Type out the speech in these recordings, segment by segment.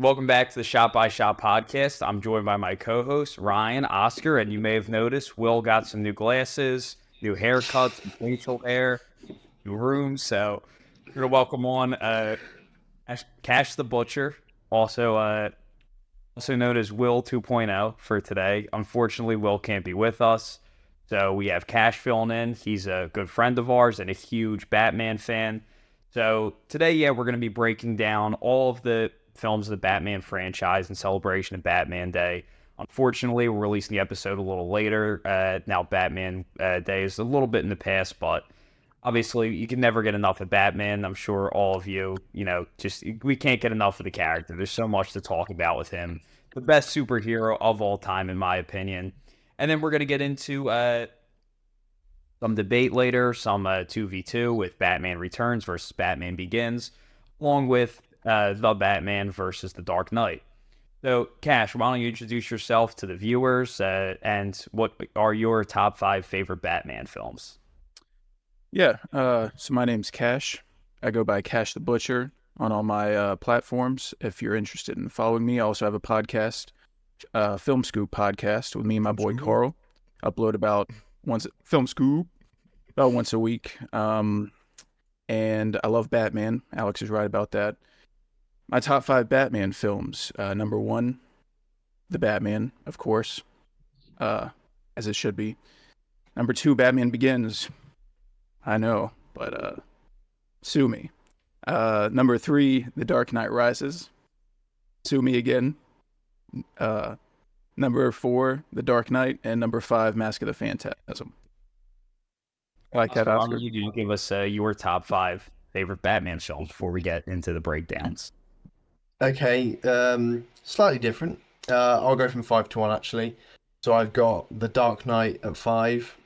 Welcome back to the Shop by Shop podcast. I'm joined by my co-hosts Ryan, Oscar, and you may have noticed Will got some new glasses, new haircuts, some facial hair, new rooms. So we're gonna welcome on Cash the Butcher, also also known as Will 2.0 for today. Unfortunately, Will can't be with us, so we have Cash filling in. He's a good friend of ours and a huge Batman fan. So today, yeah, we're going to be breaking down all of the films of the Batman franchise in celebration of Batman Day. Unfortunately, we're releasing the episode a little later. Now, Batman Day is a little bit in the past, but obviously, you can never get enough of Batman. I'm sure all of you, just we can't get enough of the character. There's so much to talk about with him. The best superhero of all time, in my opinion. And then we're going to get into some debate later, some 2v2 with Batman Returns versus Batman Begins, along with The Batman versus The Dark Knight. So, Cash, why don't you introduce yourself to the viewers and what are your top 5 favorite Batman films? So my name's Cash. I go by Cash the Butcher on all my platforms. If you're interested in following me, I also have a podcast, Film Scoop podcast with me and my boy Carl. Upload about Film Scoop about once a week. And I love Batman. Alex is right about that. My top 5 Batman films. Number 1, The Batman, of course, as it should be. Number 2, Batman Begins. I know, but sue me. Number 3, The Dark Knight Rises. Sue me again. Number 4, The Dark Knight, and number 5, Mask of the Phantasm. Like that, Oscar, why don't Oscar? you give us your top 5 favorite Batman films before we get into the breakdowns? Okay, slightly different. I'll go from 5 to 1 actually. So I've got The Dark Knight at 5.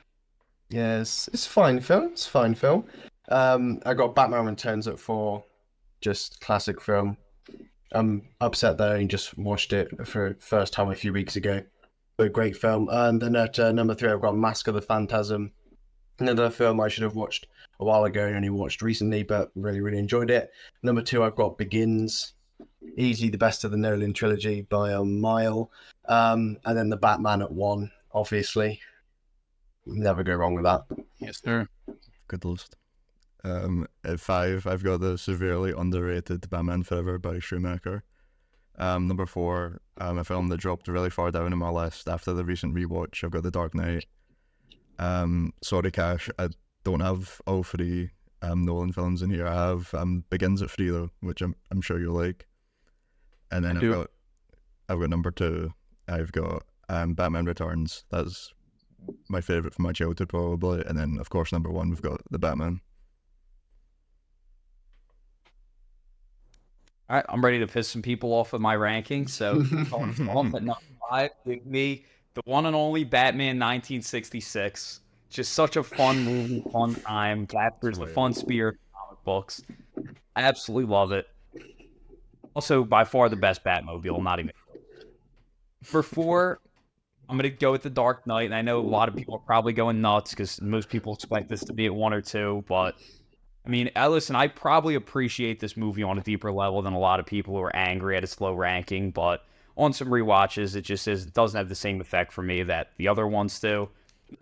Yes, it's a fine film. It's a fine film. I got Batman Returns at 4. Just classic film. I'm upset that I only just watched it for the first time a few weeks ago. But a great film. And then at number 3, I've got Mask of the Phantasm. Another film I should have watched a while ago and only watched recently, but really, really enjoyed it. Number 2, I've got Begins. Easily the best of the Nolan trilogy by a mile. And then The Batman at 1, obviously. Never go wrong with that. Yes, sir. Good list. At 5, I've got the severely underrated Batman Forever by Schumacher. Number 4, a film that dropped really far down in my list after the recent rewatch. I've got The Dark Knight. Sorry, Cash, I don't have all 3 Nolan films in here. I have Begins at 3 though, which I'm sure you'll like. And then I've got number 2. I've got Batman Returns. That's my favorite from my childhood probably. And then of course number 1 we've got The Batman. All right, I'm ready to piss some people off with my rankings. So, off at number 5, with me, the one and only Batman 1966. Just such a fun movie, fun time. Captures the fun spirit of comic books. I absolutely love it. Also, by far the best Batmobile. Not even for 4. I'm gonna go with The Dark Knight, and I know a lot of people are probably going nuts because most people expect this to be at 1 or 2, but I mean, listen, I probably appreciate this movie on a deeper level than a lot of people who are angry at its low ranking, but on some rewatches, it doesn't have the same effect for me that the other ones do.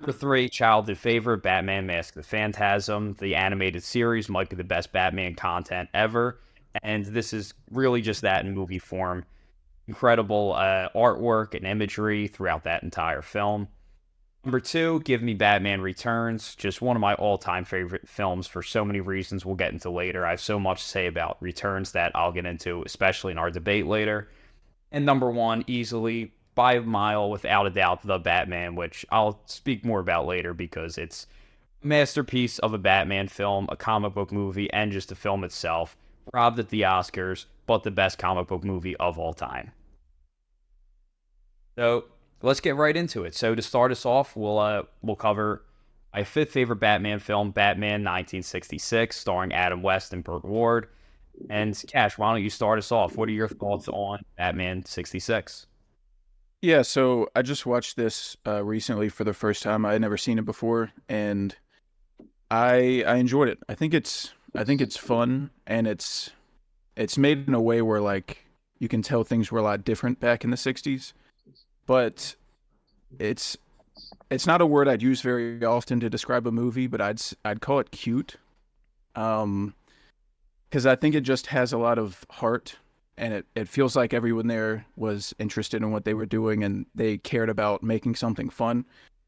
Number 3, childhood favorite, Batman Mask of the Phantasm. The animated series might be the best Batman content ever, and this is really just that in movie form. Incredible artwork and imagery throughout that entire film. Number 2, give me Batman Returns. Just one of my all-time favorite films for so many reasons we'll get into later. I have so much to say about Returns that I'll get into, especially in our debate later. And number 1, easily, by a mile, without a doubt, The Batman, which I'll speak more about later because it's a masterpiece of a Batman film, a comic book movie, and just the film itself. Robbed at the Oscars, but the best comic book movie of all time. So let's get right into it. So to start us off, we'll cover my 5th favorite Batman film, Batman 1966, starring Adam West and Burt Ward. And Cash, why don't you start us off? What are your thoughts on Batman 66? Yeah, so I just watched this recently for the first time. I had never seen it before, and I enjoyed it. I think it's fun, and it's made in a way where, like, you can tell things were a lot different back in the 60s. But it's not a word I'd use very often to describe a movie, but I'd call it cute. Because I think it just has a lot of heart, and it feels like everyone there was interested in what they were doing, and they cared about making something fun,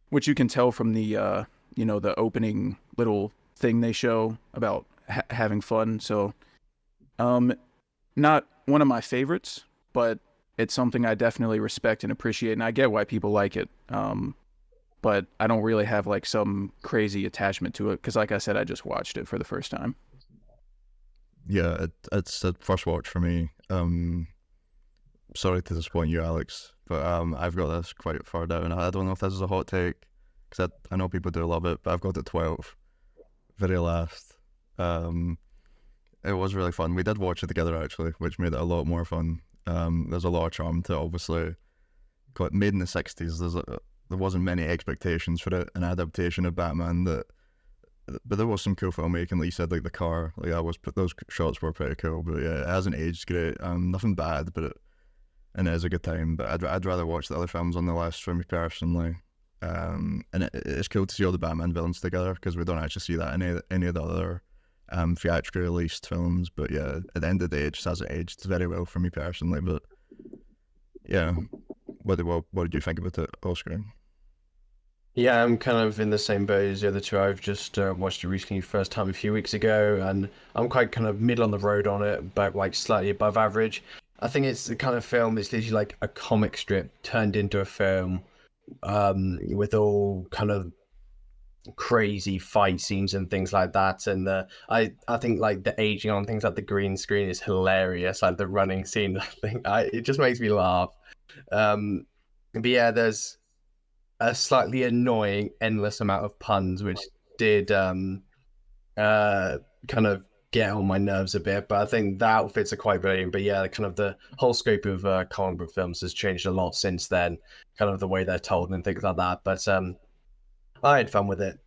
which you can tell from the the opening little thing they show about having fun. So, not one of my favorites, but it's something I definitely respect and appreciate, and I get why people like it. But I don't really have like some crazy attachment to it because, like I said, I just watched it for the first time. Yeah, it's a first watch for me. Sorry to disappoint you, Alex, but I've got this quite far down. I don't know if this is a hot take, because I know people do love it, but I've got it 12, very last. It was really fun. We did watch it together, actually, which made it a lot more fun. There's a lot of charm to it, obviously. Made in the 60s, there wasn't many expectations for it, an adaptation of Batman, but there was some cool filmmaking, like you said, like the car, like those shots were pretty cool. But yeah, it hasn't aged great. Nothing bad, and it is a good time. But I'd rather watch the other films on the list for me personally. And it's cool to see all the Batman villains together, because we don't actually see that in any of the other theatrically released films. But yeah, at the end of the day, it just hasn't aged very well for me personally. But yeah, what did you think about it, Oscar? Yeah, I'm kind of in the same boat as the other two. I've just watched it recently, first time a few weeks ago, and I'm quite kind of middle on the road on it, but like slightly above average. I think it's the kind of film, it's literally like a comic strip turned into a film, with all kind of crazy fight scenes and things like that. And I think like the aging on things like the green screen is hilarious, like the running scene. It just makes me laugh. But yeah, there's a slightly annoying endless amount of puns, which did kind of get on my nerves a bit. But I think the outfits are quite brilliant. But yeah, kind of the whole scope of comic book films has changed a lot since then, kind of the way they're told and things like that. But I had fun with it.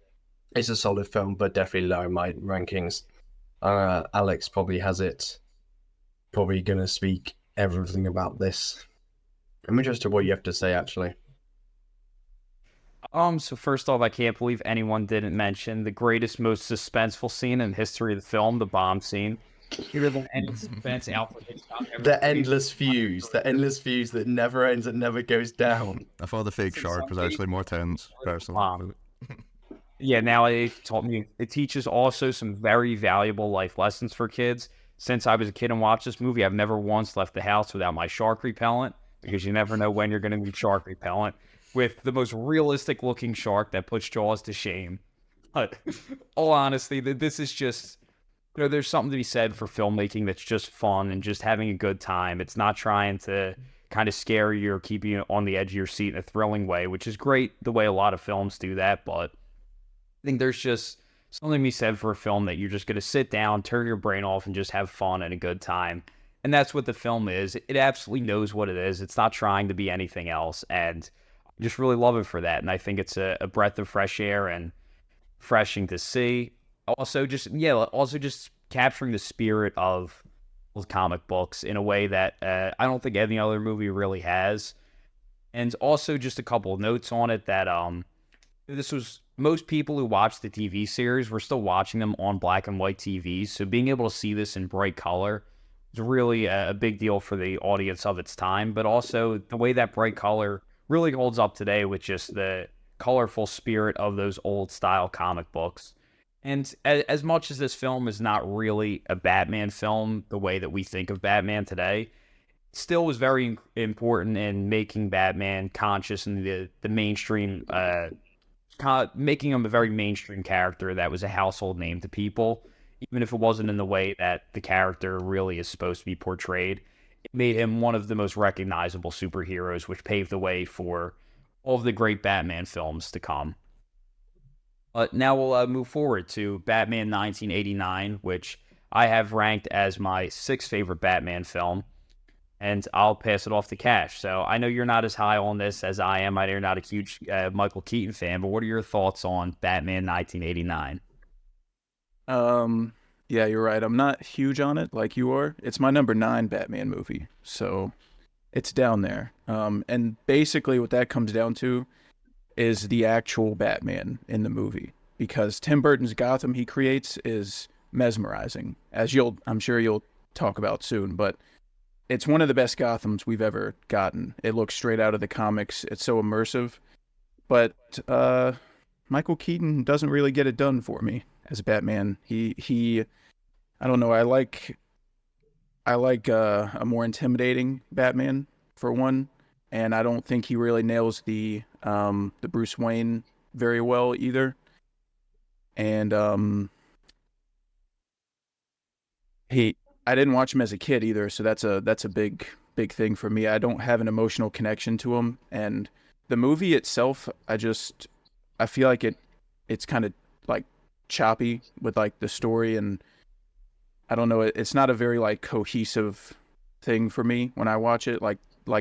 It's a solid film, but definitely low in my rankings. Alex probably has it. Probably gonna speak everything about this. I'm interested what you have to say, actually. So first off, I can't believe anyone didn't mention the greatest, most suspenseful scene in the history of the film, the bomb scene. Bigger than any suspense Alfred Hitchcock ever The created. endless fuse that never ends, that never goes down. I thought the fake In shark some was actually cases, more tense, personally. Bomb. Yeah, now it taught me. It teaches also some very valuable life lessons for kids. Since I was a kid and watched this movie, I've never once left the house without my shark repellent, because you never know when you're going to need shark repellent. With the most realistic looking shark that puts Jaws to shame. But all honesty, this is just, there's something to be said for filmmaking that's just fun and just having a good time. It's not trying to kind of scare you or keep you on the edge of your seat in a thrilling way, which is great the way a lot of films do that. But I think there's just something to be said for a film that you're just going to sit down, turn your brain off, and just have fun and a good time. And that's what the film is. It absolutely knows what it is. It's not trying to be anything else. And I just really love it for that. And I think it's a breath of fresh air and refreshing to see. Also just capturing the spirit of those comic books in a way that I don't think any other movie really has. And also just a couple of notes on it that this was, most people who watch the TV series were still watching them on black and white TVs. So being able to see this in bright color is really a big deal for the audience of its time. But also the way that bright color really holds up today with just the colorful spirit of those old style comic books. And as much as this film is not really a Batman film the way that we think of Batman today, it still was very important in making Batman conscious in the mainstream, making him a very mainstream character that was a household name to people, even if it wasn't in the way that the character really is supposed to be portrayed. It made him one of the most recognizable superheroes, which paved the way for all of the great Batman films to come. Now we'll move forward to Batman 1989, which I have ranked as my sixth favorite Batman film, and I'll pass it off to Cash. So I know you're not as high on this as I am. I know you're not a huge Michael Keaton fan, but what are your thoughts on Batman 1989? Yeah, you're right. I'm not huge on it like you are. It's my number 9 Batman movie, so it's down there. And basically what that comes down to is the actual Batman in the movie, because Tim Burton's Gotham he creates is mesmerizing, as I'm sure you'll talk about soon, but it's one of the best Gothams we've ever gotten. It looks straight out of the comics. It's so immersive, but Michael Keaton doesn't really get it done for me as Batman. He I don't know. I like a more intimidating Batman for one, and I don't think he really nails the Bruce Wayne very well either. And he I didn't watch him as a kid either, so that's a big thing for me. I don't have an emotional connection to him, and the movie itself, I feel like it's kind of like choppy with like the story, and I don't know, it's not a very like cohesive thing for me when I watch it like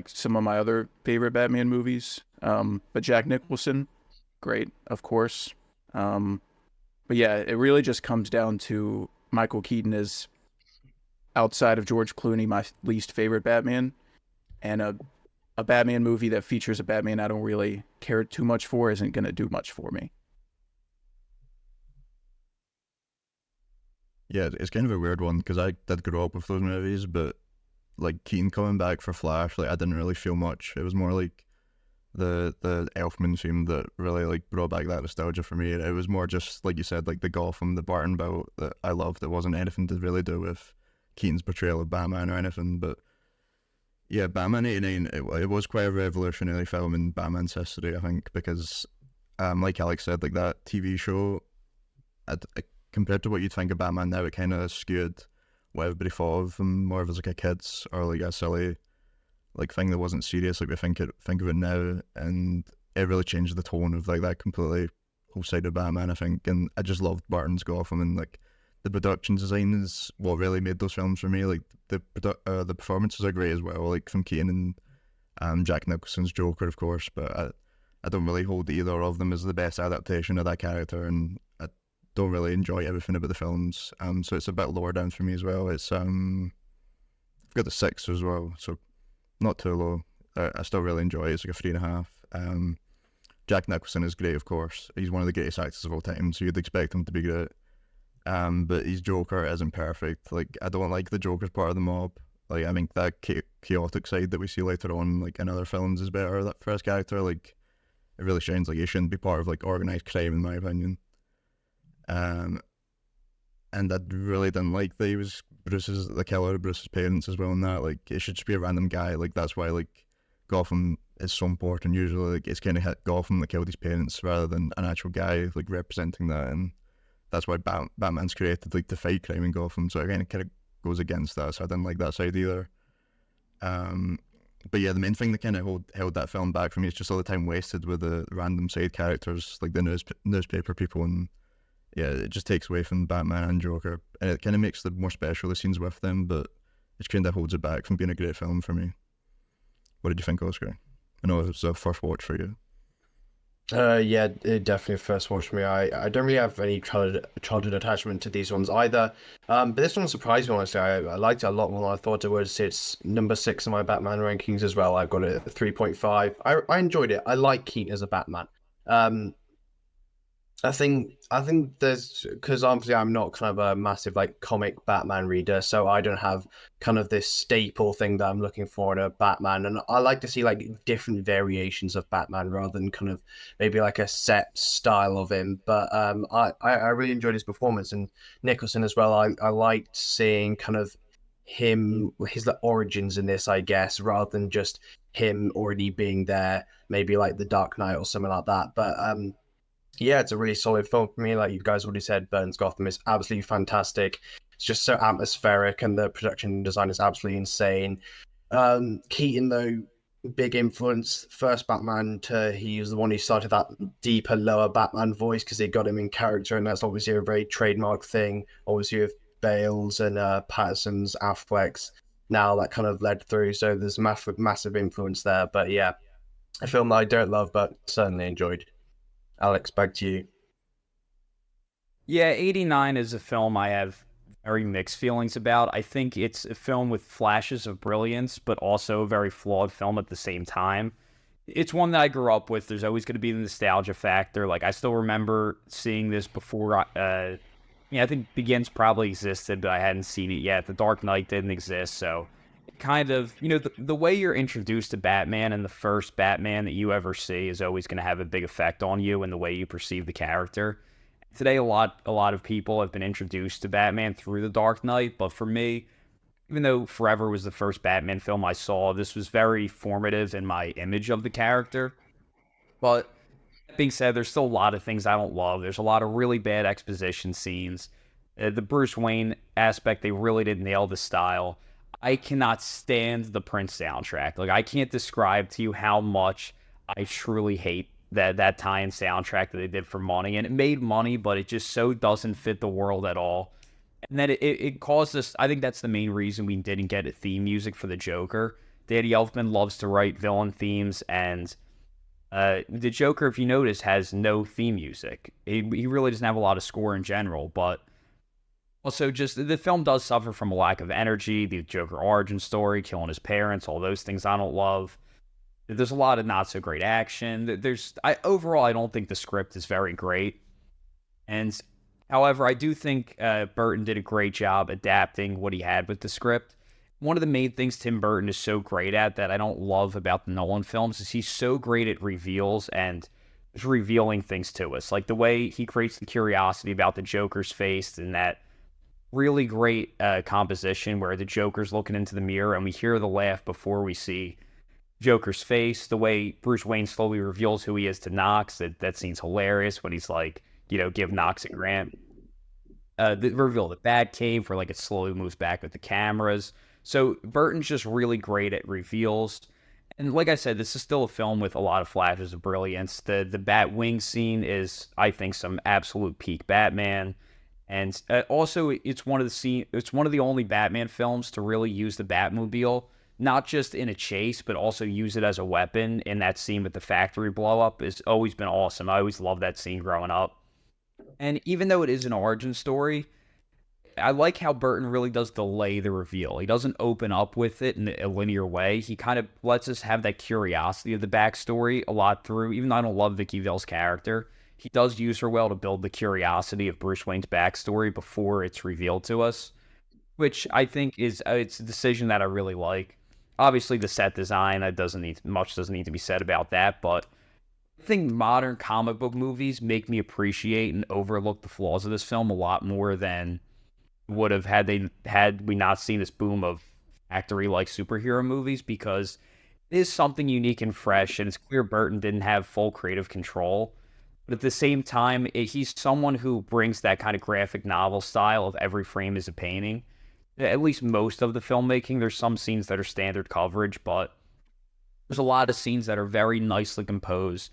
some of my other favorite Batman movies. But Jack Nicholson, great, of course. Um, but yeah, it really just comes down to Michael Keaton is outside of George Clooney my least favorite Batman, and a Batman movie that features a Batman I don't really care too much for isn't going to do much for me. Yeah, it's kind of a weird one because I did grow up with those movies, but like Keaton coming back for Flash, like I didn't really feel much. It was more like the Elfman theme that really like brought back that nostalgia for me. It was more just like you said, like the Gotham, the Barton belt that I loved. It wasn't anything to really do with Keaton's portrayal of Batman or anything. But yeah, Batman '89, it was quite a revolutionary film in Batman's history, I think, because like Alex said, like that TV show, compared to what you'd think of Batman now, it kind of skewed what everybody thought of him more of as like a kid's or like a silly like thing that wasn't serious like we think of it now, and it really changed the tone of like that completely whole side of Batman, I think. And I just loved Barton's Gotham, and like the production design is what really made those films for me. Like the performances are great as well, like from Keaton and Jack Nicholson's Joker, of course, but I don't really hold either of them as the best adaptation of that character, and I don't really enjoy everything about the films. So it's a bit lower down for me as well. It's I've got the 6 as well, so not too low. I still really enjoy it. It's like a 3.5. Jack Nicholson is great, of course. He's one of the greatest actors of all time, so you'd expect him to be great. But his Joker isn't perfect. Like, I don't like the Joker's part of the mob. Like, I think that chaotic side that we see later on, like in other films, is better. That for his character, like, it really shines. Like, he shouldn't be part of like organized crime, in my opinion. Um, and I really didn't like that he was the killer of Bruce's parents as well. And that, like, it should just be a random guy. Like, that's why like Gotham is so important. Usually, like, it's kind of hit Gotham that killed his parents rather than an actual guy like representing that. And that's why Batman's created, like, to fight crime in Gotham. So it kind of goes against that. So I didn't like that side either. But yeah, the main thing that kind of held that film back for me is just all the time wasted with the random side characters, like the newspaper people, and yeah, it just takes away from Batman and Joker, and it kind of makes the more special the scenes with them, but it kind of holds it back from being a great film for me. What did you think, Oscar? I know it was a first watch for you. Yeah, it definitely a first watch for me. I don't really have any childhood attachment to these ones either. But this one surprised me, honestly. I liked it a lot more than I thought it would. It's number 6 in my Batman rankings as well. I've got it at 3.5. I enjoyed it. I like Keaton as a Batman. Um, I think there's, because obviously I'm not kind of a massive like comic Batman reader, so I don't have kind of this staple thing that I'm looking for in a Batman, and I like to see like different variations of Batman rather than kind of maybe like a set style of him. But I really enjoyed his performance, and Nicholson as well. I liked seeing kind of his like, origins in this, I guess, rather than just him already being there, maybe like the Dark Knight or something like that. But yeah, it's a really solid film for me. Like you guys already said, Burns Gotham is absolutely fantastic. It's just so atmospheric, and the production design is absolutely insane. Keaton, though, big influence. First Batman to he was the one who started that deeper, lower Batman voice because he got him in character, and that's obviously a very trademark thing. Obviously, with Bale's and Patterson's, Affleck's, now that kind of led through. So there's massive influence there. But yeah, a film that I don't love, but certainly enjoyed. Alex, back to you. Yeah, '89 is a film I have very mixed feelings about. I think it's a film with flashes of brilliance, but also a very flawed film at the same time. It's one that I grew up with. There's always going to be the nostalgia factor. Like, I still remember seeing this before. Yeah, I think Begins probably existed, but I hadn't seen it yet. The Dark Knight didn't exist, so kind of, the way you're introduced to Batman and the first Batman that you ever see is always going to have a big effect on you and the way you perceive the character. Today, a lot of people have been introduced to Batman through The Dark Knight, but for me, even though Forever was the first Batman film I saw, this was very formative in my image of the character. But that being said, there's still a lot of things I don't love. There's a lot of really bad exposition scenes. The Bruce Wayne aspect, they really didn't nail the style. I cannot stand the Prince soundtrack. Like, I can't describe to you how much I truly hate that tie-in soundtrack that they did for money. And it made money, but it just so doesn't fit the world at all. And then it caused us, I think that's the main reason we didn't get a theme music for the Joker. Danny Elfman loves to write villain themes, and the Joker, if you notice, has no theme music. He really doesn't have a lot of score in general, but also just the film does suffer from a lack of energy. The Joker origin story, killing his parents, all those things I don't love. There's a lot of not so great action. Overall, I don't think the script is very great. And however, I do think Burton did a great job adapting what he had with the script. One of the main things Tim Burton is so great at that I don't love about the Nolan films is he's so great at reveals and just revealing things to us. Like the way he creates the curiosity about the Joker's face and that really great composition where the Joker's looking into the mirror and we hear the laugh before we see Joker's face. The way Bruce Wayne slowly reveals who he is to Knox, that scene's hilarious when he's like, give Knox a grant. The reveal of the Batcave where like it slowly moves back with the cameras. So Burton's just really great at reveals. And like I said, this is still a film with a lot of flashes of brilliance. The Batwing scene is, I think, some absolute peak Batman. And also, it's one of the only Batman films to really use the Batmobile, not just in a chase, but also use it as a weapon. In that scene with the factory blow up has always been awesome. I always loved that scene growing up. And even though it is an origin story, I like how Burton really does delay the reveal. He doesn't open up with it in a linear way. He kind of lets us have that curiosity of the backstory a lot through. Even though I don't love Vicky Vale's character, he does use her well to build the curiosity of Bruce Wayne's backstory before it's revealed to us, which I think is it's a decision that I really like. Obviously, the set design doesn't need to be said about that, but I think modern comic book movies make me appreciate and overlook the flaws of this film a lot more than would have had we not seen this boom of factory-like superhero movies, because it is something unique and fresh, and it's clear Burton didn't have full creative control. But at the same time, he's someone who brings that kind of graphic novel style of every frame is a painting. At least most of the filmmaking, there's some scenes that are standard coverage, but there's a lot of scenes that are very nicely composed,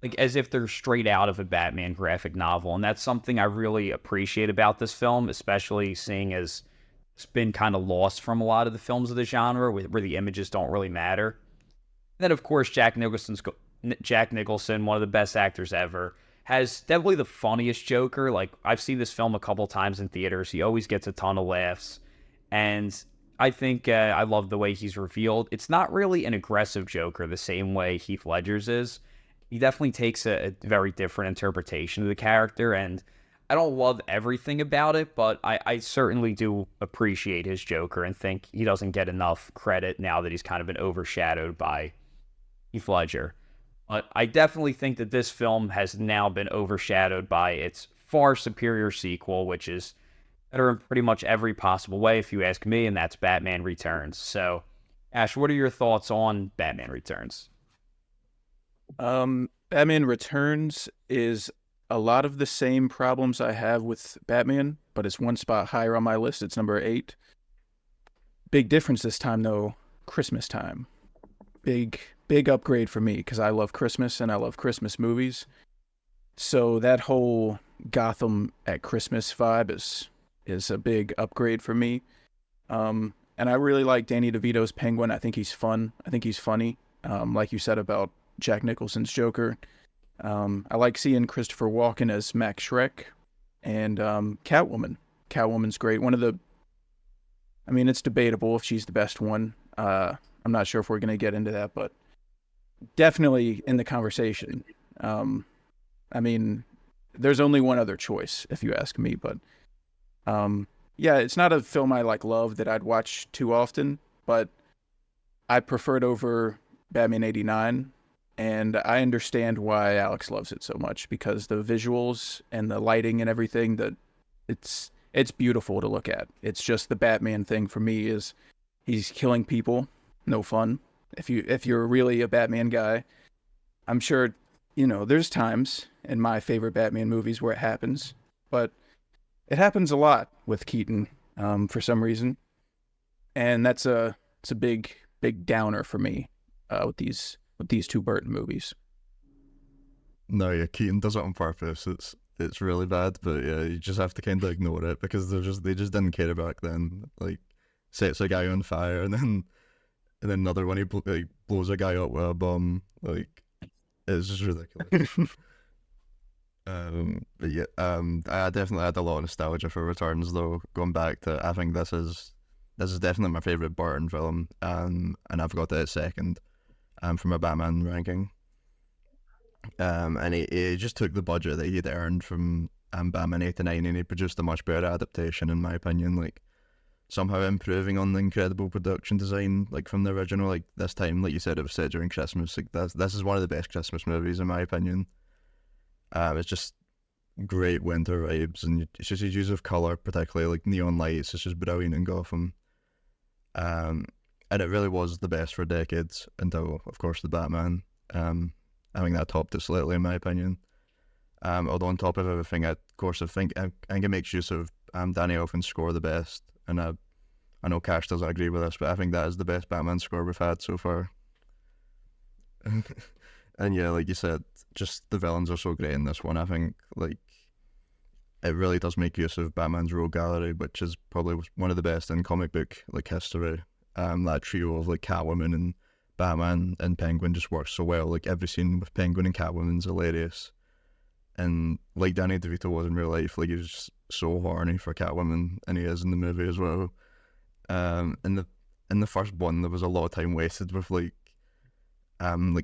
like as if they're straight out of a Batman graphic novel. And that's something I really appreciate about this film, especially seeing as it's been kind of lost from a lot of the films of the genre where the images don't really matter. And then, of course, Jack Nicholson, one of the best actors ever, has definitely the funniest Joker. Like, I've seen this film a couple times in theaters. He always gets a ton of laughs. And I think I love the way he's revealed. It's not really an aggressive Joker the same way Heath Ledger's is. He definitely takes a very different interpretation of the character, and I don't love everything about it, but I certainly do appreciate his Joker and think he doesn't get enough credit now that he's kind of been overshadowed by Heath Ledger. But I definitely think that this film has now been overshadowed by its far superior sequel, which is better in pretty much every possible way, if you ask me, and that's Batman Returns. So, Ash, what are your thoughts on Batman Returns? Batman Returns is a lot of the same problems I have with Batman, but it's one spot higher on my list. It's number 8. Big difference this time, though. Christmas time. Big upgrade for me, because I love Christmas and I love Christmas movies. So that whole Gotham at Christmas vibe is a big upgrade for me. And I really like Danny DeVito's Penguin. I think he's fun. I think he's funny. Like you said about Jack Nicholson's Joker. I like seeing Christopher Walken as Max Schreck and Catwoman. Catwoman's great. It's debatable if she's the best one. I'm not sure if we're going to get into that, but definitely in the conversation. There's only one other choice, if you ask me, but yeah, it's not a film I love that I'd watch too often, but I prefer it over Batman 89, and I understand why Alex loves it so much, because the visuals and the lighting and everything, it's beautiful to look at. It's just the Batman thing for me is he's killing people, no fun. If you're really a Batman guy, I'm sure, there's times in my favorite Batman movies where it happens, but it happens a lot with Keaton for some reason, and it's a big downer for me with these two Burton movies. No, yeah, Keaton does it on purpose. It's really bad, but yeah, you just have to kind of ignore it because they just didn't care back then. Like, sets a guy on fire, and then another one he blows a guy up with a bomb. Like, it's just ridiculous. But yeah, I definitely had a lot of nostalgia for Returns though. Going back to, I think this is definitely my favorite Burton film, and I've got it at second, for my Batman ranking. And he just took the budget that he'd earned from Batman 89, and he produced a much better adaptation, in my opinion. Like, somehow improving on the incredible production design, like from the original. Like, this time, like you said, it was set during Christmas. Like, this is one of the best Christmas movies, in my opinion. It's just great winter vibes, and it's just his use of color, particularly like neon lights. It's just brilliant in Gotham. And it really was the best for decades until, of course, the Batman. I think that topped it slightly, in my opinion. Although on top of everything, I think it makes use of Danny Elfman's score the best. And I know Cash doesn't agree with us, but I think that is the best Batman score we've had so far. And yeah, like you said, just the villains are so great in this one. I think like it really does make use of Batman's rogue gallery, which is probably one of the best in comic book history. That trio of Catwoman and Batman and Penguin just works so well. Like, every scene with Penguin and Catwoman's hilarious. And like Danny DeVito was in real life, like, he's just so horny for Catwoman, and he is in the movie as well. In the first one, there was a lot of time wasted with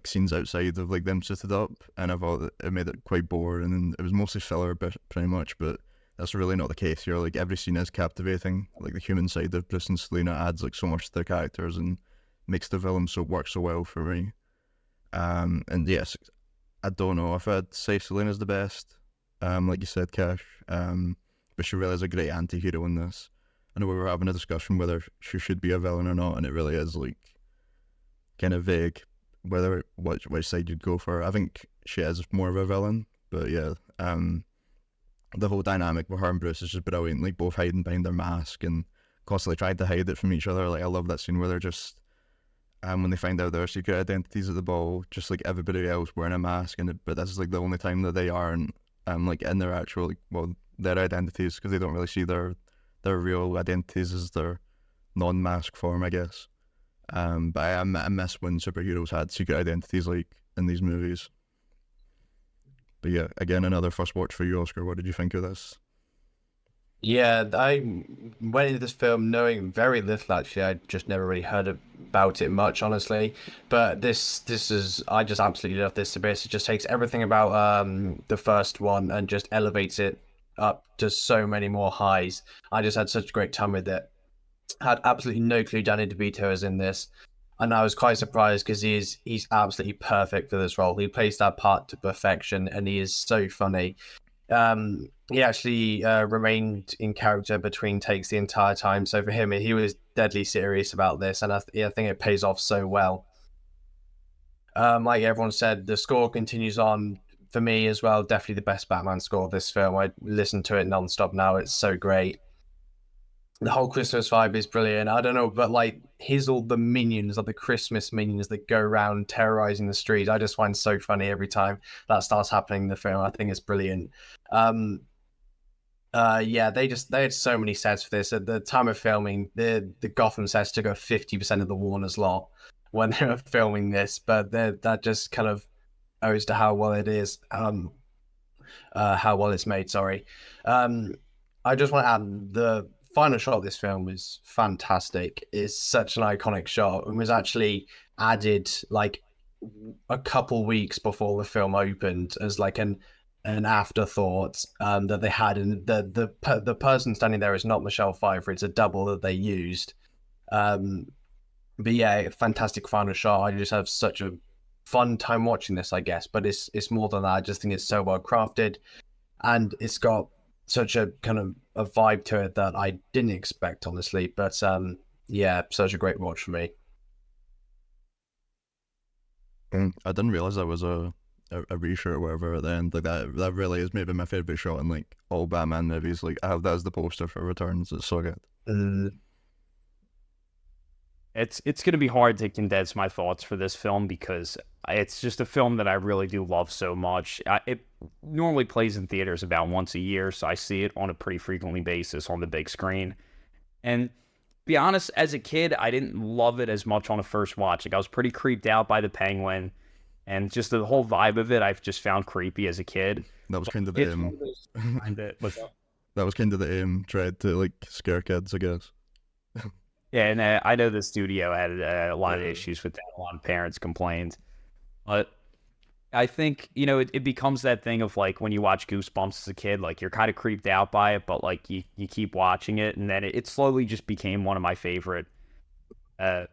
scenes outside of them suited up, and I thought that it made it quite boring, and it was mostly filler, pretty much. But that's really not the case here. Like, every scene is captivating. Like, the human side of Bruce and Selina adds so much to their characters and makes the film work so well for me. And yes, I don't know if I'd say Selina's the best, like you said, Cash. But she really is a great anti-hero in this. I know we were having a discussion whether she should be a villain or not, and it really is kind of vague whether which side you'd go for. I think she is more of a villain, but yeah, the whole dynamic with her and Bruce is just brilliant. Like, both hiding behind their mask and constantly trying to hide it from each other. Like, I love that scene where they're just when they find out their secret identities at the ball, just like everybody else wearing a mask, but this is the only time that they aren't in their actual their identities, because they don't really see their real identities as their non-mask form, I guess. But I miss when superheroes had secret identities in these movies. But yeah, again, another first watch for you, Oscar. What did you think of this? Yeah, I went into this film knowing very little, actually. I just never really heard about it much, honestly. But this is, I just absolutely love this. It basically just takes everything about the first one and just elevates it up to so many more highs. I just had such a great time with it. Had absolutely no clue Danny DeVito is in this. And I was quite surprised because he's absolutely perfect for this role. He plays that part to perfection, and he is so funny. He actually remained in character between takes the entire time. So for him, he was deadly serious about this, and I think it pays off so well. Like everyone said, the score continues on for me as well. Definitely the best Batman score of this film. I listen to it nonstop now. It's so great. The whole Christmas vibe is brilliant. I don't know, but all the minions, the Christmas minions that go around terrorizing the streets. I just find so funny every time that starts happening in the film. I think it's brilliant. Yeah, they had so many sets for this. At the time of filming, the Gotham sets took up 50% of the Warner's lot when they were filming this, but that just kind of owes to how well it is, how well it's made. Sorry. I just want to add the final shot of this film is fantastic. It's such an iconic shot and was actually added like a couple weeks before the film opened as like an afterthought that they had, and the person standing there is not Michelle Pfeiffer; it's a double that they used. Um, but yeah, fantastic final shot. I just have such a fun time watching this, I guess. But it's more than that. I just think it's so well crafted, and it's got such a kind of a vibe to it that I didn't expect, honestly. But yeah, such a great watch for me. I didn't realize that was a reshoot or whatever at the end. Like that really is maybe my favorite shot in like all Batman movies. Like I have that as the poster for Returns. It's so good. It's going to be hard to condense my thoughts for this film because it's just a film that I really do love so much. It normally plays in theaters about once a year, so I see it on a pretty frequently basis on the big screen. And be honest, as a kid, I didn't love it as much on a first watch. Like I was pretty creeped out by the Penguin, and just the whole vibe of it, I've just found creepy as a kid. That was kind of the It's aim. one of those That was kind of the aim. Tried to like scare kids, I guess. Yeah, and I know the studio had a lot of issues with that. A lot of parents complained. But I think, it becomes that thing of like when you watch Goosebumps as a kid, like you're kind of creeped out by it, but like you keep watching it. And then it slowly just became one of my favorite Batman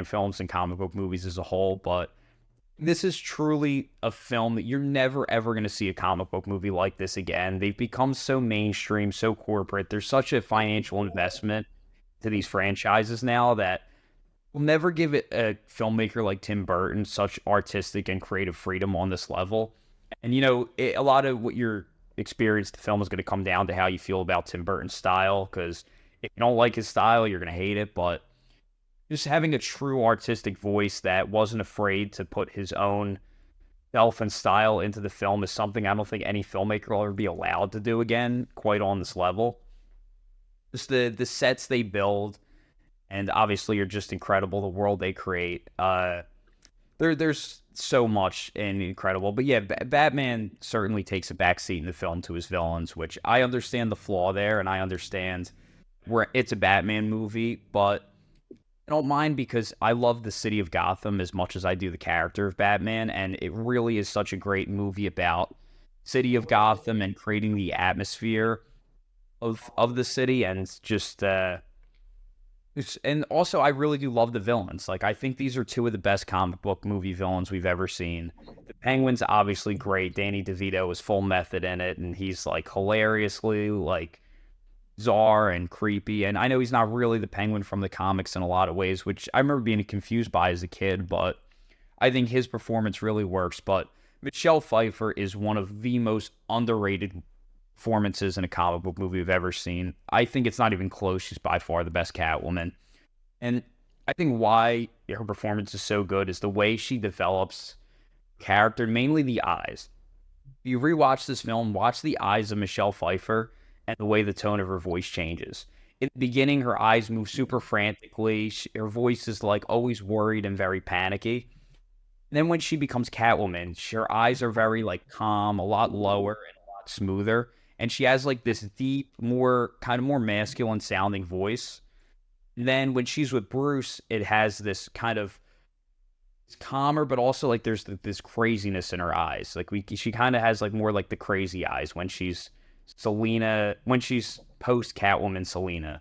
films and comic book movies as a whole. But this is truly a film that you're never, ever going to see a comic book movie like this again. They've become so mainstream, so corporate. There's such a financial investment to these franchises now that will never give it a filmmaker like Tim Burton such artistic and creative freedom on this level. And, a lot of what your experience the film is going to come down to how you feel about Tim Burton's style, because if you don't like his style, you're going to hate it. But just having a true artistic voice that wasn't afraid to put his own self and style into the film is something I don't think any filmmaker will ever be allowed to do again, quite on this level. Just the sets they build, and obviously are just incredible. The world they create, there's so much and incredible. But yeah, Batman certainly takes a backseat in the film to his villains, which I understand the flaw there, and I understand where it's a Batman movie, but I don't mind because I love the city of Gotham as much as I do the character of Batman, and it really is such a great movie about city of Gotham and creating the atmosphere of the city, and just and also I really do love the villains. Like I think these are two of the best comic book movie villains we've ever seen. The Penguin's obviously great. Danny DeVito is full method in it, and he's like hilariously like bizarre and creepy. And I know he's not really the Penguin from the comics in a lot of ways, which I remember being confused by as a kid, but I think his performance really works. But Michelle Pfeiffer is one of the most underrated performances in a comic book movie we've ever seen. I think it's not even close. She's by far the best Catwoman. And I think why her performance is so good is the way she develops character, mainly the eyes. If you rewatch this film, watch the eyes of Michelle Pfeiffer and the way the tone of her voice changes. In the beginning, her eyes move super frantically. Her voice is like always worried and very panicky. And then when she becomes Catwoman, her eyes are very like calm, a lot lower and a lot smoother. And she has like this deep, more masculine sounding voice. And then when she's with Bruce, it has this kind of, it's calmer, but also like there's this craziness in her eyes. Like she kind of has like more like the crazy eyes when she's Selena, when she's post Catwoman. Selena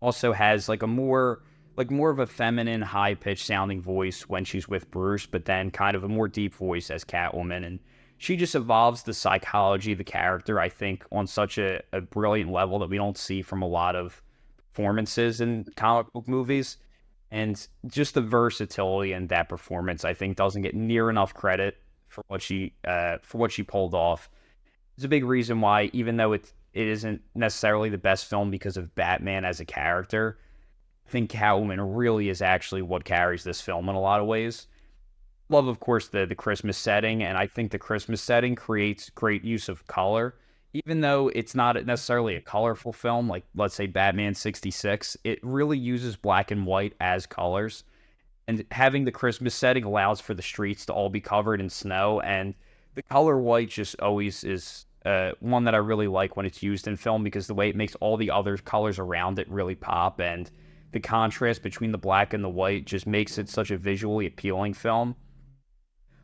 also has like more of a feminine, high pitched sounding voice when she's with Bruce, but then kind of a more deep voice as Catwoman. And she just evolves the psychology of the character, I think, on such a brilliant level that we don't see from a lot of performances in comic book movies. And just the versatility in that performance, I think, doesn't get near enough credit for what she pulled off. It's a big reason why, even though it isn't necessarily the best film because of Batman as a character, I think Catwoman really is actually what carries this film in a lot of ways. Love, of course, the Christmas setting, and I think the Christmas setting creates great use of color. Even though it's not necessarily a colorful film, like, let's say, Batman 66, it really uses black and white as colors. And having the Christmas setting allows for the streets to all be covered in snow, and the color white just always is one that I really like when it's used in film because the way it makes all the other colors around it really pop, and the contrast between the black and the white just makes it such a visually appealing film.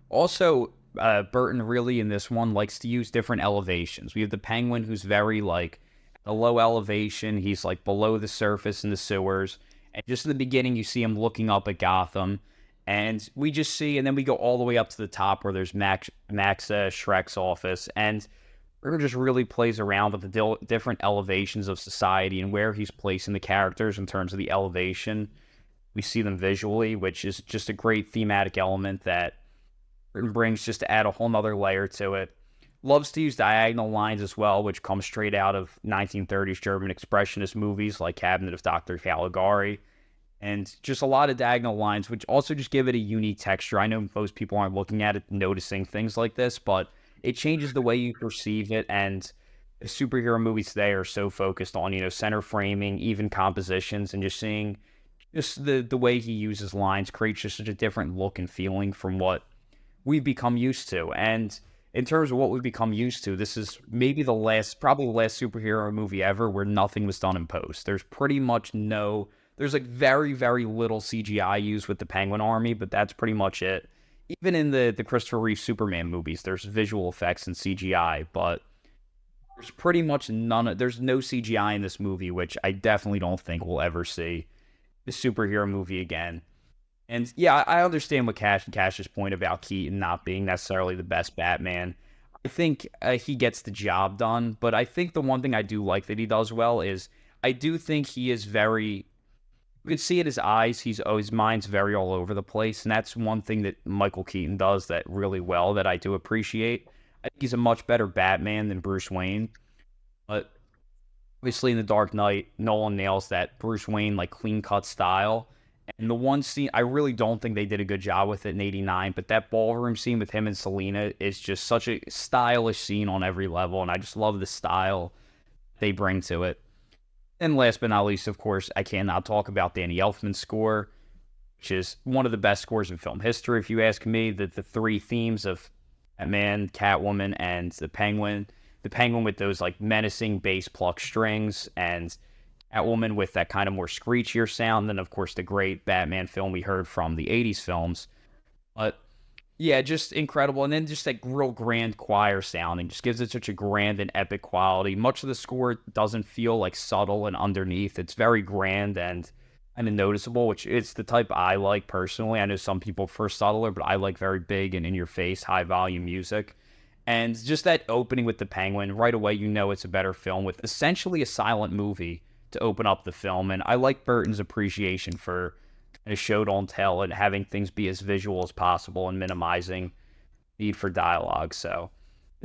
Also, Burton really in this one likes to use different elevations. We have the Penguin, who's very like a low elevation. He's like below the surface in the sewers. And just in the beginning, you see him looking up at Gotham. And we just see, and then we go all the way up to the top where there's Max Shrek's office. And Burton just really plays around with the different elevations of society and where he's placing the characters in terms of the elevation. We see them visually, which is just a great thematic element that brings just to add a whole nother layer to it. Loves to use diagonal lines as well, which come straight out of 1930s German expressionist movies like Cabinet of Dr. Caligari. And just a lot of diagonal lines, which also just give it a unique texture. I know most people aren't looking at it, noticing things like this, but it changes the way you perceive it. And superhero movies today are so focused on, center framing, even compositions, and just seeing just the way he uses lines creates just such a different look and feeling from what we've become used to. And in terms of what we've become used to, this is maybe probably the last superhero movie ever where nothing was done in post. There's pretty much there's like very, very little CGI used with the Penguin Army, but that's pretty much it. Even in the Christopher Reeve Superman movies, there's visual effects and CGI, but there's pretty much there's no CGI in this movie, which I definitely don't think we'll ever see the superhero movie again. And yeah, I understand what Cash's point about Keaton not being necessarily the best Batman. I think he gets the job done, but I think the one thing I do like that he does well is I do think he is very. You can see it in his eyes. His mind's very all over the place, and that's one thing that Michael Keaton does that really well that I do appreciate. I think he's a much better Batman than Bruce Wayne, but obviously in The Dark Knight, Nolan nails that Bruce Wayne like clean cut style. And the one scene, I really don't think they did a good job with it in '89, but that ballroom scene with him and Selena is just such a stylish scene on every level, and I just love the style they bring to it. And last but not least, of course, I cannot talk about Danny Elfman's score, which is one of the best scores in film history, if you ask me. The three themes of Batman, Catwoman, and the Penguin with those like menacing bass pluck strings, and Catwoman with that kind of more screechier sound, then of course the great Batman film we heard from the 80s films. But yeah, just incredible. And then just like real grand choir sounding just gives it such a grand and epic quality. Much of the score doesn't feel like subtle and underneath. It's very grand and kind of noticeable, which it's the type I like personally. I know some people prefer subtler, but I like very big and in your face, high volume music. And just that opening with the Penguin, right away you know it's a better film with essentially a silent movie to open up the film. And I like Burton's appreciation for kind of show don't tell and having things be as visual as possible and minimizing need for dialogue. So,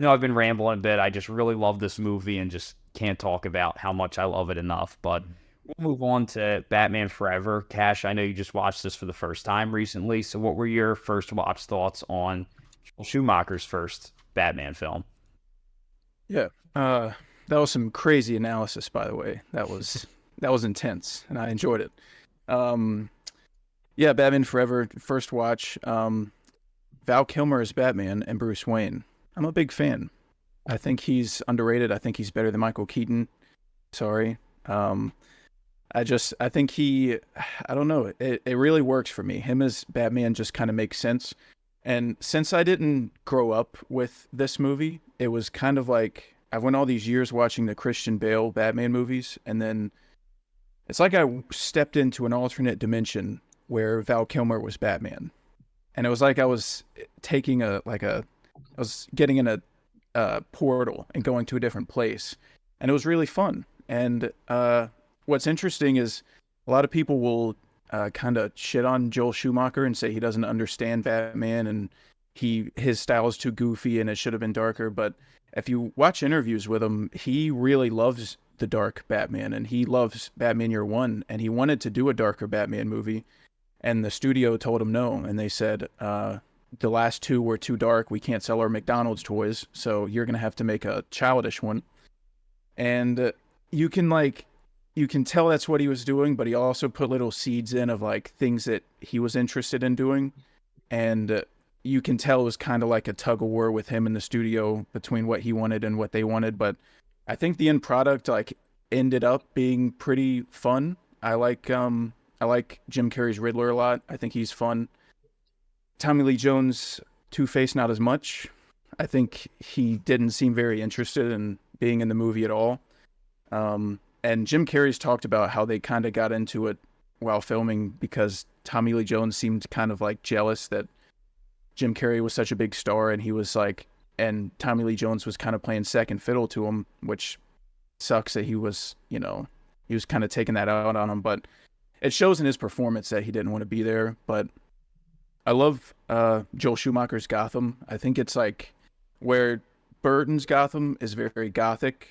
I've been rambling a bit. I just really love this movie and just can't talk about how much I love it enough. But we'll move on to Batman Forever. Cash, I know you just watched this for the first time recently. So what were your first watch thoughts on Joel Schumacher's first Batman film? Yeah. That was some crazy analysis, by the way. That was intense, and I enjoyed it. Yeah, Batman Forever, first watch. Val Kilmer as Batman and Bruce Wayne. I'm a big fan. I think he's underrated. I think he's better than Michael Keaton. Sorry. I think I don't know. It really works for me. Him as Batman just kind of makes sense. And since I didn't grow up with this movie, it was kind of like I went all these years watching the Christian Bale Batman movies, and then it's like I stepped into an alternate dimension where Val Kilmer was Batman. And it was like I was taking I was getting in a portal and going to a different place. And it was really fun. And what's interesting is a lot of people will kind of shit on Joel Schumacher and say he doesn't understand Batman and his style is too goofy and it should have been darker. But if you watch interviews with him, he really loves the dark Batman and he loves Batman Year One, and he wanted to do a darker Batman movie, and the studio told him no, and they said the last two were too dark, we can't sell our McDonald's toys, so you're gonna have to make a childish one. And you can tell that's what he was doing, but he also put little seeds in of like things that he was interested in doing. And you can tell it was kind of like a tug of war with him in the studio between what he wanted and what they wanted. But I think the end product like ended up being pretty fun. I like Jim Carrey's Riddler a lot. I think he's fun. Tommy Lee Jones Two-Face not as much. I think he didn't seem very interested in being in the movie at all. And Jim Carrey's talked about how they kind of got into it while filming because Tommy Lee Jones seemed kind of like jealous that Jim Carrey was such a big star and he was like, and Tommy Lee Jones was kind of playing second fiddle to him, which sucks that he was, he was kind of taking that out on him. But it shows in his performance that he didn't want to be there. But I love Joel Schumacher's Gotham. I think it's like where Burton's Gotham is very, very gothic.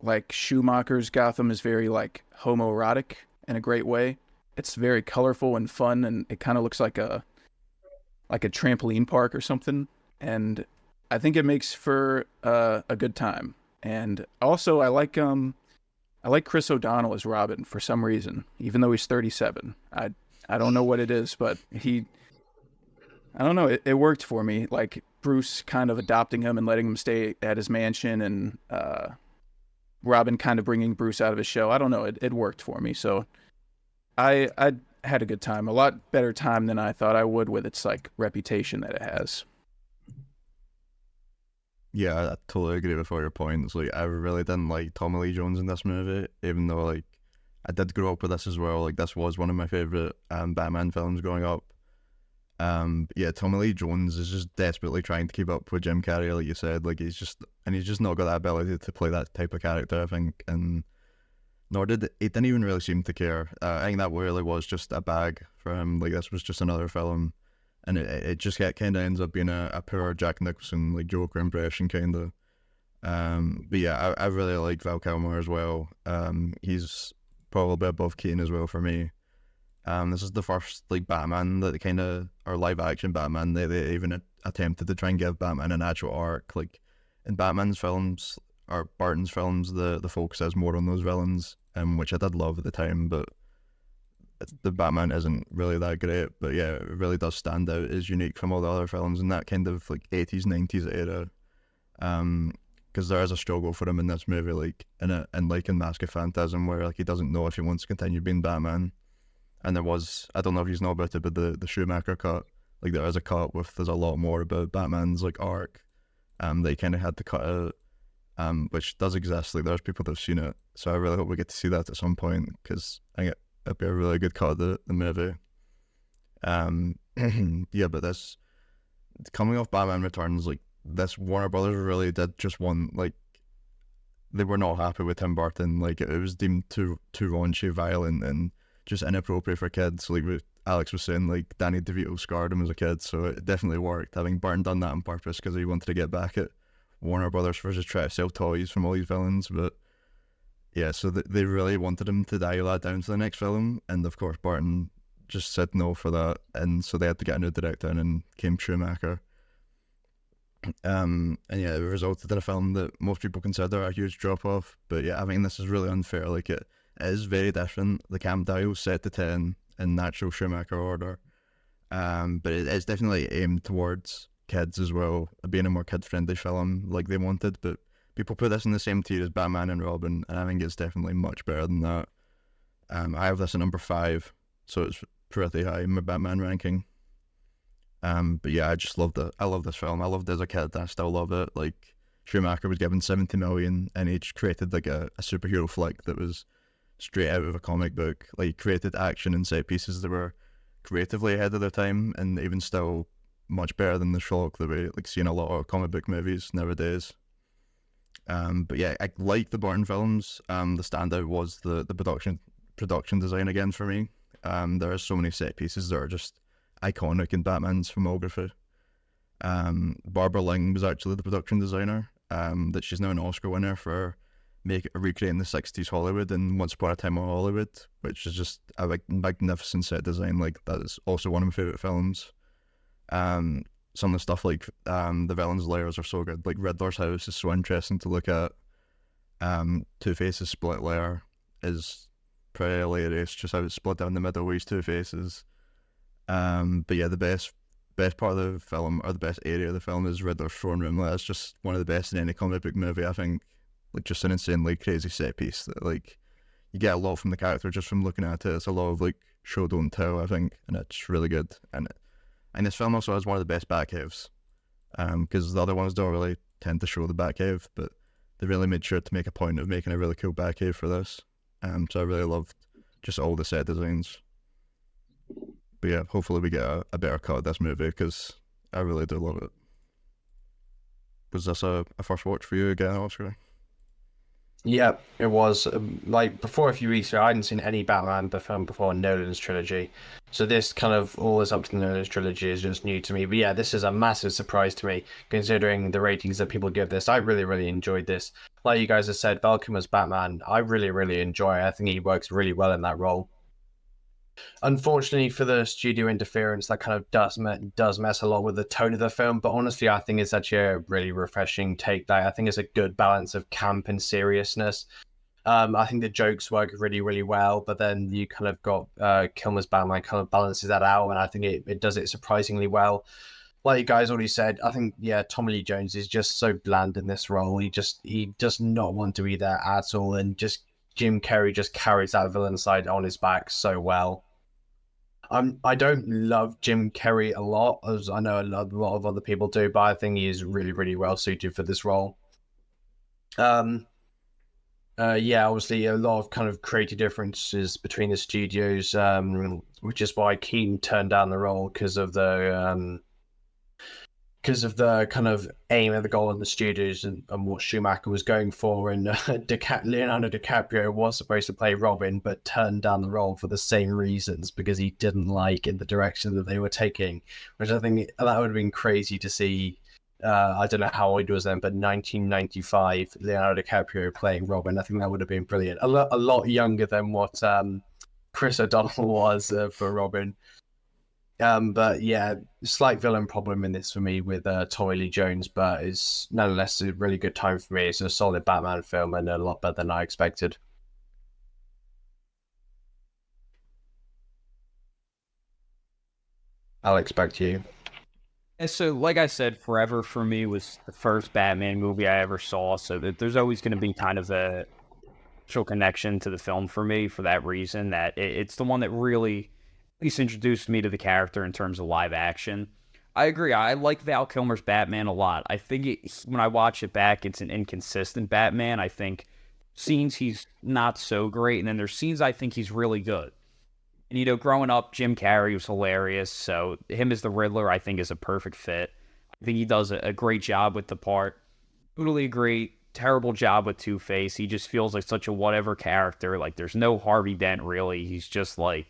Like Schumacher's Gotham is very like homoerotic in a great way. It's very colorful and fun, and it kind of looks like a trampoline park or something. And I think it makes for a good time. And also, I like Chris O'Donnell as Robin for some reason, even though he's 37. I don't know what it is, but I don't know. It worked for me. Like Bruce kind of adopting him and letting him stay at his mansion, and Robin kind of bringing Bruce out of his show. I don't know. It worked for me. So I had a good time. A lot better time than I thought I would with its like reputation that it has. Yeah, I totally agree with all your points. Like, I really didn't like Tommy Lee Jones in this movie, even though like I did grow up with this as well. Like, this was one of my favorite Batman films growing up. Yeah, Tommy Lee Jones is just desperately trying to keep up with Jim Carrey, like you said. Like, he's just not got that ability to play that type of character, I think. And nor did he didn't even really seem to care. I think that really was just a bag for him. Like, this was just another film. And it just kind of ends up being a poor Jack Nicholson, like, Joker impression, kind of. But yeah, I really like Val Kilmer as well. He's probably above Keaton as well for me. This is the first, like, Batman that kind of, or live action Batman, they even attempted to try and give Batman an actual arc. Like, in Batman's films, or Barton's films, the focus is more on those villains, which I did love at the time, but the Batman isn't really that great. But yeah, it really does stand out as unique from all the other films in that kind of like 80s, 90s era. Because there is a struggle for him in this movie, like in Mask of Phantasm, where like he doesn't know if he wants to continue being Batman. And there was, I don't know if you know about it, but the Schumacher cut, like there is a cut with, there's a lot more about Batman's like arc. They kind of had to cut out, which does exist. Like, there's people that have seen it, so I really hope we get to see that at some point, because I think it'd be a really good cut of the movie. Yeah, but this, coming off Batman Returns, like, this Warner Brothers really did just want, like, they were not happy with Tim Burton. Like, it was deemed too raunchy, violent, and just inappropriate for kids. Like Alex was saying, like, Danny DeVito scarred him as a kid, so it definitely worked. I think Burton done that on purpose because he wanted to get back at Warner Brothers for just trying to sell toys from all these villains. But yeah, so they really wanted him to dial that down to the next film, and of course Burton just said no for that, and so they had to get a new director, and then came Schumacher. And yeah, it resulted in a film that most people consider a huge drop off. But yeah, I mean, this is really unfair. Like, it is very different. The cam dial's set to 10 in natural Schumacher order, but it's definitely aimed towards kids as well, being a more kid friendly film like they wanted. But people put this in the same tier as Batman and Robin, and I think it's definitely much better than that. I have this at number 5, so it's pretty high in my Batman ranking. But yeah, I just loved it. I love this film. I loved it as a kid, and I still love it. Like, Schumacher was given 70 million, and he created like a superhero flick that was straight out of a comic book. Like, he created action and set pieces that were creatively ahead of their time, and even still much better than the schlock that we like see in a lot of comic book movies nowadays. But yeah, I like the Burton films. The standout was the production design again for me. There are so many set pieces that are just iconic in Batman's filmography. Barbara Ling was actually the production designer. That she's now an Oscar winner for recreating the 60s Hollywood in Once Upon a Time in Hollywood, which is just a magnificent set design. Like, that is also one of my favorite films. Some of the stuff, like, the villains' layers are so good. Like, Riddler's house is so interesting to look at. Two-Face's split layer is pretty hilarious, just how it's split down the middle with his two faces. But yeah, the best best part of the film, or the best area of the film, is Riddler's throne room. Like, that's just one of the best in any comic book movie, I think. Like, just an insanely crazy set piece that, like, you get a lot from the character just from looking at it. It's a lot of, like, show don't tell, I think, and it's really good. And this film also has one of the best Batcaves, because the other ones don't really tend to show the Batcave, but they really made sure to make a point of making a really cool Batcave for this. So I really loved just all the set designs. But yeah, hopefully we get a better cut of this movie, because I really do love it. Was this a first watch for you again, Oscar? Yeah, it was. Like, before a few weeks ago, I hadn't seen any Batman film before Nolan's trilogy. So this kind of all is up to Nolan's trilogy is just new to me. But yeah, this is a massive surprise to me, considering the ratings that people give this. I really, really enjoyed this. Like you guys have said, Val Kilmer's Batman, I really, really enjoy it. I think he works really well in that role. Unfortunately for the studio interference, that kind of does mess a lot with the tone of the film. But honestly, I think it's actually a really refreshing take. That I think it's a good balance of camp and seriousness. I think the jokes work really, really well, but then you kind of got Kilmer's Batman kind of balances that out, and I think it does it surprisingly well. Like you guys already said, I think Tommy Lee Jones is just so bland in this role. He does not want to be there at all, and just Jim Carrey just carries that villain side on his back so well. I don't love Jim Carrey a lot, as I know a lot of other people do, but I think he is really, really well suited for this role. Obviously a lot of kind of creative differences between the studios, which is why Keane turned down the role because of the kind of aim and the goal of the studios and what Schumacher was going for. And Leonardo DiCaprio was supposed to play Robin, but turned down the role for the same reasons, because he didn't like in the direction that they were taking, which I think that would have been crazy to see. I don't know how old he was then, but 1995, Leonardo DiCaprio playing Robin. I think that would have been brilliant. A lot younger than what Chris O'Donnell was for Robin. But yeah, slight villain problem in this for me with Tommy Lee Jones, but it's nonetheless a really good time for me. It's a solid Batman film and a lot better than I expected. I'll expect you. And so, like I said, Forever for me was the first Batman movie I ever saw, so there's always going to be kind of a special connection to the film for me for that reason, that it's the one that really at least introduced me to the character in terms of live action. I agree. I like Val Kilmer's Batman a lot. I think when I watch it back, it's an inconsistent Batman. I think scenes he's not so great, and then there's scenes I think he's really good. And, growing up, Jim Carrey was hilarious, so him as the Riddler, I think, is a perfect fit. I think he does a great job with the part. Totally agree. Terrible job with Two-Face. He just feels like such a whatever character. Like, there's no Harvey Dent, really. He's just, like,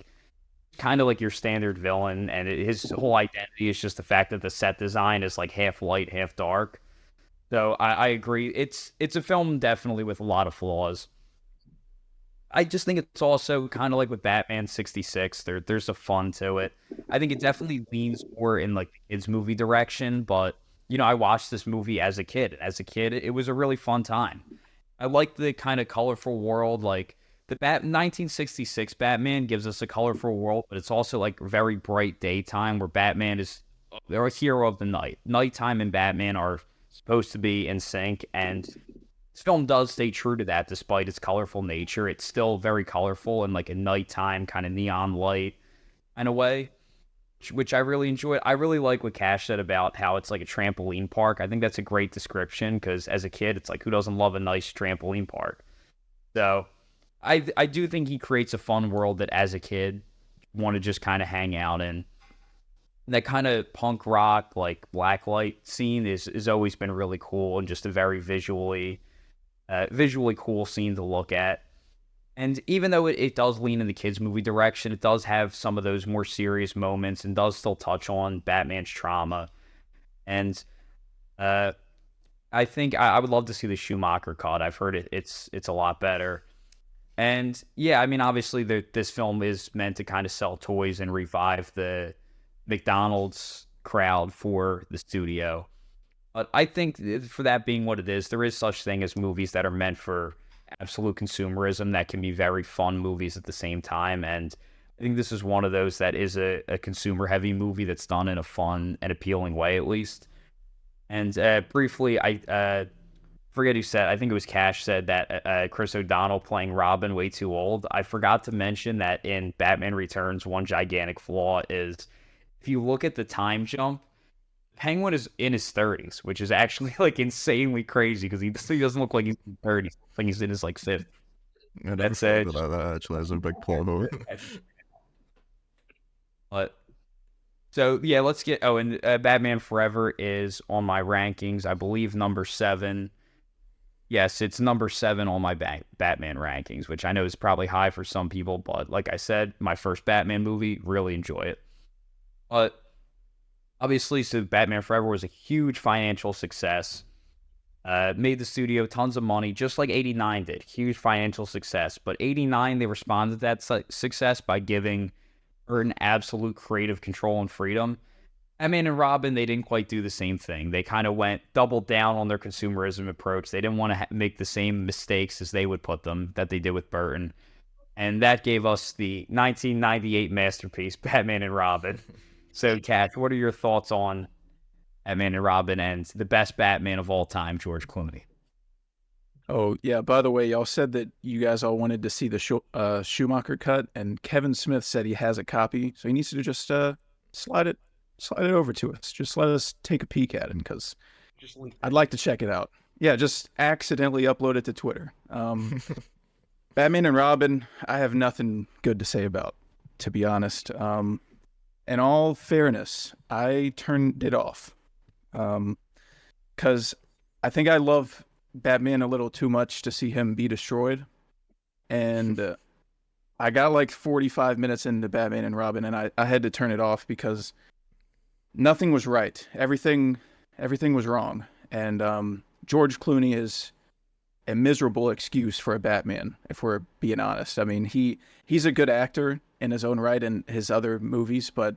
kind of like your standard villain, and his whole identity is just the fact that the set design is, like, half light, half dark. So, I agree. It's a film, definitely, with a lot of flaws. I just think it's also kind of like with Batman 66. There's a fun to it. I think it definitely leans more in like the kids movie direction, but I watched this movie as a kid. As a kid, it was a really fun time. I like the kind of colorful world. Like the 1966 Batman gives us a colorful world, but it's also like very bright daytime where Batman is they're a hero of the night. Nighttime and Batman are supposed to be in sync, and this film does stay true to that despite its colorful nature. It's still very colorful and like a nighttime kind of neon light in a way, which I really enjoyed. I really like what Cash said about how it's like a trampoline park. I think that's a great description, because as a kid, it's like, who doesn't love a nice trampoline park? So I do think he creates a fun world that as a kid want to just kind of hang out in. That kind of punk rock, like blacklight scene is always been really cool, and just a very visually cool scene to look at. And even though it does lean in the kids movie direction, it does have some of those more serious moments and does still touch on Batman's trauma. And I think I would love to see the Schumacher cut. I've heard it's a lot better. And yeah, I mean, obviously this film is meant to kind of sell toys and revive the McDonald's crowd for the studio. But I think for that being what it is, there is such thing as movies that are meant for absolute consumerism that can be very fun movies at the same time. And I think this is one of those that is a consumer heavy movie that's done in a fun and appealing way, at least. And briefly, I forget who said, I think it was Cash said that Chris O'Donnell playing Robin way too old. I forgot to mention that in Batman Returns, one gigantic flaw is if you look at the time jump, Penguin is in his 30s, which is actually like insanely crazy because he doesn't look like he's in his 30s. I think he's in his like 50s. I never That's thought about that actually as a big plot hole. But so yeah, let's get. Oh, and Batman Forever is on my rankings. I believe number 7. Yes, it's number 7 on my Batman rankings, which I know is probably high for some people, but like I said, my first Batman movie, really enjoy it. But obviously, so Batman Forever was a huge financial success. Made the studio tons of money, just like 89 did. Huge financial success. But 89, they responded to that success by giving Burton absolute creative control and freedom. Batman and Robin, they didn't quite do the same thing. They kind of doubled down on their consumerism approach. They didn't want to make the same mistakes as they would put them that they did with Burton. And that gave us the 1998 masterpiece, Batman and Robin. So, Kat, what are your thoughts on Batman and Robin and the best Batman of all time, George Clooney? Oh, yeah, by the way, y'all said that you guys all wanted to see the Schumacher cut, and Kevin Smith said he has a copy, so he needs to just slide it over to us. Just let us take a peek at it, because I'd like to check it out. Yeah, just accidentally upload it to Twitter. Batman and Robin, I have nothing good to say about, to be honest. In all fairness, I turned it off. Because I think I love Batman a little too much to see him be destroyed. And I got like 45 minutes into Batman and Robin, and I had to turn it off because nothing was right. Everything was wrong. And George Clooney is a miserable excuse for a Batman, if we're being honest. I mean, he's a good actor in his own right in his other movies, but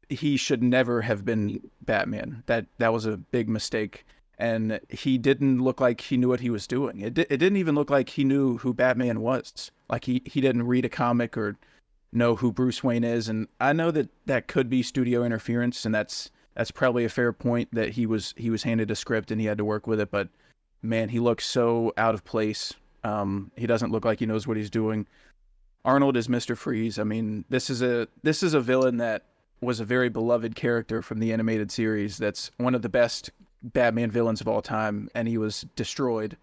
he should never have been Batman. That was a big mistake. And he didn't look like he knew what he was doing. It didn't even look like he knew who Batman was. Like he didn't read a comic or know who Bruce Wayne is. And I know that could be studio interference, and that's probably a fair point, that he was handed a script and he had to work with it. But man, he looks so out of place. He doesn't look like he knows what he's doing. Arnold is Mr. Freeze. I mean, this is a villain that was a very beloved character from the animated series. That's one of the best Batman villains of all time, and he was destroyed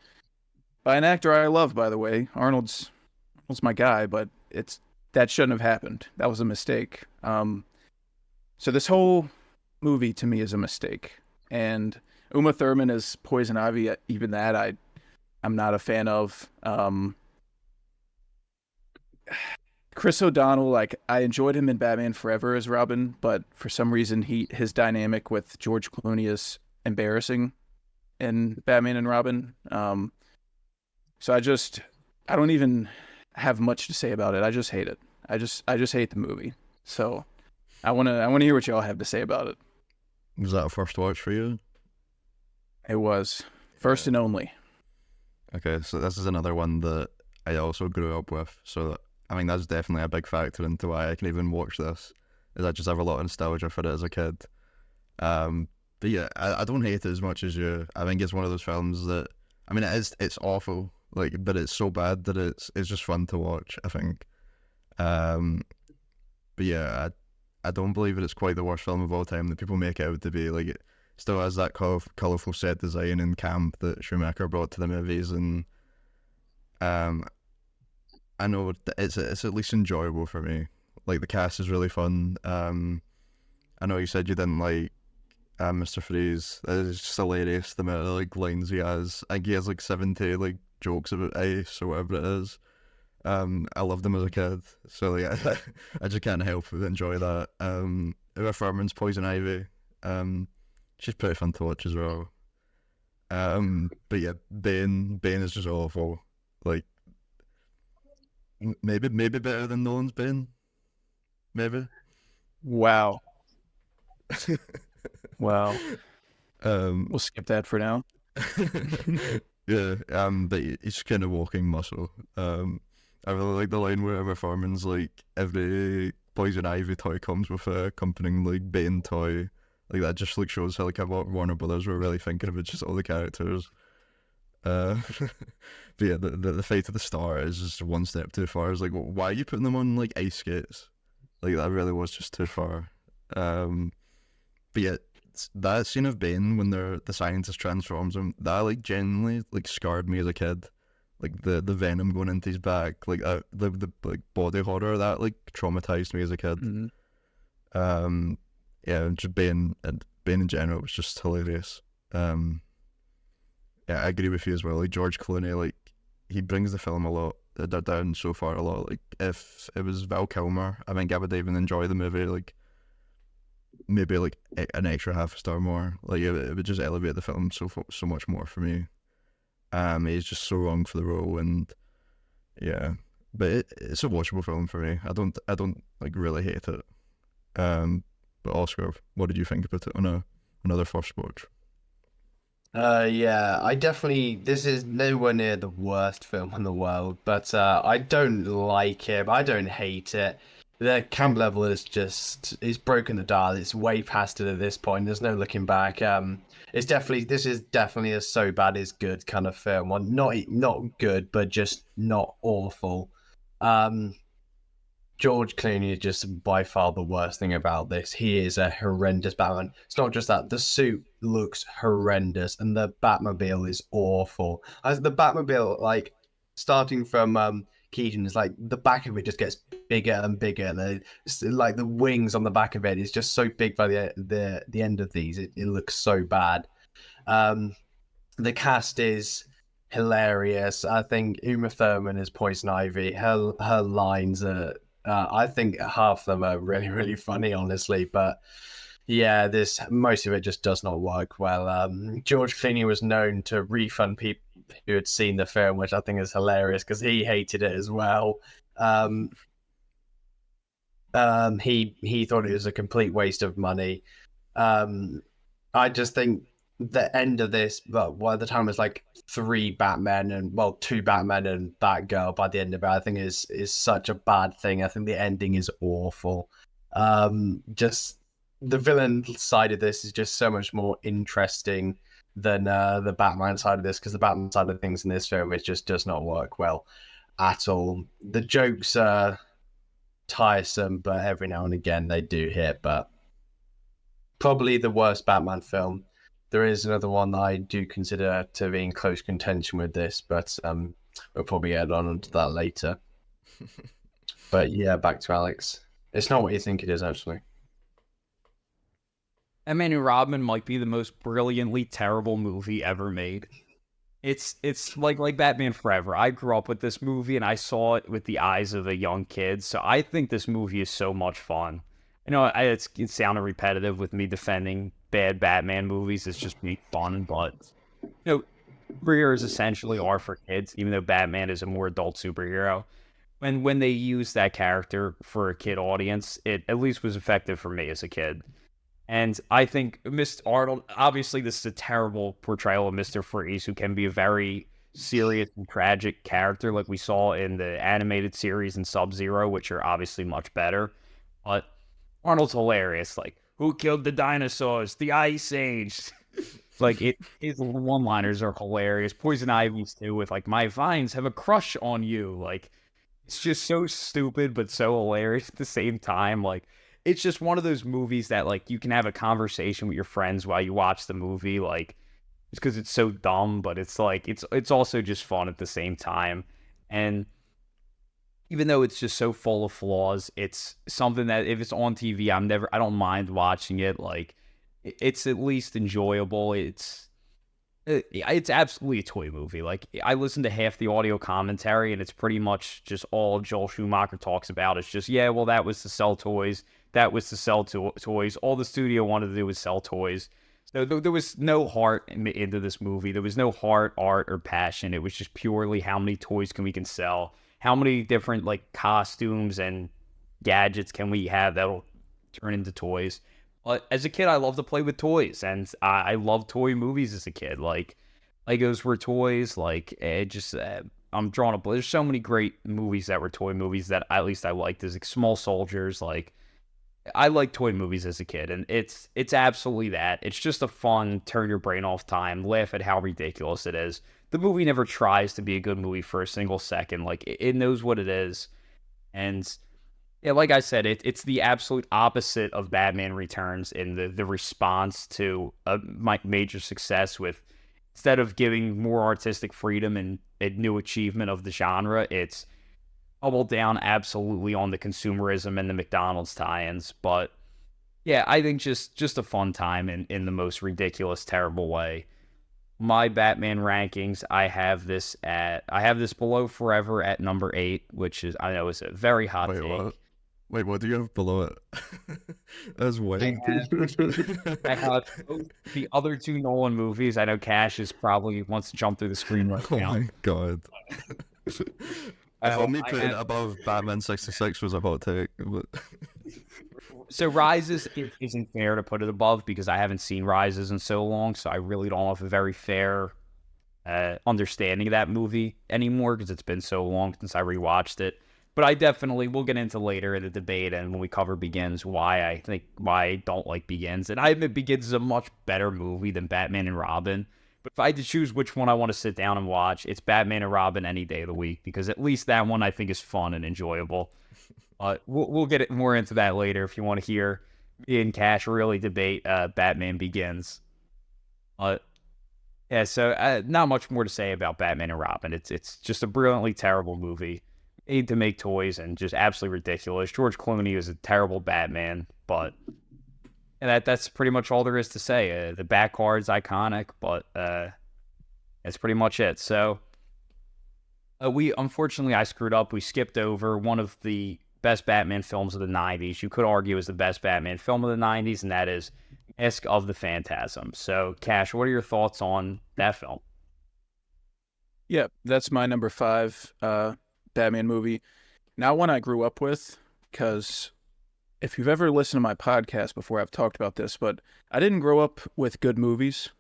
by an actor I love, by the way. Arnold's my guy, but that shouldn't have happened. That was a mistake. So this whole movie to me is a mistake. And Uma Thurman as Poison Ivy, even that I'm not a fan of. Chris O'Donnell, like, I enjoyed him in Batman Forever as Robin, but for some reason his dynamic with George Clooney is embarrassing in Batman and Robin. So I don't even have much to say about it. I just hate it. I just hate the movie. So I wanna hear what y'all have to say about it. Was that a first watch for you? It was first and only. Okay, so this is another one that I also grew up with. So I mean, that's definitely a big factor into why I can even watch this. Is I just have a lot of nostalgia for it as a kid. But yeah, I don't hate it as much as you. I think it's one of those films that, I mean, it's awful, like, but it's so bad that it's just fun to watch, I think. But yeah, I don't believe that it's quite the worst film of all time that people make it out to be. Like, it still has that colourful set design and camp that Schumacher brought to the movies, and I know it's at least enjoyable for me. Like, the cast is really fun. I know you said you didn't like Mr. Freeze. It's just hilarious, the amount of like lines he has. I think he has like 70 like jokes about ice or whatever it is. I loved him as a kid, so like I just can't help but enjoy that. Uma Thurman's Poison Ivy. She's pretty fun to watch as well. But yeah, Bane is just awful. Like, maybe better than Nolan's Bane. Maybe. Wow. Wow. We'll skip that for now. Yeah. But he's kind of walking muscle. I really like the line where Emma Thurman's like, every Poison Ivy toy comes with a accompanying like Bane toy. Like that just like shows how like what Warner Brothers were really thinking of it, just all the characters. But yeah, the fate of the star is just one step too far. It's like, why are you putting them on like ice skates? Like that really was just too far. But yeah, that scene of Bane when the scientist transforms him, that like genuinely like scarred me as a kid. Like the venom going into his back, like the like body horror that like traumatized me as a kid. Yeah, just Bane and Bane in general was just hilarious. Yeah, I agree with you as well. Like George Clooney, like he brings the film a lot down so far a lot. Like if it was Val Kilmer, I think I would even enjoy the movie. Like maybe like an extra half a star more. Like it would just elevate the film so much more for me. He's just so wrong for the role, and yeah, but it's a watchable film for me. I don't like really hate it. But Oscar, what did you think about it on another first watch? Yeah, I definitely. This is nowhere near the worst film in the world, but I don't like it, but I don't hate it. The camp level is broken the dial. It's way past it at this point. There's no looking back. This is definitely a so bad is good kind of film. One, not good, but just not awful. Um, George Clooney is just by far the worst thing about this. He is a horrendous Batman. It's not just that, the suit looks horrendous and the Batmobile is awful. As the Batmobile, like starting from Keaton, is like the back of it just gets bigger and bigger. Like the wings on the back of it is just so big by the end of these. It looks so bad. The cast is hilarious. I think Uma Thurman is Poison Ivy. Her lines are, I think half of them are really really funny, honestly. But yeah, this most of it just does not work well. George Clooney was known to refund people who had seen the film, which I think is hilarious because he hated it as well. He thought it was a complete waste of money. I just think the end of this, but by the time it's like two Batmen and Batgirl by the end of it, I think is such a bad thing. I think the ending is awful. Just the villain side of this is just so much more interesting than the Batman side of this, because the Batman side of things in this film it just does not work well at all. The jokes are tiresome, but every now and again they do hit. But probably the worst Batman film. There is another one that I do consider to be in close contention with this, but we'll probably get on to that later. But yeah, back to Alex. It's not what you think it is, actually. Batman and Robin might be the most brilliantly terrible movie ever made. It's like Batman Forever. I grew up with this movie and I saw it with the eyes of a young kid, so I think this movie is so much fun. You know, it sounded repetitive with me defending bad Batman movies. It's just me fun, but you know, superheroes essentially are for kids, even though Batman is a more adult superhero. When they use that character for a kid audience, it at least was effective for me as a kid. And I think Mr. Arnold, obviously, this is a terrible portrayal of Mr. Freeze, who can be a very serious and tragic character, like we saw in the animated series and Sub-Zero, which are obviously much better. But Arnold's hilarious. Like, who killed the dinosaurs? The Ice Age. Like, his one-liners are hilarious. Poison Ivy's too, with like, my vines have a crush on you. Like, it's just so stupid, but so hilarious at the same time. Like, it's just one of those movies that like you can have a conversation with your friends while you watch the movie. Like, it's because it's so dumb, but it's like it's also just fun at the same time. And even though it's just so full of flaws, it's something that if it's on TV, I don't mind watching it. Like, it's at least enjoyable. It's absolutely a toy movie. Like, I listened to half the audio commentary, and it's pretty much just all Joel Schumacher talks about. It's just, yeah, well, that was to sell toys. That was to sell toys. All the studio wanted to do was sell toys. So there was no heart into this movie. There was no heart, art, or passion. It was just purely how many toys we can sell, how many different like costumes and gadgets can we have that'll turn into toys. But as a kid, I loved to play with toys, and I loved toy movies as a kid. Like, Legos were toys. Like, I'm drawing a. There's so many great movies that were toy movies that at least I liked. There's like Small Soldiers. Like I liked toy movies as a kid, and it's absolutely that. It's just a fun, turn your brain off time, laugh at how ridiculous it is. The movie never tries to be a good movie for a single second. Like it knows what it is, and yeah, like I said, it's the absolute opposite of Batman Returns in the response to a major success with instead of giving more artistic freedom and a new achievement of the genre, it's doubled down absolutely on the consumerism and the McDonald's tie-ins. But yeah, I think just a fun time in the most ridiculous, terrible way. My Batman rankings, I have this below Forever at number 8, which is I know is a very hot Wait, take. what? Wait, what do you have below it? That's way. I have both the other two Nolan movies. I know Cash is probably wants to jump through the screen right Oh now. my god. If only putting it above Batman 66 was a hot take. But... So Rises isn't fair to put it above because I haven't seen Rises in so long, so I really don't have a very fair understanding of that movie anymore because it's been so long since I rewatched it. But I definitely, we'll get into later in the debate and when we cover Begins why I don't like Begins. And I admit Begins is a much better movie than Batman and Robin. But if I had to choose which one I want to sit down and watch, it's Batman and Robin any day of the week because at least that one I think is fun and enjoyable. We'll get more into that later if you want to hear me and Cash really debate Batman Begins. Yeah, so not much more to say about Batman and Robin. It's just a brilliantly terrible movie. Made to make toys and just absolutely ridiculous. George Clooney is a terrible Batman, but and that's pretty much all there is to say. The back card's iconic, but that's pretty much it. So we unfortunately I screwed up. We skipped over one of the best Batman films of the 90s. You could argue is the best Batman film of the 90s, and that is Mask of the Phantasm. So, Cash, what are your thoughts on that film? Yeah, that's my number 5 Batman movie. Not one I grew up with, because if you've ever listened to my podcast before, I've talked about this, but I didn't grow up with good movies.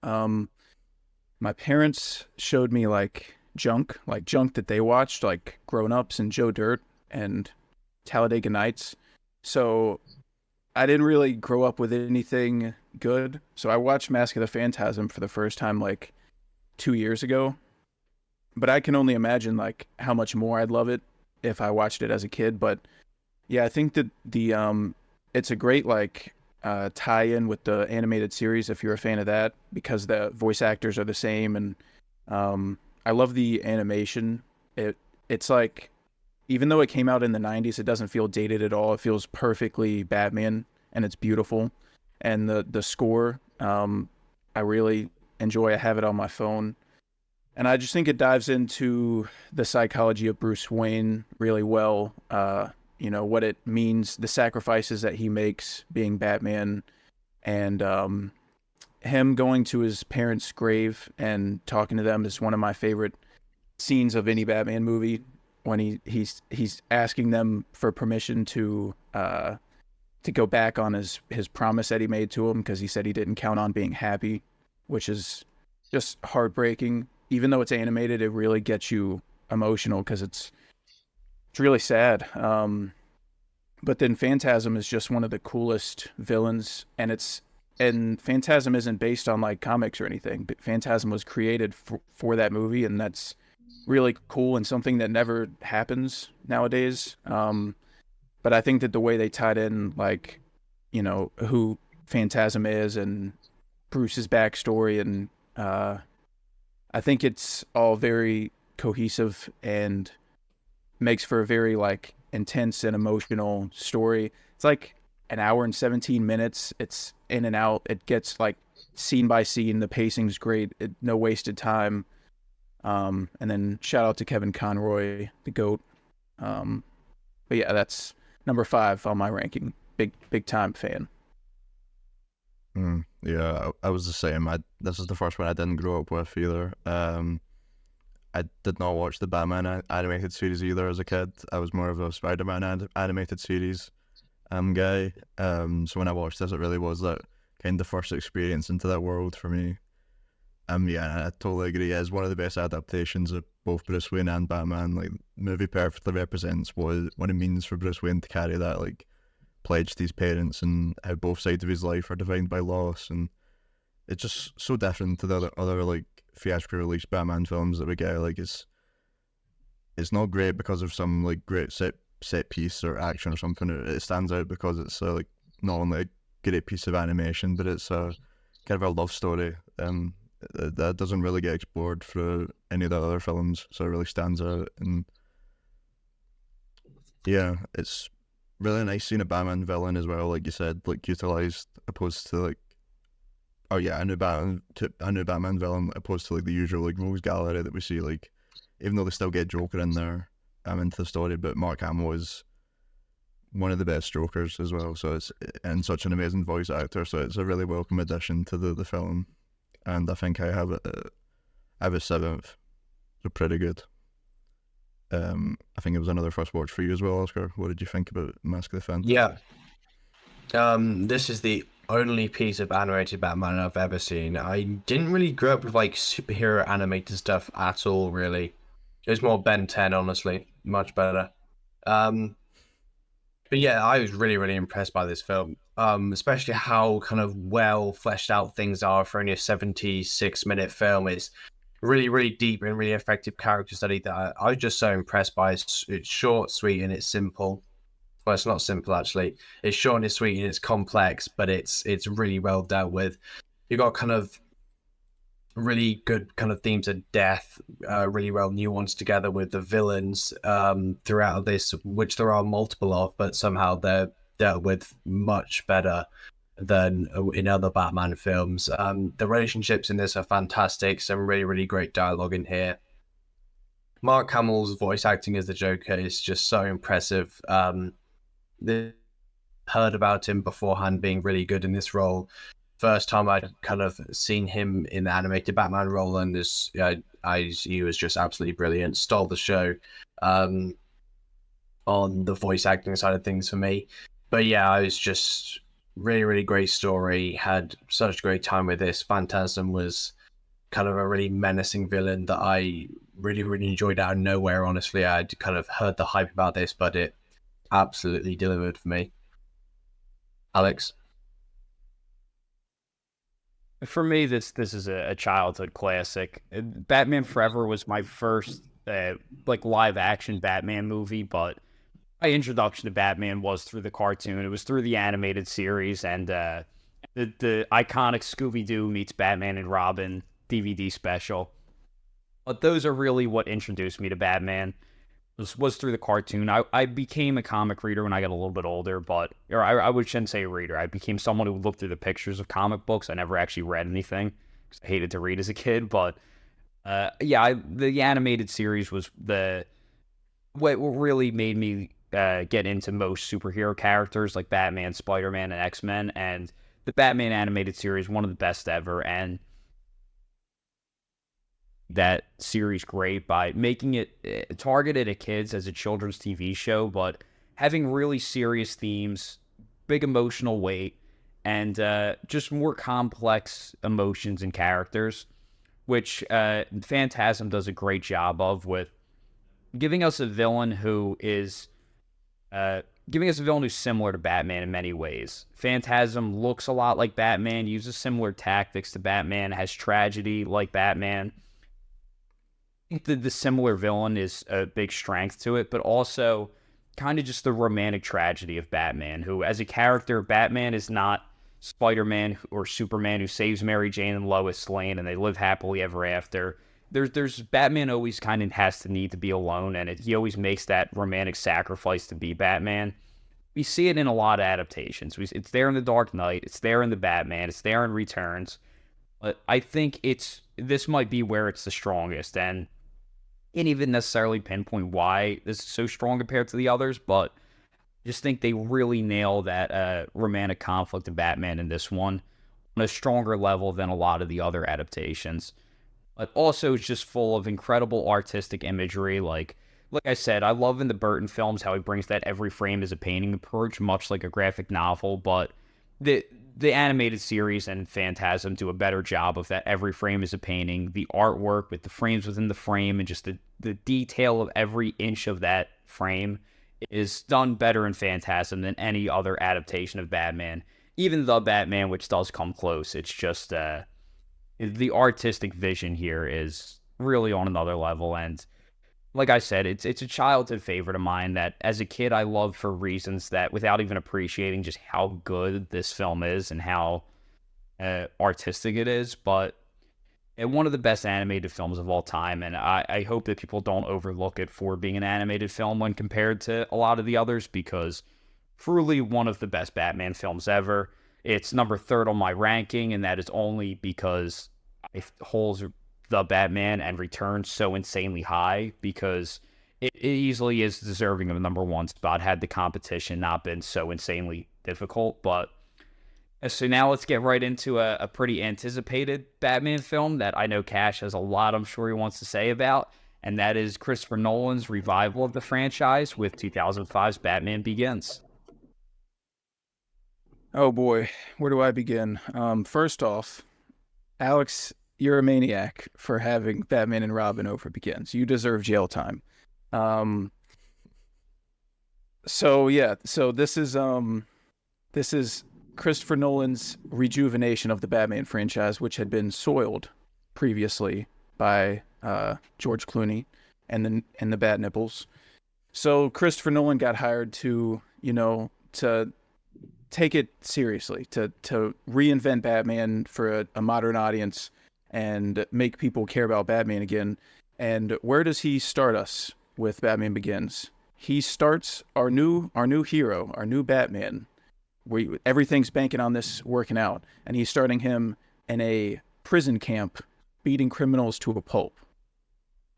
My parents showed me junk that they watched, like Grown Ups and Joe Dirt and Talladega Nights. So I didn't really grow up with anything good. So I watched Mask of the Phantasm for the first time 2 years ago. But I can only imagine how much more I'd love it if I watched it as a kid. But yeah, I think that it's a great tie-in with the animated series if you're a fan of that, because the voice actors are the same, and I love the animation. It's even though it came out in the 90s, it doesn't feel dated at all. It feels perfectly Batman, and it's beautiful. And the score, I really enjoy. I have it on my phone. And I just think it dives into the psychology of Bruce Wayne really well. What it means, the sacrifices that he makes being Batman, and him going to his parents' grave and talking to them is one of my favorite scenes of any Batman movie, when he's asking them for permission to go back on his promise that he made to him, because he said he didn't count on being happy, which is just heartbreaking. Even though it's animated, it really gets you emotional because it's really sad. But then Phantasm is just one of the coolest villains, and Phantasm isn't based on comics or anything, but Phantasm was created for that movie, and that's really cool and something that never happens nowadays. But I think that the way they tied in who Phantasm is and Bruce's backstory, and I think it's all very cohesive and makes for a very intense and emotional story. It's an hour and 17 minutes. It's in and out. It gets scene by scene. The pacing's great. No wasted time. And then shout out to Kevin Conroy, the GOAT. But yeah, that's number 5 on my ranking. Big time fan. Yeah, I was the same. This is the first one I didn't grow up with either. I did not watch the Batman animated series either as a kid. I was more of a Spider-Man animated series guy. So when I watched this, it really was that kind of first experience into that world for me. Yeah, I totally agree. It's one of the best adaptations of both Bruce Wayne and Batman. Like, the movie perfectly represents what it means for Bruce Wayne to carry that like pledge to his parents, and how both sides of his life are defined by loss, and it's just so different to the other like theatrically released Batman films that we get. Like, it's not great because of some like great set piece or action or something. It stands out because it's like not only a great piece of animation, but it's a kind of a love story that doesn't really get explored through any of the other films. So it really stands out, and yeah, it's really nice seeing a Batman villain as well, like you said, like utilized opposed to like, oh yeah, a new Batman villain opposed to like the usual like rogues gallery that we see. Like, even though they still get Joker in there, into the story, but Mark Hamill is one of the best Jokers as well. So it's and such an amazing voice actor. So it's a really welcome addition to the film, and I think I have it seventh. So pretty good. I think it was another first watch for you as well, Oscar. What did you think about Mask of the Phantasm? Yeah. This is the only piece of animated Batman I've ever seen. I didn't really grow up with like superhero animated stuff at all, really. It was more Ben 10, honestly. Much better. But yeah, I was really, really impressed by this film. Especially how kind of well fleshed out things are for only a 76-minute film. It's really, really deep and really effective character study that I was just so impressed by. It's short, sweet, and it's simple. Well, it's not simple actually. It's short and it's sweet and it's complex, but it's really well dealt with. You got kind of really good kind of themes of death, really well nuanced together with the villains throughout this, which there are multiple of, but somehow they're dealt with much better than in other Batman films. The relationships in this are fantastic. Some really, really great dialogue in here. Mark Hamill's voice acting as the Joker is just so impressive. Heard about him beforehand being really good in this role. First time I'd kind of seen him in the animated Batman role, and he was just absolutely brilliant. Stole the show on the voice acting side of things for me. But yeah, I was just really, really great story. Had such a great time with this. Phantasm was kind of a really menacing villain that I really, really enjoyed out of nowhere. Honestly, I'd kind of heard the hype about this, but it absolutely delivered for me. Alex? For me, this is a childhood classic. Batman Forever was my first like live action Batman movie, but my introduction to Batman was through the cartoon. It was through the animated series and the iconic Scooby-Doo meets Batman and Robin DVD special. But those are really what introduced me to Batman. Was through the cartoon. I became a comic reader when I got a little bit older, or I shouldn't say a reader. I became someone who would look through the pictures of comic books. I never actually read anything because I hated to read as a kid. But the animated series was what really made me get into most superhero characters like Batman, Spider-Man, and X-Men. And the Batman animated series, one of the best ever, and that series great by making it targeted at kids as a children's TV show, but having really serious themes, big emotional weight, and just more complex emotions and characters, which Phantasm does a great job of with giving us a villain who is similar to Batman in many ways. Phantasm looks a lot like Batman, uses similar tactics to Batman, has tragedy like Batman. I think the similar villain is a big strength to it, but also kind of just the romantic tragedy of Batman, who, as a character, Batman is not Spider-Man or Superman who saves Mary Jane and Lois Lane and they live happily ever after. There's Batman always kind of has to need to be alone, and he always makes that romantic sacrifice to be Batman. We see it in a lot of adaptations. It's there in The Dark Knight, it's there in the Batman, it's there in Returns. But I think this might be where it's the strongest, and can't even necessarily pinpoint why this is so strong compared to the others, but I just think they really nail that romantic conflict of Batman in this one on a stronger level than a lot of the other adaptations. But also it's just full of incredible artistic imagery. Like I said, I love in the Burton films how he brings that every frame is a painting approach, much like a graphic novel, but the animated series and Phantasm do a better job of that. Every frame is a painting. The artwork with the frames within the frame and just the detail of every inch of that frame is done better in Phantasm than any other adaptation of Batman. Even the Batman, which does come close, it's just the artistic vision here is really on another level. And like I said, it's a childhood favorite of mine that as a kid I loved for reasons that without even appreciating just how good this film is and how artistic it is. But one of the best animated films of all time, and I hope that people don't overlook it for being an animated film when compared to a lot of the others, because truly one of the best Batman films ever. It's number third on my ranking, and that is only because it holds the Batman and Returns so insanely high, because it easily is deserving of a number one spot had the competition not been so insanely difficult. But so now let's get right into a pretty anticipated Batman film that I know Cash has a lot I'm sure he wants to say about, and that is Christopher Nolan's revival of the franchise with 2005's Batman Begins. Oh boy, where do I begin? First off, Alex, you're a maniac for having Batman and Robin over Begins. You deserve jail time. So this is Christopher Nolan's rejuvenation of the Batman franchise, which had been soiled previously by George Clooney and the Bat Nipples. So Christopher Nolan got hired to take it seriously, to reinvent Batman for a modern audience and make people care about Batman again. And where does he start us with Batman Begins? He starts our new hero, our new Batman. Everything's banking on this working out, and he's starting him in a prison camp, beating criminals to a pulp.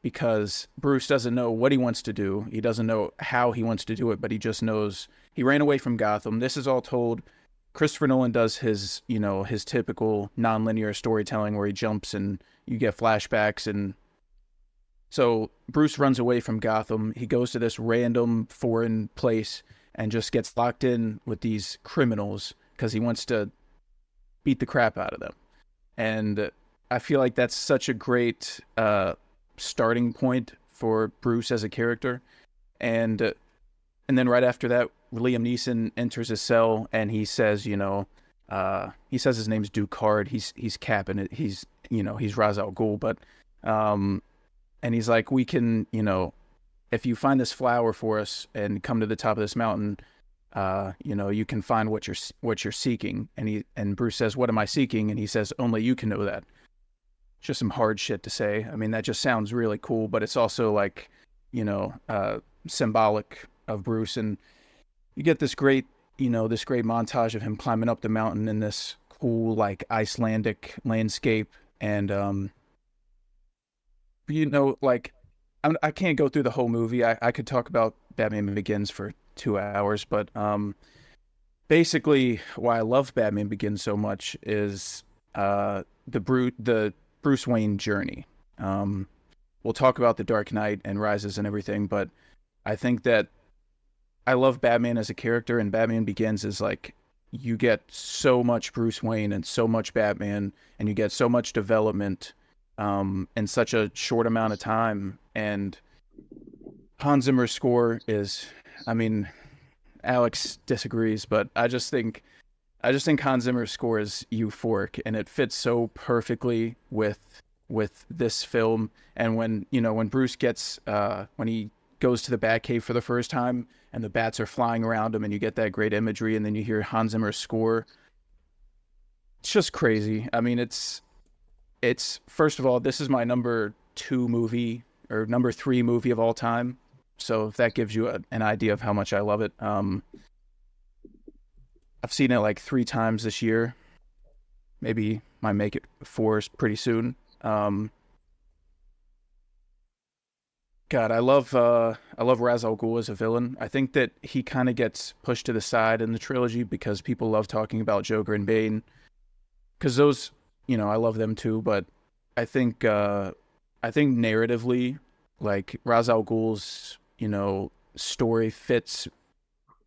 Because Bruce doesn't know what he wants to do. He doesn't know how he wants to do it, but he just knows he ran away from Gotham. This is all told. Christopher Nolan does his typical nonlinear storytelling where he jumps and you get flashbacks. And so Bruce runs away from Gotham. He goes to this random foreign place and just gets locked in with these criminals because he wants to beat the crap out of them. And I feel like that's such a great starting point for Bruce as a character. And then right after that, Liam Neeson enters his cell and he says, he says his name's Ducard. He's capping it. He's Ra's al Ghul, but and he's like, we can, if you find this flower for us and come to the top of this mountain, you can find what you're seeking. And Bruce says, what am I seeking? And he says, only you can know that. It's just some hard shit to say. I mean, that just sounds really cool, but it's also like, symbolic of Bruce. And you get this great montage of him climbing up the mountain in this cool, like Icelandic landscape. And, I can't go through the whole movie. I could talk about Batman Begins for 2 hours, but basically why I love Batman Begins so much is the Bruce Wayne journey. We'll talk about The Dark Knight and Rises and everything, but I think that I love Batman as a character, and Batman Begins is like, you get so much Bruce Wayne and so much Batman, and you get so much development in such a short amount of time. And Hans Zimmer's score is, I mean, Alex disagrees, but I just think Hans Zimmer's score is euphoric, and it fits so perfectly with this film. And when Bruce gets when he goes to the Batcave for the first time and the bats are flying around him and you get that great imagery, and then you hear Hans Zimmer's score, it's just crazy. I mean, it's first of all, this is my number 2 movie or number 3 movie of all time. So if that gives you an idea of how much I love it. I've seen it like 3 times this year. Maybe might make it 4 pretty soon. God, I love Ra's al Ghul as a villain. I think that he kind of gets pushed to the side in the trilogy because people love talking about Joker and Bane. Because those, I love them too. But I think narratively, like Ra's al Ghul's, story fits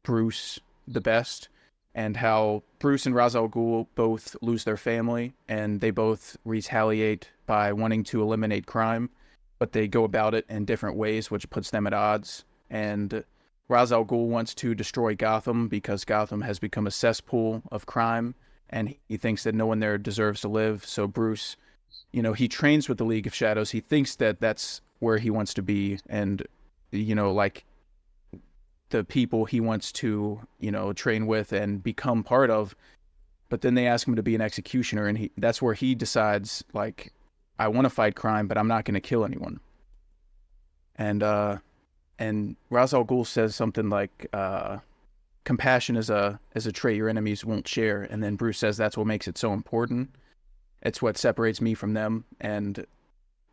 Bruce the best. and how Bruce and Ra's al Ghul both lose their family, and they both retaliate by wanting to eliminate crime, but they go about it in different ways, which puts them at odds. And Ra's al Ghul wants to destroy Gotham because Gotham has become a cesspool of crime, and he thinks that no one there deserves to live. So Bruce, he trains with the League of Shadows. He thinks that that's where he wants to be, and like the people he wants to train with and become part of. But then they ask him to be an executioner, and that's where he decides, like, I want to fight crime, but I'm not going to kill anyone. And Ra's al Ghul says something like, compassion is a trait your enemies won't share. And then Bruce says that's what makes it so important. It's what separates me from them. And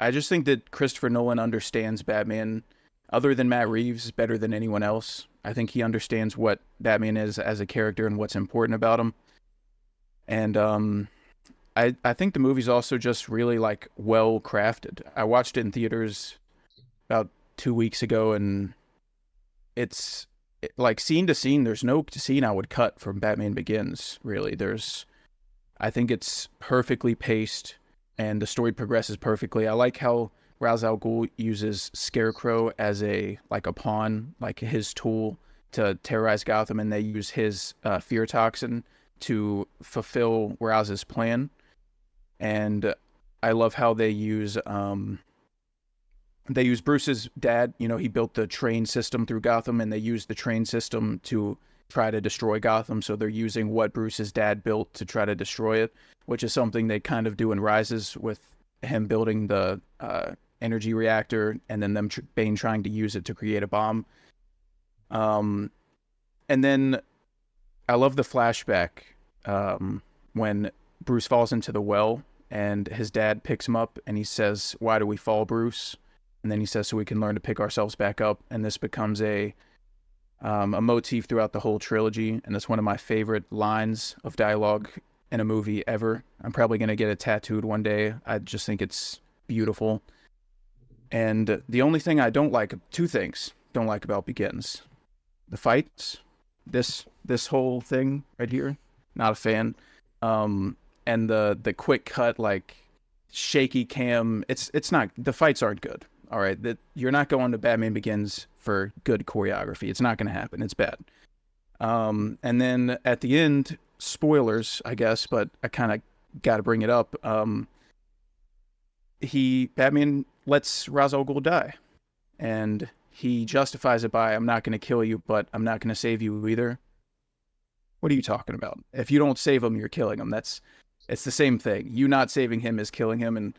I just think that Christopher Nolan understands Batman, other than Matt Reeves, better than anyone else. I think he understands what Batman is as a character and what's important about him. And I think the movie's also just really, like, well crafted. I watched it in theaters about 2 weeks ago, and it's like scene to scene. There's no scene I would cut from Batman Begins, really. I think it's perfectly paced, and the story progresses perfectly. I like how Ra's al Ghul uses Scarecrow as a pawn, like his tool to terrorize Gotham, and they use his fear toxin to fulfill Raz's plan. And I love how they use Bruce's dad. He built the train system through Gotham, and they use the train system to try to destroy Gotham. So they're using what Bruce's dad built to try to destroy it, which is something they kind of do in Rises with him building the energy reactor, and then Bane trying to use it to create a bomb. And then I love the flashback when Bruce falls into the well, and his dad picks him up, and he says, "Why do we fall, Bruce?" And then he says, "So we can learn to pick ourselves back up." And this becomes a motif throughout the whole trilogy, and it's one of my favorite lines of dialogue in a movie ever. I'm probably going to get it tattooed one day. I just think it's beautiful. And the only thing I don't like, two things don't like about Begins: the fights, this whole thing right here, not a fan. And the quick cut, like, shaky cam, it's not, the fights aren't good. All right, that you're not going to Batman Begins for good choreography. It's not going to happen. It's bad. And then at the end, spoilers, I guess, but I kind of got to bring it up. Batman lets Ra's al Ghul die, and he justifies it by, "I'm not going to kill you, but I'm not going to save you either." What are you talking about? If you don't save him, you're killing him. It's the same thing. You not saving him is killing him, and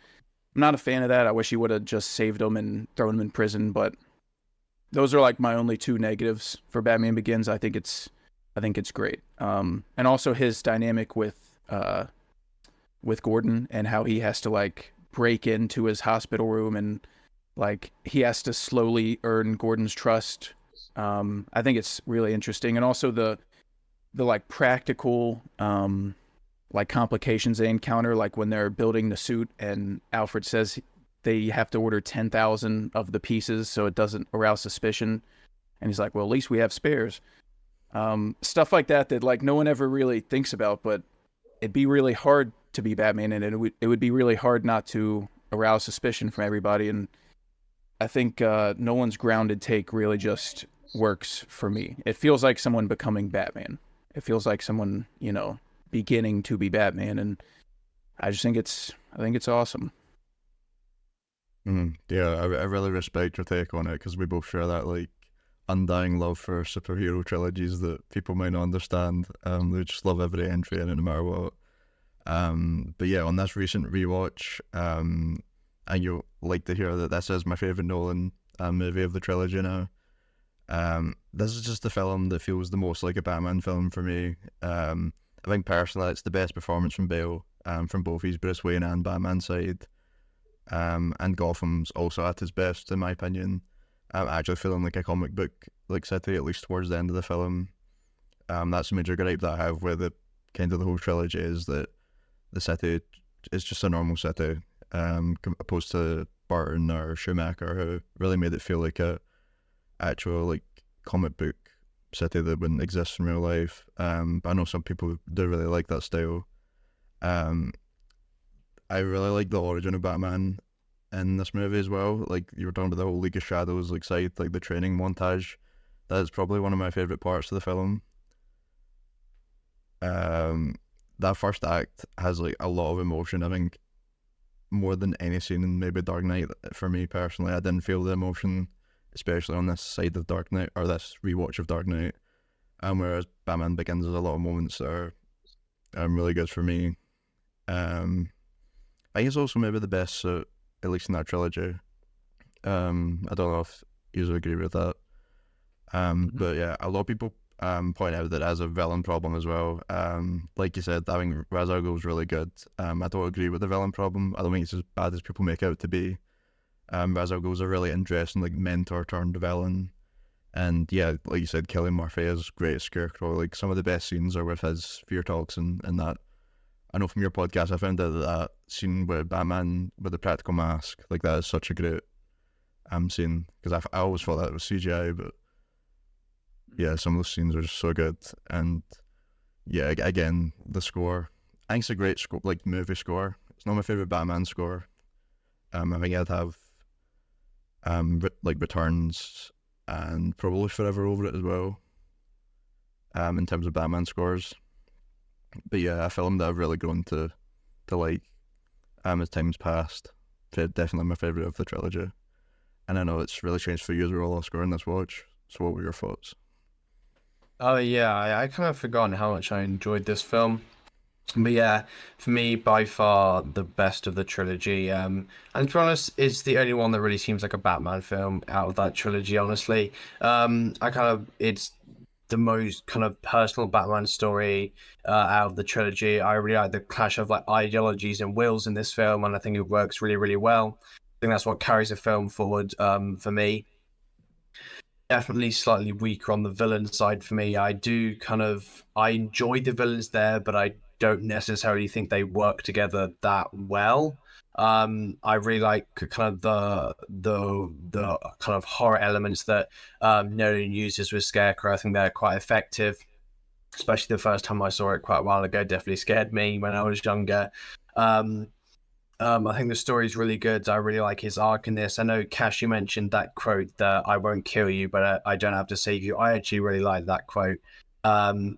I'm not a fan of that. I wish he would have just saved him and thrown him in prison, but those are like my only two negatives for Batman Begins. I think it's great. And also his dynamic with Gordon, and how he has to, like, break into his hospital room, and, like, he has to slowly earn Gordon's trust. I think it's really interesting. And also the like practical like complications they encounter, like when they're building the suit and Alfred says they have to order 10,000 of the pieces so it doesn't arouse suspicion, and he's like, well, at least we have spares. Stuff like that like no one ever really thinks about, but it'd be really hard to be Batman, and it would be really hard not to arouse suspicion from everybody. And I think Nolan's grounded take really just works for me. It feels like someone becoming Batman. It feels like someone, beginning to be Batman, and I think it's awesome. Yeah, I really respect your take on it, because we both share that, like, undying love for superhero trilogies that people might not understand. They just love every entry in it, no matter what. But yeah, on this recent rewatch, and you'll like to hear that this is my favourite Nolan movie of the trilogy now. This is just the film that feels the most like a Batman film for me. I think personally it's the best performance from Bale, from both his Bruce Wayne and Batman side. And Gotham's also at his best, in my opinion. Actually feeling like a comic book like city, at least towards the end of the film. That's a major gripe that I have with the whole trilogy, is that the city is just a normal city, opposed to Burton or Schumacher, who really made it feel like a actual, like, comic book city that wouldn't exist in real life. But I know some people do really like that style. Um, I really like the origin of Batman in this movie as well. Like you were talking about the whole League of Shadows like side, like the training montage. That is probably one of my favorite parts of the film. That first act has like a lot of emotion. I think more than any scene in maybe Dark Knight. For me personally, I didn't feel the emotion, especially on this side of Dark Knight or this rewatch of Dark Knight. Whereas Batman Begins has a lot of moments that are really good for me. I think it's also maybe the best suit, at least in that trilogy. I don't know if you agree with that. But yeah, a lot of people point out that it has a villain problem as well. Like you said, I think Ra's al Ghul's really good. I don't agree with the villain problem. I don't think it's as bad as people make out to be. Ra's al Ghul's a really interesting like mentor turned villain. And yeah, like you said, Cillian Murphy is great as Scarecrow. Like some of the best scenes are with his fear talks and that. I know from your podcast, I found out that scene with Batman with the practical mask, like that is such a great scene, because I always thought that was CGI, but yeah, some of those scenes are just so good. And yeah, again, the score, I think it's a great score, like movie score. It's not my favorite Batman score. I think I'd have like Returns and probably Forever Over it as well. In terms of Batman scores. But yeah, a film that I've really grown to like as time's passed. Definitely my favourite of the trilogy. And I know it's really changed for you as well, Oscar, in this watch. So what were your thoughts? Oh yeah, I kind of forgotten how much I enjoyed this film. But yeah, for me, by far the best of the trilogy. And to be honest, it's the only one that really seems like a Batman film out of that trilogy. Honestly, it's the most kind of personal Batman story out of the trilogy. I really like the clash of like ideologies and wills in this film, and I think it works really, really well. I think that's what carries the film forward for me. Definitely slightly weaker on the villain side for me. I enjoy the villains there, but I don't necessarily think they work together that well. I really like kind of the kind of horror elements that Nolan uses with Scarecrow. I think they're quite effective, especially the first time I saw it quite a while ago. Definitely scared me when I was younger. I think the story is really good. I really like his arc in this. I know, Cash, you mentioned that quote that I won't kill you, but I don't have to save you. I actually really like that quote. Um,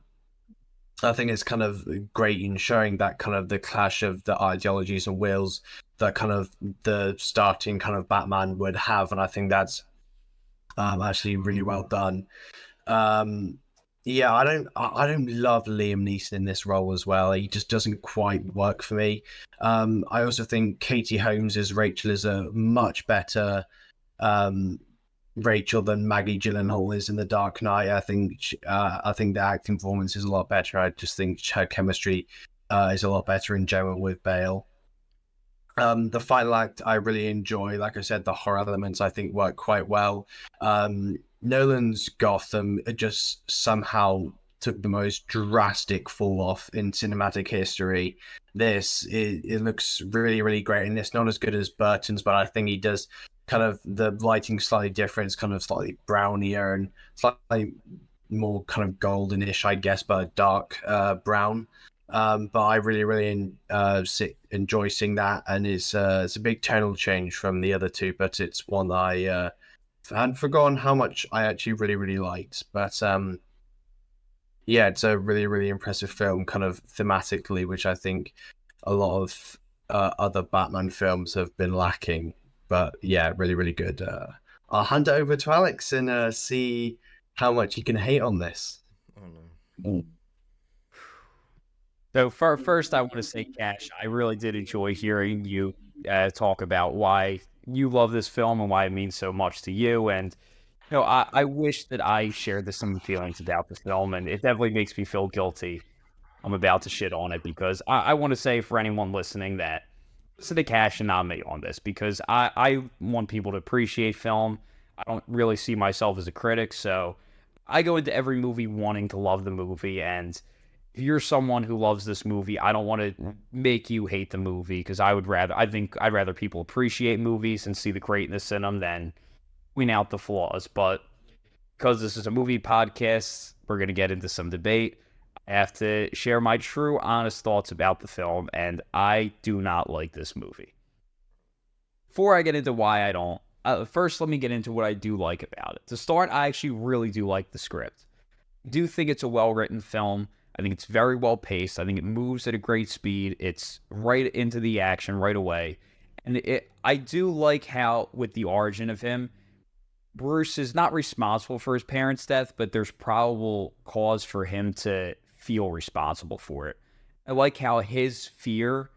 I think it's kind of great in showing that kind of the clash of the ideologies and wills that kind of the starting kind of Batman would have. And I think that's actually really well done. Yeah, I don't love Liam Neeson in this role as well. He just doesn't quite work for me. I also think Katie Holmes as Rachel is a much better Rachel than Maggie Gyllenhaal is in The Dark Knight. I think the acting performance is a lot better. I just think her chemistry is a lot better in general with Bale. The final act I really enjoy. Like I said, the horror elements I think work quite well. Nolan's Gotham just somehow took the most drastic fall off in cinematic history. It looks really, really great, and it's not as good as Burton's, but I think he does kind of the lighting slightly different. It's kind of slightly brownier and slightly more kind of goldenish, I guess, but dark brown. But I really, really enjoy seeing that, and it's a big tonal change from the other two, but it's one that I had forgotten how much I actually really, really liked. But yeah, it's a really, really impressive film, kind of thematically, which I think a lot of other Batman films have been lacking. But yeah, really, really good. I'll hand it over to Alex and see how much he can hate on this. Oh no. So first, I want to say, Cash, I really did enjoy hearing you talk about why you love this film and why it means so much to you. And I wish that I shared the same feelings about the film, and it definitely makes me feel guilty. I'm about to shit on it because I want to say for anyone listening that listen to Cash and not me on this, because I want people to appreciate film. I don't really see myself as a critic, so I go into every movie wanting to love the movie, and if you're someone who loves this movie, I don't want to make you hate the movie, because I think I'd rather people appreciate movies and see the greatness in them than point out the flaws. But because this is a movie podcast, we're going to get into some debate. I have to share my true, honest thoughts about the film, and I do not like this movie. Before I get into why I don't, first let me get into what I do like about it. To start, I actually really do like the script. I do think it's a well-written film. I think it's very well paced. I think it moves at a great speed. It's right into the action right away. And I do like how, with the origin of him, Bruce is not responsible for his parents' death, but there's probable cause for him to feel responsible for it. I like how his fear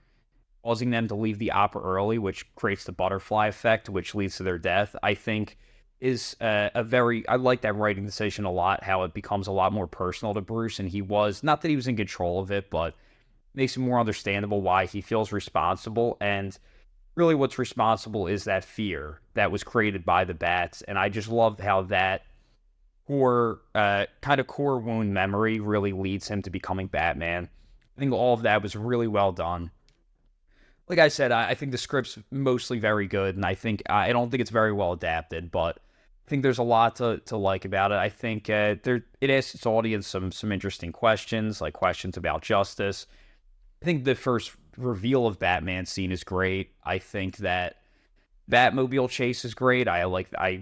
causing them to leave the opera early, which creates the butterfly effect, which leads to their death, I think is I like that writing decision a lot, how it becomes a lot more personal to Bruce, and he was, not that he was in control of it, but makes it more understandable why he feels responsible, and really what's responsible is that fear that was created by the bats, and I just love how that kind of core wound memory really leads him to becoming Batman. I think all of that was really well done. Like I said, I think the script's mostly very good, and I don't think it's very well adapted, but I think there's a lot to like about it. I think it asks its audience some interesting questions, like questions about justice. I think the first reveal of Batman scene is great. I think that Batmobile chase is great. I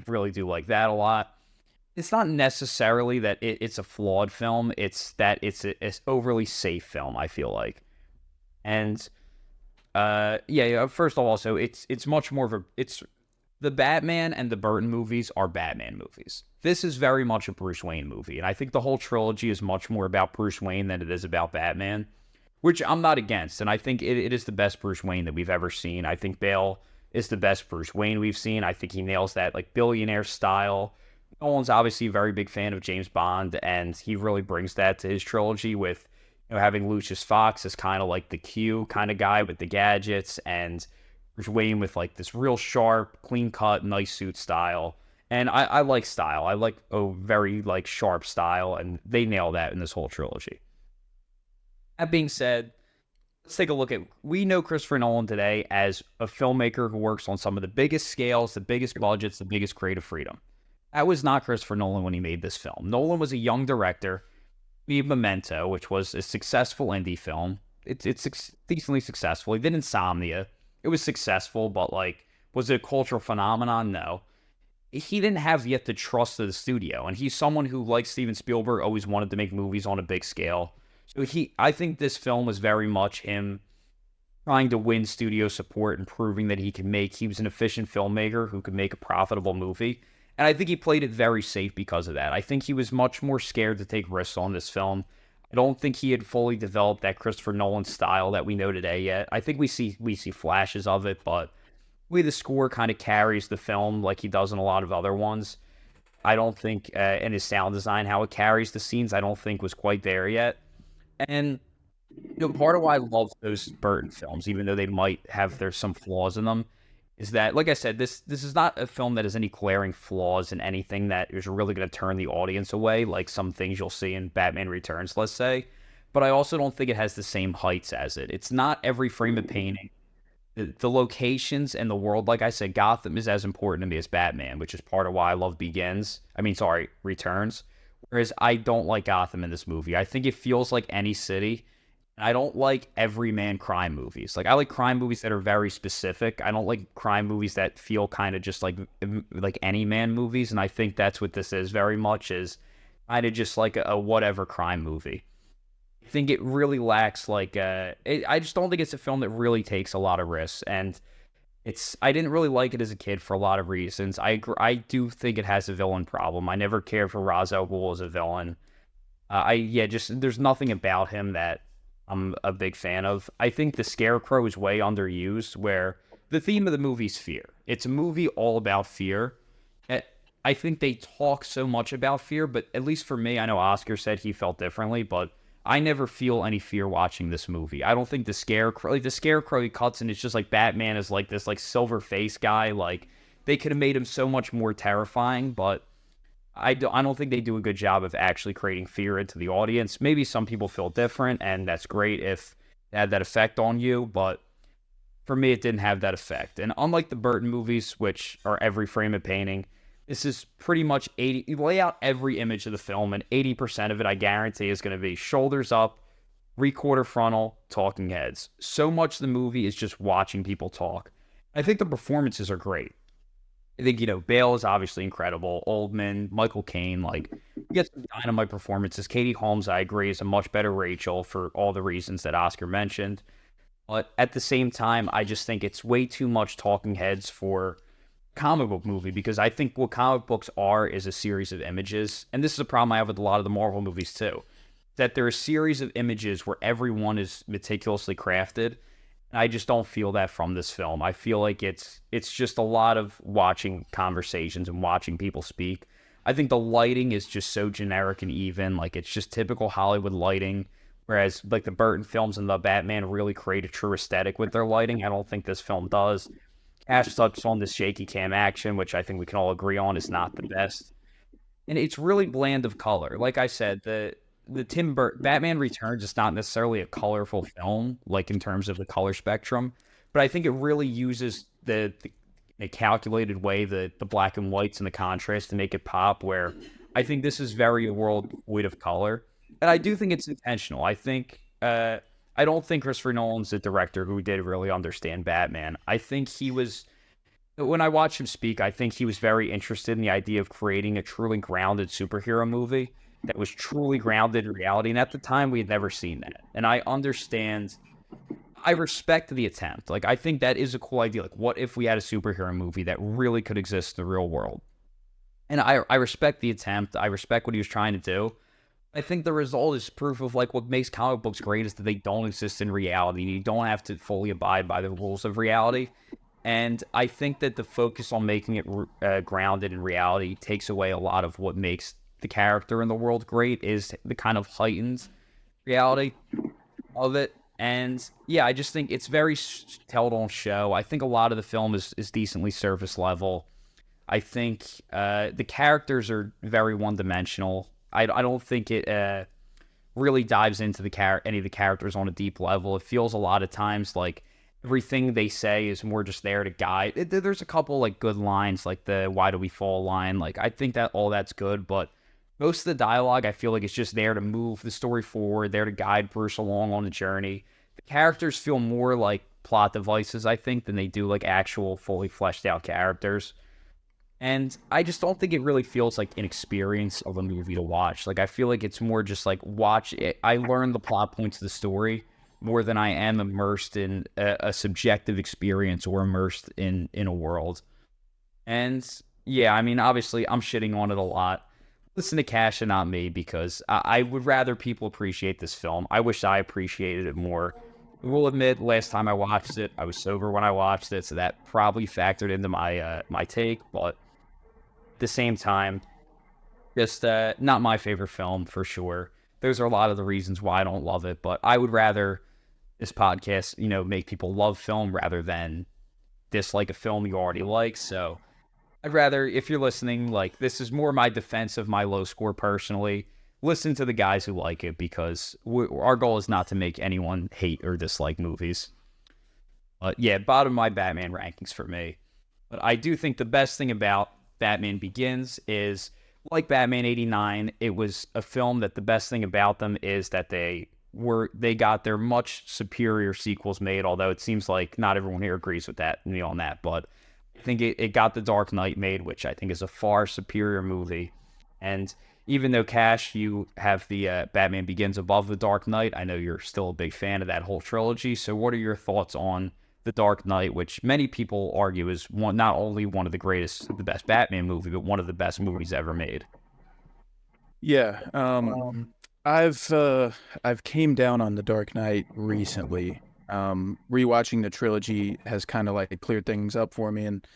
really do like that a lot. It's not necessarily that it's a flawed film. It's that it's overly safe film, I feel like. And yeah. First of all, so it's much more of it's the Batman and the Burton movies are Batman movies. This is very much a Bruce Wayne movie, and I think the whole trilogy is much more about Bruce Wayne than it is about Batman, which I'm not against, and I think it is the best Bruce Wayne that we've ever seen. I think Bale is the best Bruce Wayne we've seen. I think he nails that like billionaire style. Nolan's obviously a very big fan of James Bond, and he really brings that to his trilogy with having Lucius Fox as kind of like the Q kind of guy with the gadgets, and Bruce Wayne with like this real sharp, clean cut, nice suit style. And I like style. I like a very like sharp style, and they nail that in this whole trilogy. That being said, let's take a look at, we know Christopher Nolan today as a filmmaker who works on some of the biggest scales, the biggest budgets, the biggest creative freedom. That was not Christopher Nolan when he made this film. Nolan was a young director. He made Memento, which was a successful indie film. It's decently successful. He did Insomnia. It was successful, but like, was it a cultural phenomenon? No. He didn't have yet the trust of the studio, and he's someone who, like Steven Spielberg, always wanted to make movies on a big scale. So I think this film was very much him trying to win studio support and proving that he was an efficient filmmaker who could make a profitable movie. And I think he played it very safe because of that. I think he was much more scared to take risks on this film. I don't think he had fully developed that Christopher Nolan style that we know today yet. I think we see flashes of it, but the way the score kind of carries the film like he does in a lot of other ones, I don't think, and his sound design, how it carries the scenes, I don't think was quite there yet. And part of why I love those Burton films, even though they might have there's some flaws in them, is that, like I said, this is not a film that has any glaring flaws in anything that is really going to turn the audience away, like some things you'll see in Batman Returns, let's say. But I also don't think it has the same heights as it. It's not every frame of painting. The locations and the world, like I said, Gotham is as important to me as Batman, which is part of why I love Returns. Whereas I don't like Gotham in this movie. I think it feels like any city. I don't like everyman crime movies. Like, I like crime movies that are very specific. I don't like crime movies that feel kind of just like any man movies. And I think that's what this is very much, is kind of just like a whatever crime movie. I think it really lacks I just don't think it's a film that really takes a lot of risks. And I didn't really like it as a kid for a lot of reasons. I do think it has a villain problem. I never cared for Ra's al Ghul as a villain. There's nothing about him that I'm a big fan of. I think the Scarecrow is way underused, where the theme of the movie's fear. It's a movie all about fear. I think they talk so much about fear, but at least for me, I know Oscar said he felt differently, but I never feel any fear watching this movie. I don't think the Scarecrow he cuts and it's just like Batman is like this like silver face guy. Like, they could have made him so much more terrifying, but I don't think they do a good job of actually creating fear into the audience. Maybe some people feel different, and that's great if it had that effect on you, but for me, it didn't have that effect. And unlike the Burton movies, which are every frame of painting, This is pretty much 80. You lay out every image of the film, and 80% of it, I guarantee, is going to be shoulders up, 3/4 frontal, talking heads. So much of the movie is just watching people talk. I think the performances are great. I think, Bale is obviously incredible. Oldman, Michael Caine, like, you get some dynamite performances. Katie Holmes, I agree, is a much better Rachel for all the reasons that Oscar mentioned. But at the same time, I just think it's way too much talking heads for comic book movie, because I think what comic books are is a series of images. And this is a problem I have with a lot of the Marvel movies too, that they're a series of images where everyone is meticulously crafted. And I just don't feel that from this film. I feel like it's just a lot of watching conversations and watching people speak. I think the lighting is just so generic and even. Like, it's just typical Hollywood lighting. Whereas, like, the Burton films and the Batman really create a true aesthetic with their lighting. I don't think this film does. Ash touched on this shaky cam action, which I think we can all agree on is not the best. And it's really bland of color. Like I said, the Tim Burton Batman Returns is not necessarily a colorful film, like in terms of the color spectrum, but I think it really uses the calculated way, the black and whites and the contrast to make it pop. Where I think this is very a world void of color, and I do think it's intentional. I don't think Christopher Nolan's the director who did really understand Batman. I think when I watched him speak, I think he was very interested in the idea of creating a truly grounded superhero movie that was truly grounded in reality. And at the time, we had never seen that. And I respect the attempt. Like, I think that is a cool idea. Like, what if we had a superhero movie that really could exist in the real world? And I respect the attempt. I respect what he was trying to do. I think the result is proof of, like, what makes comic books great is that they don't exist in reality. You don't have to fully abide by the rules of reality. And I think that the focus on making it grounded in reality takes away a lot of what makes the character in the world great, is the kind of heightened reality of it. And yeah, I just think it's very tell-it-all show. I think a lot of the film is decently surface level. I think the characters are very one-dimensional. I don't think it really dives into any of the characters on a deep level. It feels a lot of times like everything they say is more just there to guide. There's a couple like good lines, like the "Why do we fall" line. Like, I think that all that's good, but most of the dialogue I feel like it's just there to move the story forward, there to guide Bruce along on the journey. The characters feel more like plot devices, I think, than they do like actual fully fleshed out characters. And I just don't think it really feels like an experience of a movie to watch. Like, I feel like it's more just like watch it. I learn the plot points of the story more than I am immersed in a subjective experience or immersed in a world. And yeah, I mean, obviously, I'm shitting on it a lot. Listen to Cash and not me, because I would rather people appreciate this film. I wish I appreciated it more. I will admit, last time I watched it, I was sober when I watched it, so that probably factored into my take. But at the same time, just not my favorite film for sure. Those are a lot of the reasons why I don't love it. But I would rather this podcast, make people love film rather than dislike a film you already like. So I'd rather, if you're listening, like, this is more my defense of my low score personally. Listen to the guys who like it, because our goal is not to make anyone hate or dislike movies. But yeah, bottom of my Batman rankings for me. But I do think the best thing about Batman Begins is, like Batman 89, it was a film that the best thing about them is that they got their much superior sequels made, although it seems like not everyone here agrees with me on that. But I think it got The Dark Knight made, which I think is a far superior movie. And even though, Cash, you have the Batman Begins above The Dark Knight, I know you're still a big fan of that whole trilogy. So what are your thoughts on The Dark Knight, which many people argue is not only one of the best Batman movie, but one of the best movies ever made? Yeah, I've came down on The Dark Knight recently. Rewatching the trilogy has kind of like cleared things up for me, and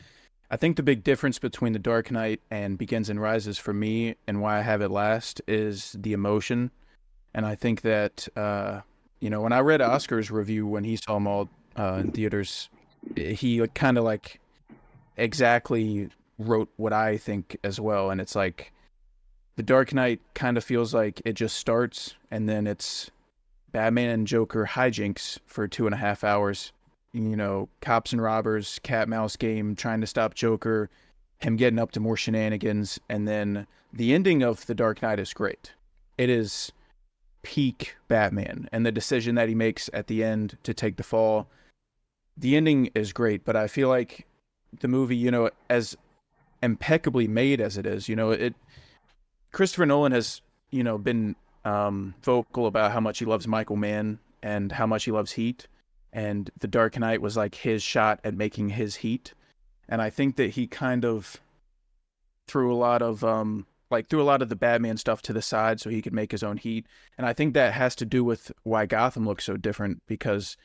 I think the big difference between The Dark Knight and Begins and Rises for me, and why I have it last, is the emotion. And I think that when I read Oscar's review when he saw them all in theaters, he kind of like exactly wrote what I think as well. And it's like The Dark Knight kind of feels like it just starts, and then it's Batman and Joker hijinks for 2.5 hours. Cops and robbers, cat mouse game, trying to stop Joker, him getting up to more shenanigans, and then the ending of The Dark Knight is great. It is peak Batman, and the decision that he makes at the end to take the fall. The ending is great, but I feel like the movie, as impeccably made as it is, Christopher Nolan has, been vocal about how much he loves Michael Mann and how much he loves Heat, and The Dark Knight was like his shot at making his Heat, and I think that he kind of threw a lot of the Batman stuff to the side so he could make his own Heat, and I think that has to do with why Gotham looks so different, because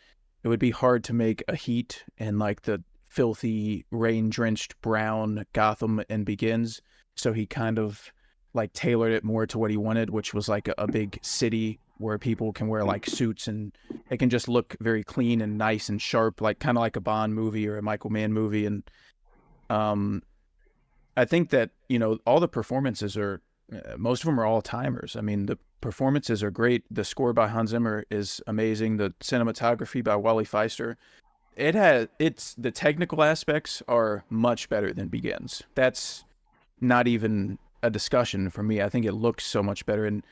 it would be hard to make a Heat in like the filthy, rain-drenched brown Gotham in Begins, so he kind of like tailored it more to what he wanted, which was like a big city where people can wear like suits and it can just look very clean and nice and sharp, like kind of like a Bond movie or a Michael Mann movie. And I think that, all the performances are, most of them are all timers. I mean, the performances are great. The score by Hans Zimmer is amazing. The cinematography by Wally Feister. The technical aspects are much better than Begins. That's not even a discussion for me. I think it looks so much better. And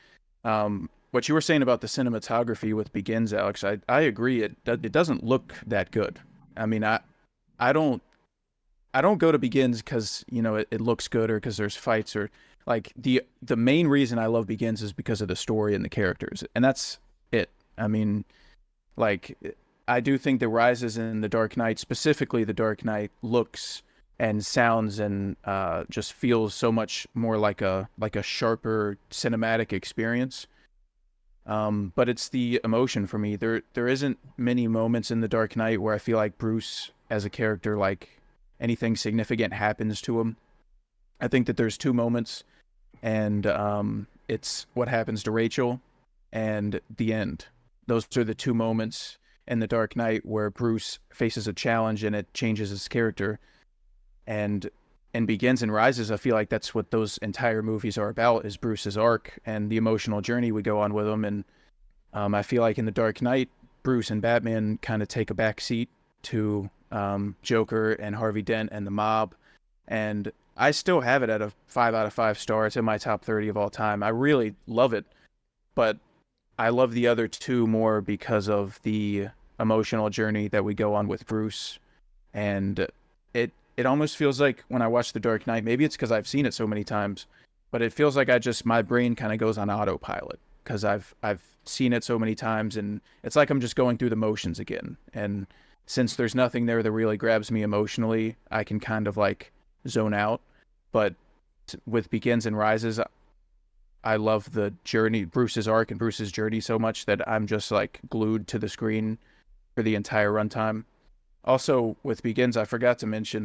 what you were saying about the cinematography with Begins, Alex, I agree. It doesn't look that good. I mean, I don't go to Begins because it looks good or because there's fights, or like the main reason I love Begins is because of the story and the characters, and that's it. I mean, like, I do think the Rises and the Dark Knight, specifically the Dark Knight, looks and sounds and just feels so much more like a sharper cinematic experience. But it's the emotion for me. There isn't many moments in the Dark Knight where I feel like Bruce as a character, like anything significant happens to him. I think that there's two moments, and it's what happens to Rachel and the end. Those are the two moments in the Dark Knight where Bruce faces a challenge and it changes his character. And Begins and Rises, I feel like that's what those entire movies are about, is Bruce's arc and the emotional journey we go on with him. And I feel like in The Dark Knight, Bruce and Batman kind of take a back seat to Joker and Harvey Dent and the mob. And I still have it at a 5 out of 5 stars. It's in my top 30 of all time. I really love it, but I love the other two more because of the emotional journey that we go on with Bruce. And it almost feels like when I watch The Dark Knight, maybe it's because I've seen it so many times, but it feels like my brain kind of goes on autopilot because I've seen it so many times, and it's like I'm just going through the motions again. And since there's nothing there that really grabs me emotionally, I can kind of like zone out. But with Begins and Rises, I love the journey, Bruce's arc and Bruce's journey so much that I'm just like glued to the screen for the entire runtime. Also, with Begins, I forgot to mention,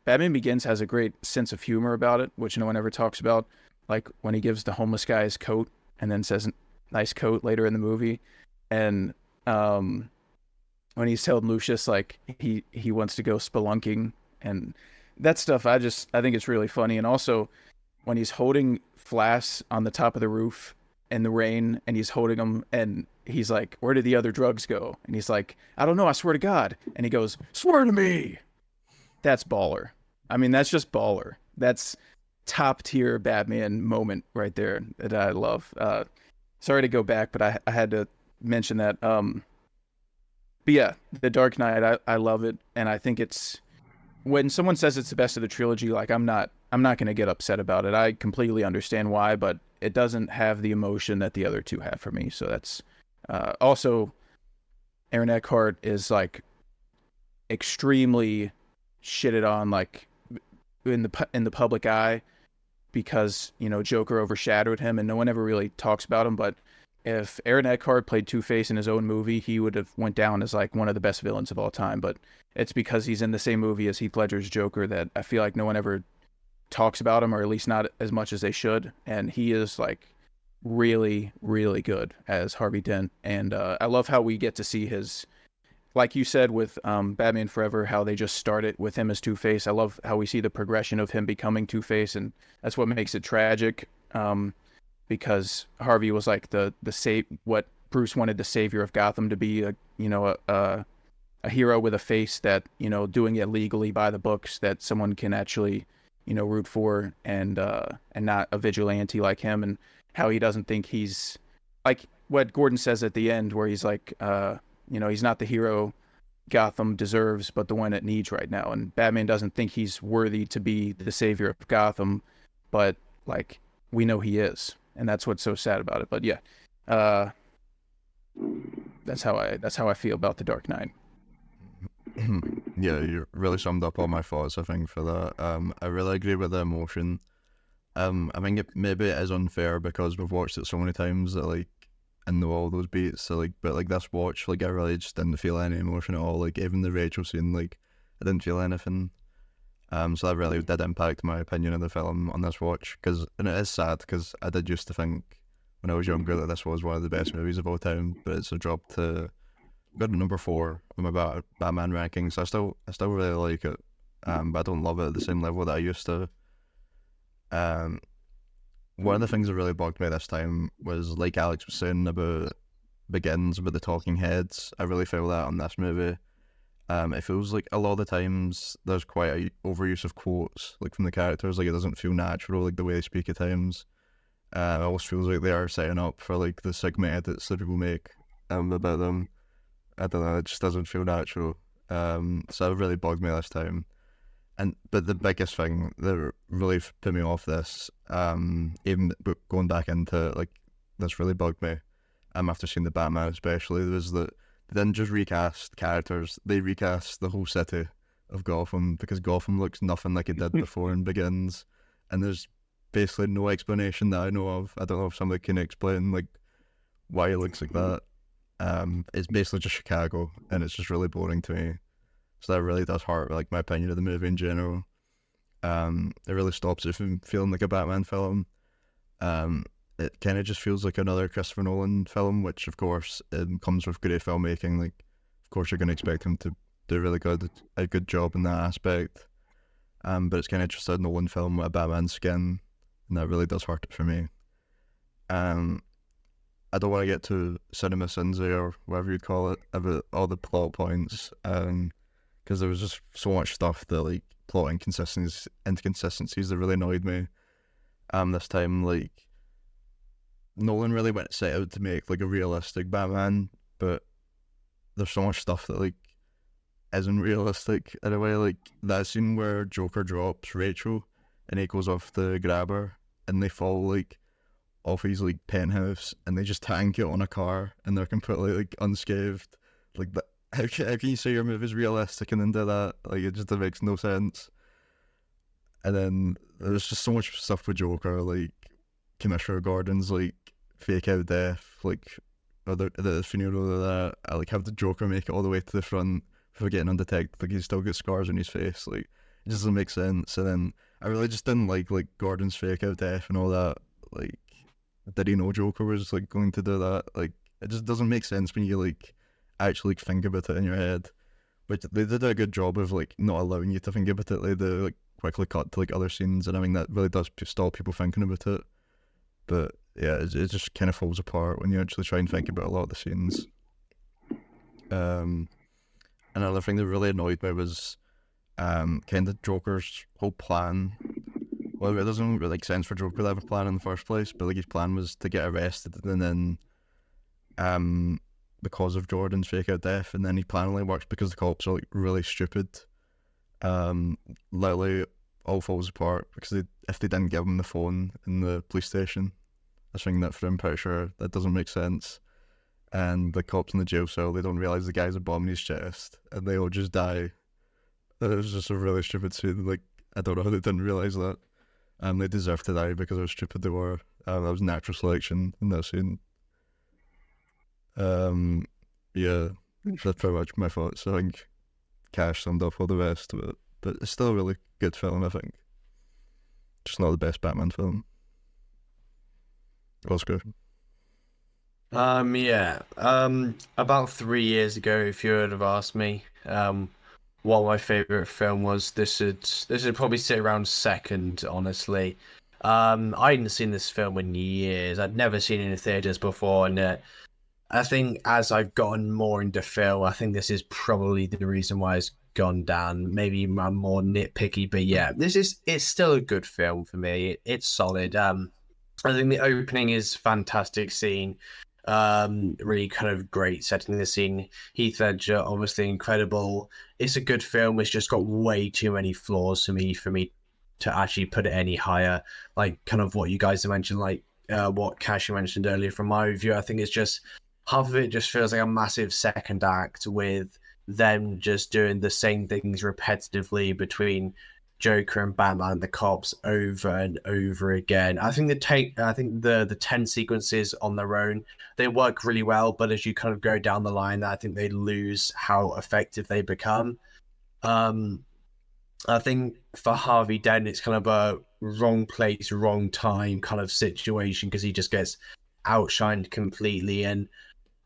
Batman Begins has a great sense of humor about it, which no one ever talks about. Like when he gives the homeless guy his coat and then says, "Nice coat," later in the movie. And when he's telling Lucius, like, he wants to go spelunking and that stuff, I think it's really funny. And also, when he's holding Flass on the top of the roof in the rain, and he's holding him, and he's like, "Where did the other drugs go?" And he's like, "I don't know, I swear to God." And he goes, "Swear to me." That's baller. I mean, that's just baller. That's top tier Batman moment right there that I love. Sorry to go back, but I had to mention that. But yeah, The Dark Knight, I love it, and I think it's, when someone says it's the best of the trilogy, like, I'm not going to get upset about it. I completely understand why, but it doesn't have the emotion that the other two have for me. So that's also, Aaron Eckhart is like extremely shitted on, like in the public eye, because Joker overshadowed him and no one ever really talks about him. But if Aaron Eckhart played Two-Face in his own movie, he would have went down as like one of the best villains of all time. But it's because he's in the same movie as Heath Ledger's Joker that I feel like no one ever talks about him, or at least not as much as they should. And he is like really, really good as Harvey Dent. And I love how we get to see his, like you said with Batman Forever, how they just started with him as Two-Face. I love how we see the progression of him becoming Two-Face, and that's what makes it tragic. Because Harvey was like what Bruce wanted the savior of Gotham to be, a a hero with a face that, doing it legally by the books, that someone can actually, root for, and not a vigilante like him, and how he doesn't think he's like what Gordon says at the end, where he's like, he's not the hero Gotham deserves, but the one it needs right now. And Batman doesn't think he's worthy to be the savior of Gotham, but like we know he is, and that's what's so sad about it. But yeah, that's how I feel about the Dark Knight. Yeah, you really summed up all my thoughts, I think, for that. I really agree with the emotion. I think maybe it is unfair because we've watched it so many times that like I know all those beats. So like, but like this watch, like I really just didn't feel any emotion at all. Like even the Rachel scene, like I didn't feel anything. So that really did impact my opinion of the film on this watch. And it is sad because I did used to think when I was younger that this was one of the best movies of all time, but it's a drop to good at number 4 on my Batman rankings. I still really like it, but I don't love it at the same level that I used to. One of the things that really bugged me this time was, like Alex was saying about Begins, about the talking heads. I really feel that on this movie. It feels like a lot of the times there's quite a overuse of quotes, like from the characters. Like it doesn't feel natural, like the way they speak at times. It almost feels like they are setting up for like the Sigma edits that people make about them. I don't know, it just doesn't feel natural. So it really bugged me this time. But the biggest thing that really put me off this, even going back into like this really bugged me. After seeing the Batman especially, was that they didn't just recast characters; they recast the whole city of Gotham, because Gotham looks nothing like it did before in Begins, and there's basically no explanation that I know of. I don't know if somebody can explain like why it looks like that. It's basically just Chicago, and it's just really boring to me. So that really does hurt like my opinion of the movie in general. It really stops it from feeling like a Batman film. It kind of just feels like another Christopher Nolan film, which of course comes with great filmmaking. Like, of course, you're going to expect him to do a good job in that aspect. But it's kind of just a Nolan film with a Batman skin, and that really does hurt it for me. I don't want to get to cinema sins or whatever you'd call it about all the plot points, because there was just so much stuff that like plot inconsistencies that really annoyed me. This time, like Nolan really went set out to make like a realistic Batman, but there's so much stuff that like isn't realistic in a way. Like that scene where Joker drops Rachel and he goes off to grab her, and they fall like off his like penthouse, and they just tank it on a car, and they're completely like unscathed. Like that, how can you say your movie's realistic and then do that? Like it just makes no sense. And then there's just so much stuff with Joker, like Commissioner Gordon's like fake out death, like the funeral of that. I like have the Joker make it all the way to the front for getting undetected. Like he's still got scars on his face. Like it just doesn't make sense. And then I really just didn't like Gordon's fake out death and all that. Like, did he know Joker was like going to do that? Like it just doesn't make sense when you like actually like, think about it in your head. But they did a good job of like not allowing you to think about it. Like they like quickly cut to like other scenes, and I mean that really does stop people thinking about it. But yeah, it just kind of falls apart when you actually try and think about a lot of the scenes. Another thing that really annoyed me was kind of Joker's whole plan. Well, it doesn't really make sense for Joker to have a plan in the first place, but like his plan was to get arrested, and then because of Jordan's fake out death, and then his plan only works because the cops are like really stupid. Literally all falls apart because if they didn't give him the phone in the police station, I think that for him, pretty sure that doesn't make sense. And the cops in the jail cell, they don't realise the guy's a bomb in his chest, and they all just die. It was just a really stupid scene. Like I don't know how they didn't realise that. They deserved to die because how stupid they were. That was natural selection in that scene. Yeah, that's pretty much my thoughts. I think Cash summed up all the rest of it, but it's still a really good film, I think. Just not the best Batman film. Oscar. Yeah. About 3 years ago, if you would have asked me, what my favorite film was, this would probably sit around second, honestly. I hadn't seen this film in years. I'd never seen it in the theaters before, and I think as I've gotten more into film, I think this is probably the reason why it's gone down. Maybe I'm more nitpicky, but yeah, it's still a good film for me. It's solid. I think the opening is fantastic scene. Really kind of great setting the scene. Heath Ledger, obviously incredible. It's a good film. It's just got way too many flaws for me to actually put it any higher. Like kind of what you guys have mentioned, like what Cash mentioned earlier from my review. I think it's just half of it just feels like a massive second act with them just doing the same things repetitively between Joker and Batman and the cops over and over again. I think the 10 sequences on their own, they work really well, but as you kind of go down the line, I think they lose how effective they become. Um I think for Harvey Dent, it's kind of a wrong place, wrong time kind of situation because he just gets outshined completely. And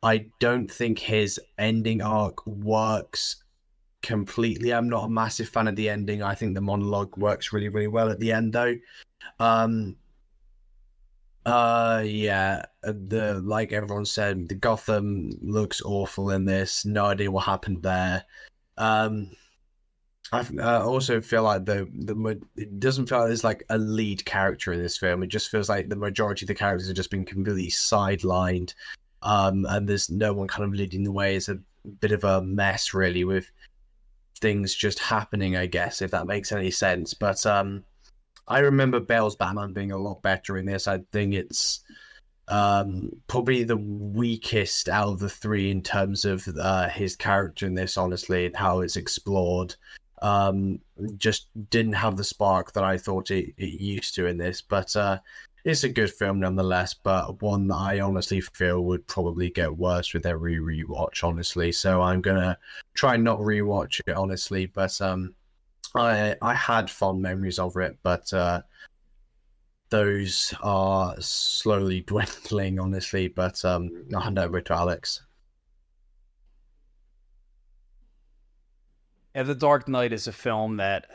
I don't think his ending arc works completely. I'm not a massive fan of the ending. I think the monologue works really, really well at the end, though. Um, yeah, the like everyone said, the Gotham looks awful in this. No idea what happened there. Um, I also feel like it doesn't feel like there's like a lead character in this film. It just feels like the majority of the characters have just been completely sidelined, and there's no one kind of leading the way. It's a bit of a mess, really, with things just happening. I guess if that makes any sense. But I remember Bale's Batman being a lot better in this. I think it's probably the weakest out of the three in terms of his character in this, honestly, and how it's explored. Just didn't have the spark that I thought it used to in this, but it's a good film nonetheless, but one that I honestly feel would probably get worse with every rewatch, honestly. So I'm gonna try and not rewatch it, honestly, but I had fond memories of it, but those are slowly dwindling, honestly. But I'll hand over to Alex. Yeah, The Dark Knight is a film that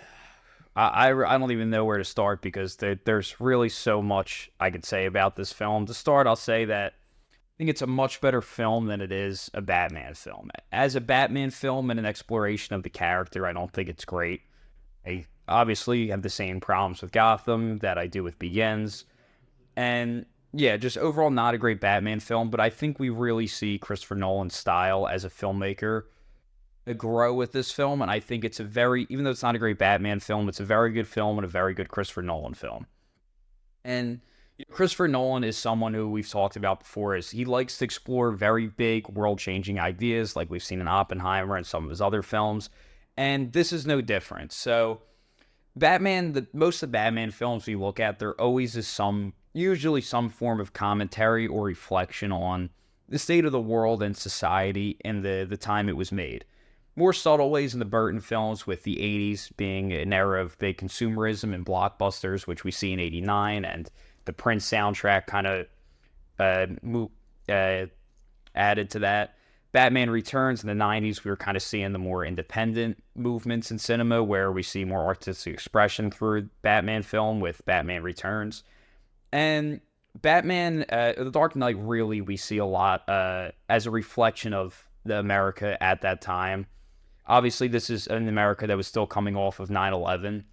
I don't even know where to start because there's really so much I could say about this film. To start, I'll say that I think it's a much better film than it is a Batman film. As a Batman film and an exploration of the character, I don't think it's great. I obviously have the same problems with Gotham that I do with Begins. And yeah, just overall not a great Batman film, but I think we really see Christopher Nolan's style as a filmmaker grow with this film, and I think it's a very, even though it's not a great Batman film, it's a very good film and a very good Christopher Nolan film. And Christopher Nolan is someone who we've talked about before, is he likes to explore very big world-changing ideas like we've seen in Oppenheimer and some of his other films, and this is no different. So Batman, most of the Batman films we look at, there always is usually some form of commentary or reflection on the state of the world and society in the time it was made. More subtle ways in the Burton films, with the 80s being an era of big consumerism and blockbusters, which we see in 89, and the Prince soundtrack kind of added to that. Batman Returns in the 90s, we were kind of seeing the more independent movements in cinema where we see more artistic expression through Batman film with Batman Returns. And Batman, The Dark Knight, really, we see a lot as a reflection of the America at that time. Obviously, this is an America that was still coming off of 9/11.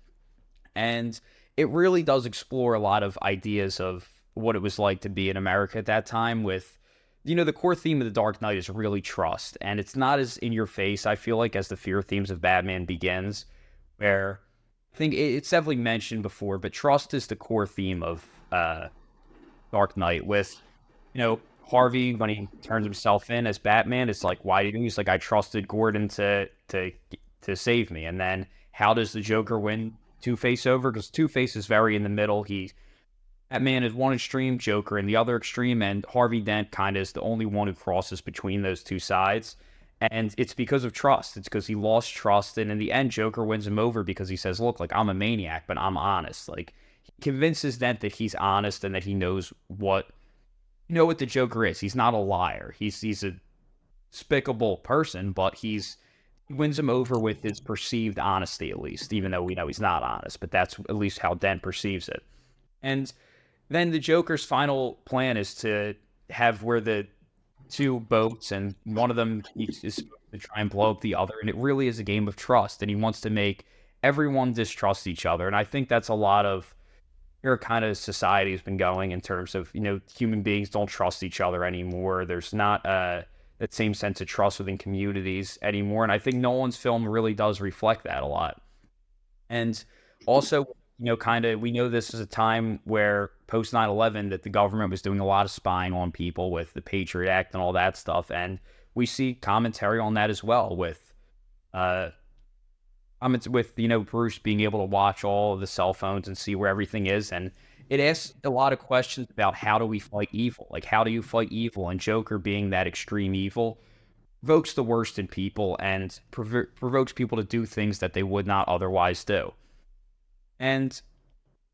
And it really does explore a lot of ideas of what it was like to be in America at that time with, the core theme of The Dark Knight is really trust. And it's not as in your face, I feel like, as the fear themes of Batman Begins, where I think it's definitely mentioned before, but trust is the core theme of Dark Knight with, Harvey, when he turns himself in as Batman, it's like, why did he? He's like, I trusted Gordon to save me. And then how does the Joker win Two-Face over? Because Two-Face is very in the middle. Batman is one extreme, Joker in the other extreme, and Harvey Dent kind of is the only one who crosses between those two sides. And it's because of trust. It's because he lost trust, and in the end, Joker wins him over because he says, look, like, I'm a maniac, but I'm honest. Like, he convinces Dent that he's honest and that he knows what the Joker is. He's not a liar. He's a despicable person, but he wins him over with his perceived honesty, at least, even though we know he's not honest. But that's at least how Dent perceives it. And then the Joker's final plan is to have where the two boats, and one of them is supposed to try and blow up the other, and it really is a game of trust, and he wants to make everyone distrust each other, and I think that's a lot of where kind of society has been going in terms of, human beings don't trust each other anymore. There's not that same sense of trust within communities anymore, and I think Nolan's film really does reflect that a lot. And also, kind of, we know this is a time where post 9/11 that the government was doing a lot of spying on people with the Patriot Act and all that stuff. And we see commentary on that as well with, Bruce being able to watch all of the cell phones and see where everything is. And it asks a lot of questions about how do we fight evil? Like, how do you fight evil? And Joker being that extreme evil provokes the worst in people and provokes people to do things that they would not otherwise do. And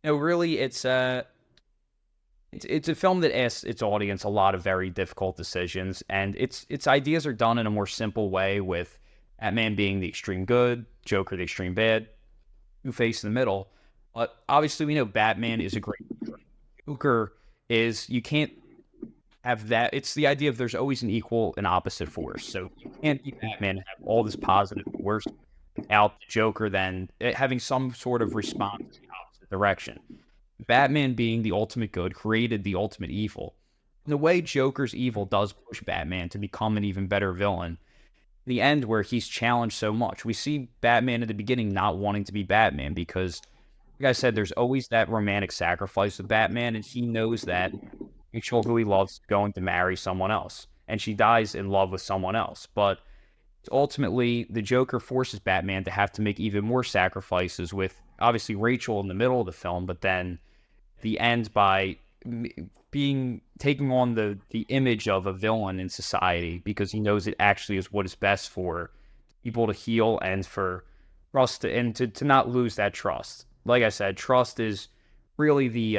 really, it's a film that asks its audience a lot of very difficult decisions, and its ideas are done in a more simple way, with Batman being the extreme good, Joker the extreme bad, Two-Face in the middle. But obviously, we know Batman is a great Joker. You can't have that. It's the idea of there's always an equal and opposite force. So you can't be Batman and have all this positive force without the Joker then having some sort of response in the opposite direction. Batman being the ultimate good created the ultimate evil. In a way, Joker's evil does push Batman to become an even better villain. The end where he's challenged so much. We see Batman at the beginning not wanting to be Batman because, like I said, there's always that romantic sacrifice of Batman, and he knows that Rachel, who he loves, is going to marry someone else, and she dies in love with someone else. But ultimately, the Joker forces Batman to have to make even more sacrifices with, obviously, Rachel in the middle of the film, but then the end by taking on the image of a villain in society because he knows it actually is what is best for people to heal and for trust to not lose that trust. Like I said, trust is really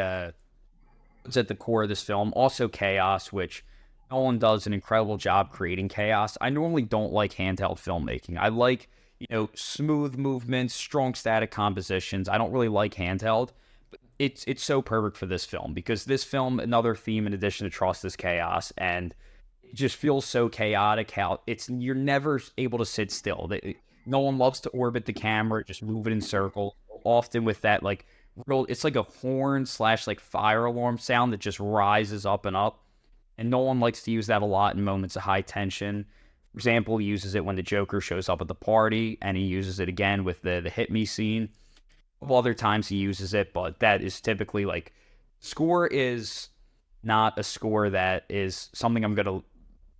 it's at the core of this film. Also chaos, which Nolan does an incredible job creating chaos. I normally don't like handheld filmmaking. I like, smooth movements, strong static compositions. I don't really like handheld. But it's so perfect for this film because this film, another theme in addition to trust, is chaos, and it just feels so chaotic how you're never able to sit still. Nolan loves to orbit the camera, just move it in circles, often with that like it's like a horn / like fire alarm sound that just rises up and up. And Nolan likes to use that a lot in moments of high tension. For example, he uses it when the Joker shows up at the party, and he uses it again with the hit me scene. Other times he uses it, but that is typically like, score is not a score that is something I'm going to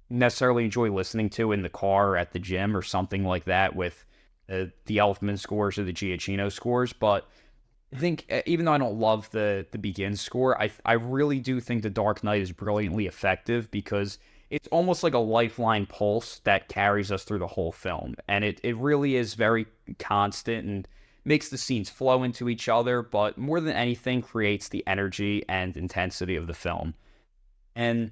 necessarily enjoy listening to in the car or at the gym or something like that with the Elfman scores or the Giacchino scores. But I think even though I don't love the Begin score, I really do think The Dark Knight is brilliantly effective because it's almost like a lifeline pulse that carries us through the whole film. And it really is very constant and makes the scenes flow into each other, but more than anything creates the energy and intensity of the film. And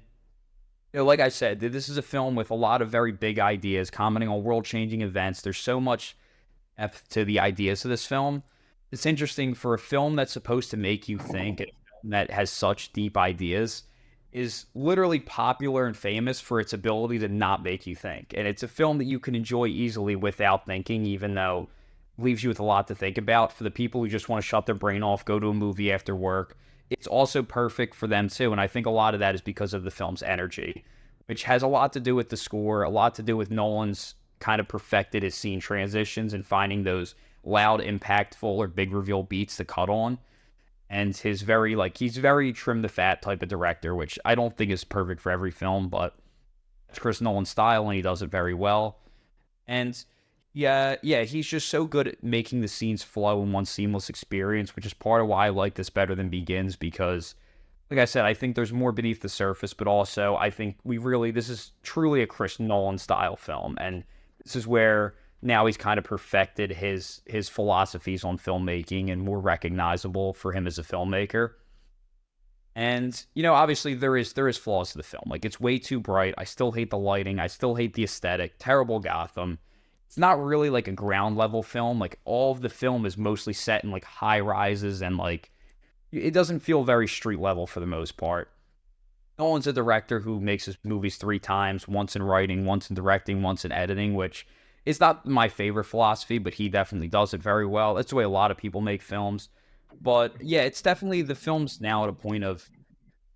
like I said, this is a film with a lot of very big ideas, commenting on world-changing events. There's so much depth to the ideas of this film. It's interesting for a film that's supposed to make you think, and a film that has such deep ideas, is literally popular and famous for its ability to not make you think. And it's a film that you can enjoy easily without thinking, even though it leaves you with a lot to think about. For the people who just want to shut their brain off, go to a movie after work, it's also perfect for them too. And I think a lot of that is because of the film's energy, which has a lot to do with the score, a lot to do with Nolan's kind of perfected his scene transitions and finding those loud, impactful, or big reveal beats to cut on. And he's very trim the fat type of director, which I don't think is perfect for every film, but it's Chris Nolan's style and he does it very well. And yeah, he's just so good at making the scenes flow in one seamless experience, which is part of why I like this better than Begins, because like I said, I think there's more beneath the surface, but also I think this is truly a Chris Nolan style film. And this is where now he's kind of perfected his philosophies on filmmaking and more recognizable for him as a filmmaker. And, obviously there is flaws to the film. Like, it's way too bright. I still hate the lighting. I still hate the aesthetic. Terrible Gotham. It's not really like a ground level film. Like, all of the film is mostly set in like high rises and like, it doesn't feel very street level for the most part. Nolan's a director who makes his movies 3 times, once in writing, once in directing, once in editing, which is not my favorite philosophy, but he definitely does it very well. That's the way a lot of people make films. But yeah, it's definitely the film's now at a point of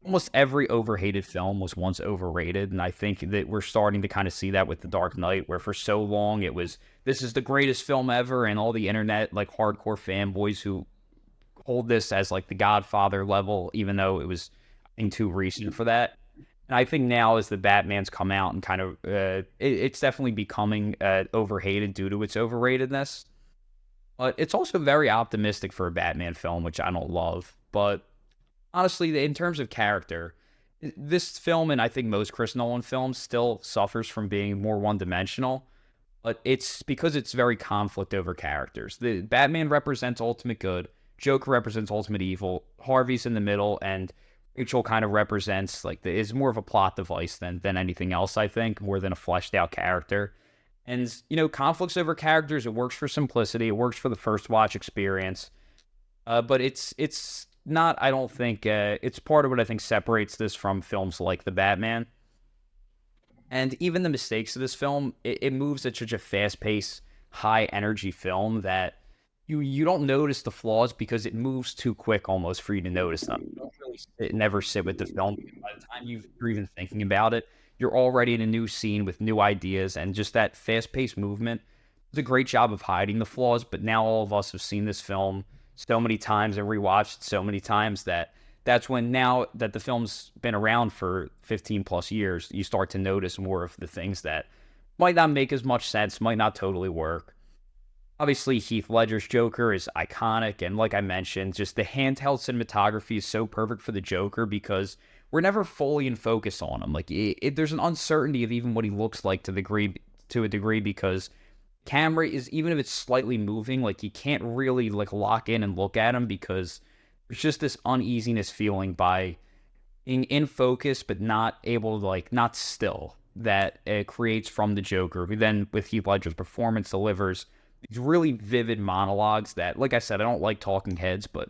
almost every overhated film was once overrated, and I think that we're starting to kind of see that with The Dark Knight, where for so long it was this is the greatest film ever, and all the internet like hardcore fanboys who hold this as like the Godfather level, even though it was I think too recent for that. And I think now as the Batman's come out and kind of it's definitely becoming overhated due to its overratedness. But it's also very optimistic for a Batman film, which I don't love. But honestly, in terms of character, this film and I think most Chris Nolan films still suffers from being more one-dimensional. But it's because it's very conflict over characters. The Batman represents ultimate good, Joker represents ultimate evil, Harvey's in the middle, and Rachel kind of represents is more of a plot device than anything else. I think more than a fleshed out character. And conflicts over characters. It works for simplicity. It works for the first watch experience. But it's not. I don't think it's part of what I think separates this from films like The Batman. And even the mistakes of this film, it moves at such a fast-paced, high-energy film that you don't notice the flaws because it moves too quick almost for you to notice them. You don't really never sit with the film. By the time you're even thinking about it, you're already in a new scene with new ideas, and just that fast-paced movement does a great job of hiding the flaws. But now all of us have seen this film so many times and rewatched it so many times that's when, now that the film's been around for 15 plus years, you start to notice more of the things that might not make as much sense, might not totally work. Obviously, Heath Ledger's Joker is iconic, and like I mentioned, just the handheld cinematography is so perfect for the Joker because we're never fully in focus on him. There's an uncertainty of even what he looks like to a degree because camera is, even if it's slightly moving, you can't really lock in and look at him because there's just this uneasiness feeling by being in focus but not able to not still that it creates from the Joker, who then with Heath Ledger's performance delivers these really vivid monologues that, like I said, I don't like talking heads, but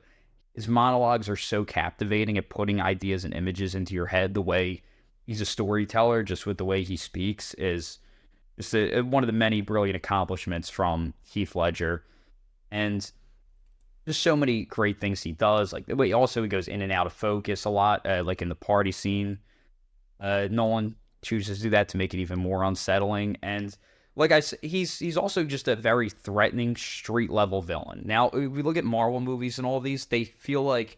his monologues are so captivating at putting ideas and images into your head. The way he's a storyteller, just with the way he speaks, is just one of the many brilliant accomplishments from Heath Ledger. And just so many great things he does. The way also he goes in and out of focus a lot, like in the party scene. Nolan chooses to do that to make it even more unsettling. And like I said, he's also just a very threatening street level villain. Now, if we look at Marvel movies and all these, they feel like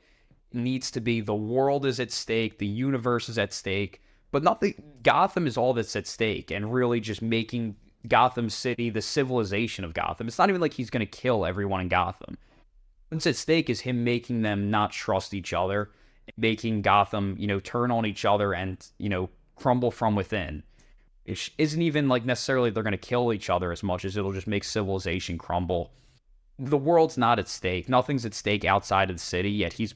it needs to be the world is at stake, the universe is at stake, but nothing. Gotham is all that's at stake, and really just making Gotham City the civilization of Gotham. It's not even like he's going to kill everyone in Gotham. What's at stake is him making them not trust each other, making Gotham, turn on each other and, crumble from within. It isn't even necessarily they're going to kill each other as much as it'll just make civilization crumble. The world's not at stake. Nothing's at stake outside of the city, yet he's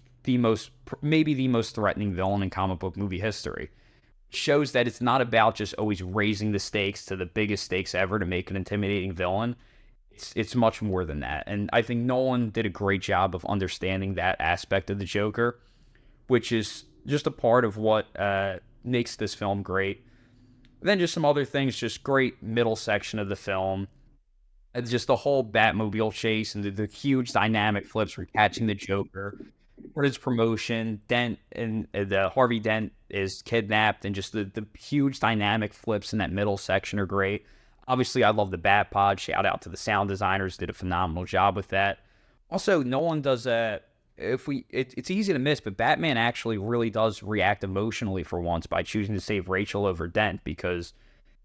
maybe the most threatening villain in comic book movie history. It shows that it's not about just always raising the stakes to the biggest stakes ever to make an intimidating villain. It's much more than that. And I think Nolan did a great job of understanding that aspect of the Joker, which is just a part of what makes this film great. Then just some other things, just great middle section of the film. And just the whole Batmobile chase and the huge dynamic flips for catching the Joker. For his promotion, Dent and the Harvey Dent is kidnapped, and just the huge dynamic flips in that middle section are great. Obviously, I love the Bat Pod. Shout out to the sound designers, did a phenomenal job with that. Also, Nolan does it's easy to miss, but Batman actually really does react emotionally for once by choosing to save Rachel over Dent, because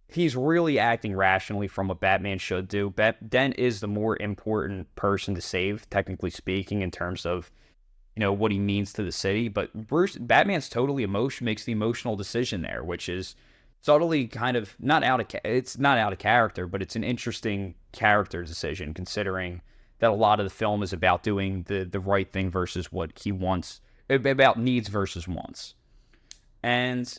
he's really acting rationally from what Batman should do. Dent is the more important person to save, technically speaking, in terms of what he means to the city. But Batman's totally makes the emotional decision there, which is subtly kind of it's not out of character, but it's an interesting character decision considering that a lot of the film is about doing the right thing versus what he wants, about needs versus wants. And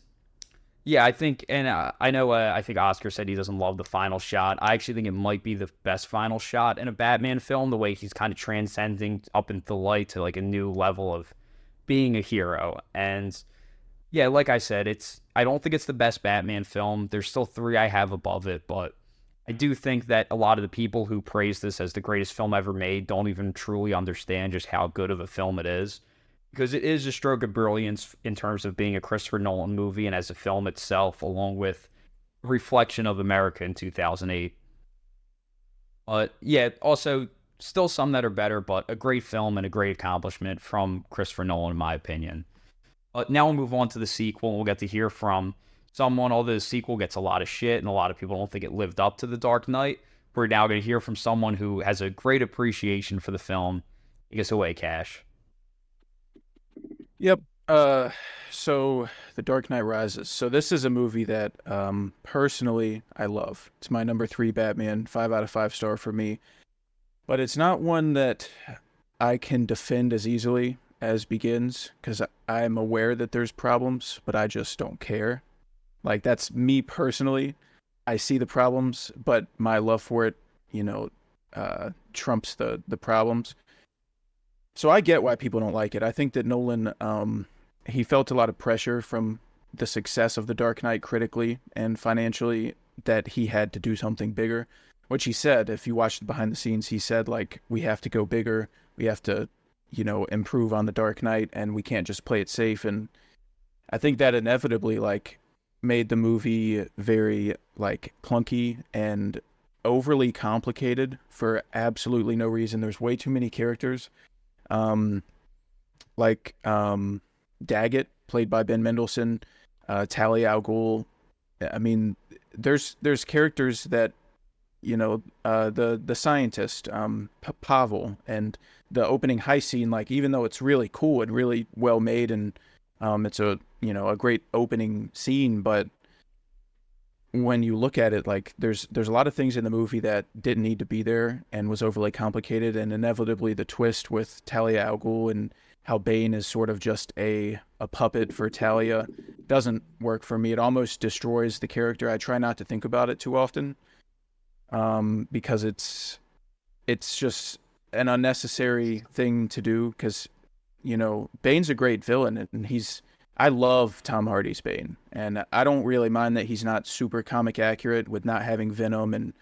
yeah, I think, and I think Oscar said he doesn't love the final shot. I actually think it might be the best final shot in a Batman film, the way he's kind of transcending up into the light to a new level of being a hero. And Yeah, like I said, I don't think it's the best Batman film. There's still three I have above it, but I do think that a lot of the people who praise this as the greatest film ever made don't even truly understand just how good of a film it is. Because it is a stroke of brilliance in terms of being a Christopher Nolan movie and as a film itself, along with reflection of America in 2008. But yeah, also still some that are better, but a great film and a great accomplishment from Christopher Nolan, in my opinion. Now we'll move on to the sequel, and we'll get to hear from someone. Although the sequel gets a lot of shit, and a lot of people don't think it lived up to The Dark Knight, we're now going to hear from someone who has a great appreciation for the film. Take us away, Cash. Yep. So The Dark Knight Rises. So this is a movie that personally I love. It's my number 3 Batman, 5 out of 5 star for me. But it's not one that I can defend as easily as Begins, because I'm aware that there's problems, but I just don't care. Like, that's me personally. I see the problems, but my love for it, trumps the problems. So I get why people don't like it. I think that Nolan, he felt a lot of pressure from the success of The Dark Knight critically and financially, that he had to do something bigger, which he said. If you watch the behind the scenes, he said, like, we have to go bigger. We have to, improve on The Dark Knight, and we can't just play it safe. And I think that inevitably, like, made the movie very, like, clunky and overly complicated for absolutely no reason. There's way too many characters. Um, Daggett, played by Ben Mendelsohn, Talia al Ghul. I mean, there's characters that, the scientist, Pavel, and the opening heist scene. Like, even though it's really cool and really well made, and it's a great opening scene, but when you look at it, like, there's a lot of things in the movie that didn't need to be there and was overly complicated, and inevitably the twist with Talia al Ghul and how Bane is sort of just a puppet for Talia doesn't work for me. It almost destroys the character. I try not to think about it too often, because it's just an unnecessary thing to do, because Bane's a great villain, and I love Tom Hardy's Bane, and I don't really mind that he's not super comic accurate with not having Venom and,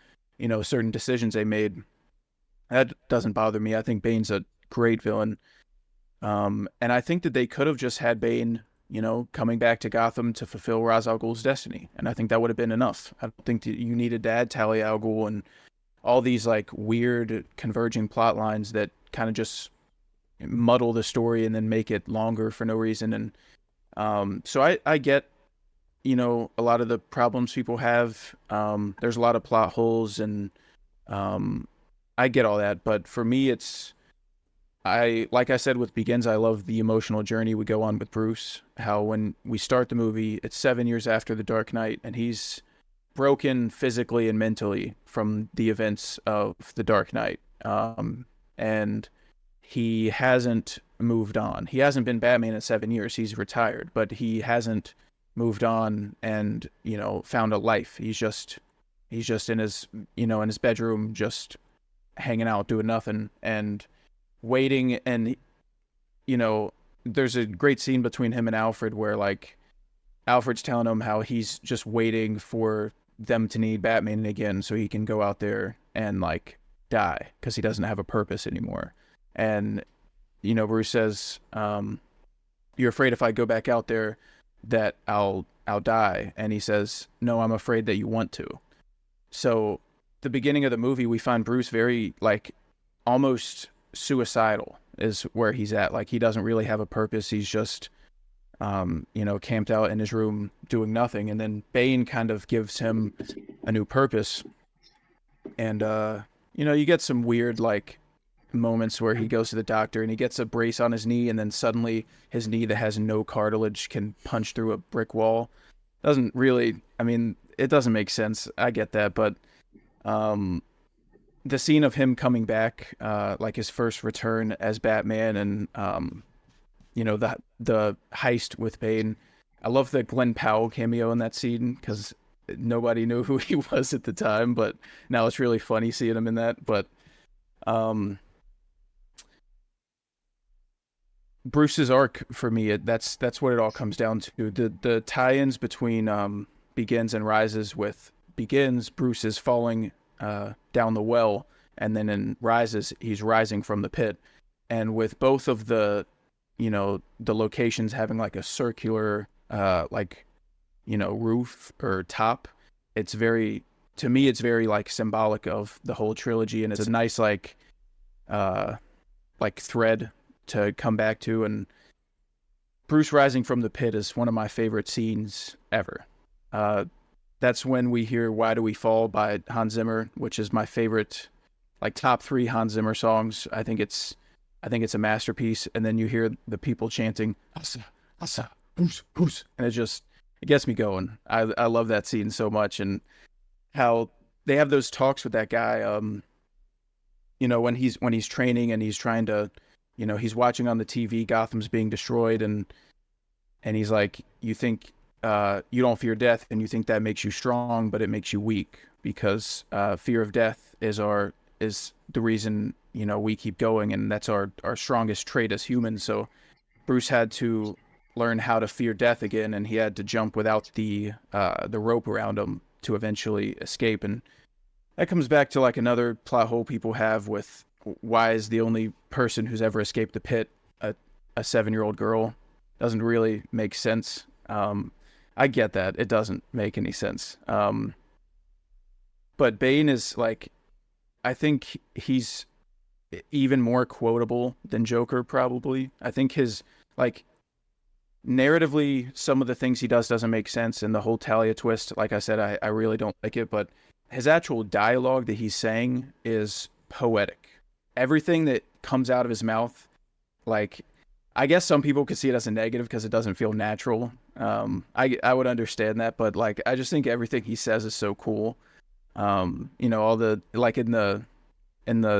certain decisions they made. That doesn't bother me. I think Bane's a great villain. And I think that they could have just had Bane, coming back to Gotham to fulfill Ra's al Ghul's destiny, and I think that would have been enough. I don't think that you needed to add Talia al Ghul and all these, like, weird converging plot lines that kind of just muddle the story and then make it longer for no reason. And so I get, a lot of the problems people have. There's a lot of plot holes, and I get all that. But for me, like I said with Begins, I love the emotional journey we go on with Bruce. How when we start the movie, it's 7 years after The Dark Knight, and he's broken physically and mentally from the events of The Dark Knight. And he hasn't moved on. He hasn't been Batman in 7 years. He's retired, but he hasn't moved on and, found a life. He's just in his, in his bedroom, just hanging out, doing nothing and waiting. And, there's a great scene between him and Alfred where, like, Alfred's telling him how he's just waiting for them to need Batman again so he can go out there and, like, die because he doesn't have a purpose anymore. And, Bruce says, you're afraid if I go back out there that I'll die. And he says, no, I'm afraid that you want to. So the beginning of the movie, we find Bruce very, like, almost suicidal is where he's at. Like, he doesn't really have a purpose. He's just, camped out in his room doing nothing. And then Bane kind of gives him a new purpose. And, you get some weird, like, moments where he goes to the doctor and he gets a brace on his knee, and then suddenly his knee that has no cartilage can punch through a brick wall. Doesn't really, it doesn't make sense. I get that, but the scene of him coming back, like his first return as Batman, and the heist with Bane. I love the Glenn Powell cameo in that scene because nobody knew who he was at the time, but now it's really funny seeing him in that. But Bruce's arc for me, that's what it all comes down to. The tie-ins between Begins and Rises. With Begins, Bruce is falling down the well, and then in Rises, he's rising from the pit. And with both of the, the locations having like a circular roof or top, it's very, to me, it's very like symbolic of the whole trilogy, and it's a nice like thread to come back to. And Bruce rising from the pit is one of my favorite scenes ever. That's when we hear "Why Do We Fall" by Hans Zimmer, which is my favorite, like top 3 Hans Zimmer songs. I think it's a masterpiece. And then you hear the people chanting "Asa, Asa, Bruce, Bruce," and it gets me going. I love that scene so much, and how they have those talks with that guy. When he's training and he's trying to, he's watching on the TV Gotham's being destroyed, and he's like, you think you don't fear death, and you think that makes you strong, but it makes you weak, because fear of death is the reason we keep going, and that's our strongest trait as humans. So Bruce had to learn how to fear death again, and he had to jump without the rope around him to eventually escape. And that comes back to like another plot hole people have with why is the only person who's ever escaped the pit a 7-year-old girl. Doesn't really make sense. I get that. It doesn't make any sense. But Bane is like, I think he's even more quotable than Joker, probably. I think his, like, narratively, some of the things he does doesn't make sense, and the whole Talia twist, like I said, I really don't like it, but his actual dialogue that he's saying is poetic. Everything that comes out of his mouth, like, I guess some people could see it as a negative because it doesn't feel natural. I would understand that, but like, I just think everything he says is so cool. All the, like, in the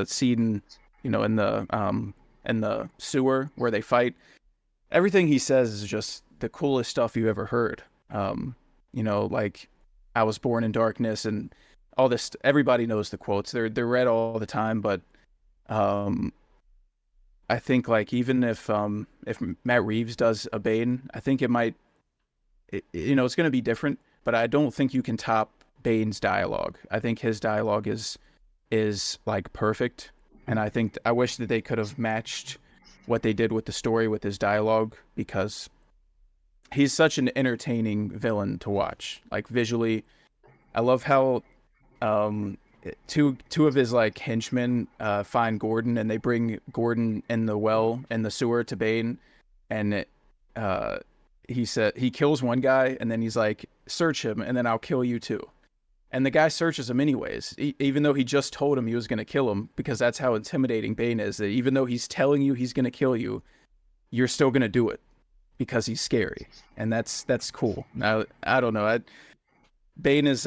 scene, in the sewer where they fight, everything he says is just the coolest stuff you ever heard. Like, I was born in darkness, and all this. Everybody knows the quotes. They're read all the time, but I think, like, even if Matt Reeves does a Bane, I think it's going to be different, but I don't think you can top Bane's dialogue. I think his dialogue is like perfect, and I wish that they could have matched what they did with the story with his dialogue, because he's such an entertaining villain to watch. Like, visually, I love how two of his like henchmen find Gordon, and they bring Gordon in the sewer to Bane, and he said he kills one guy, and then he's like, search him, and then I'll kill you too. And the guy searches him anyways, even though he just told him he was going to kill him, because that's how intimidating Bane is, that even though he's telling you he's going to kill you, you're still going to do it because he's scary. And that's cool. Now, I don't know. Bane is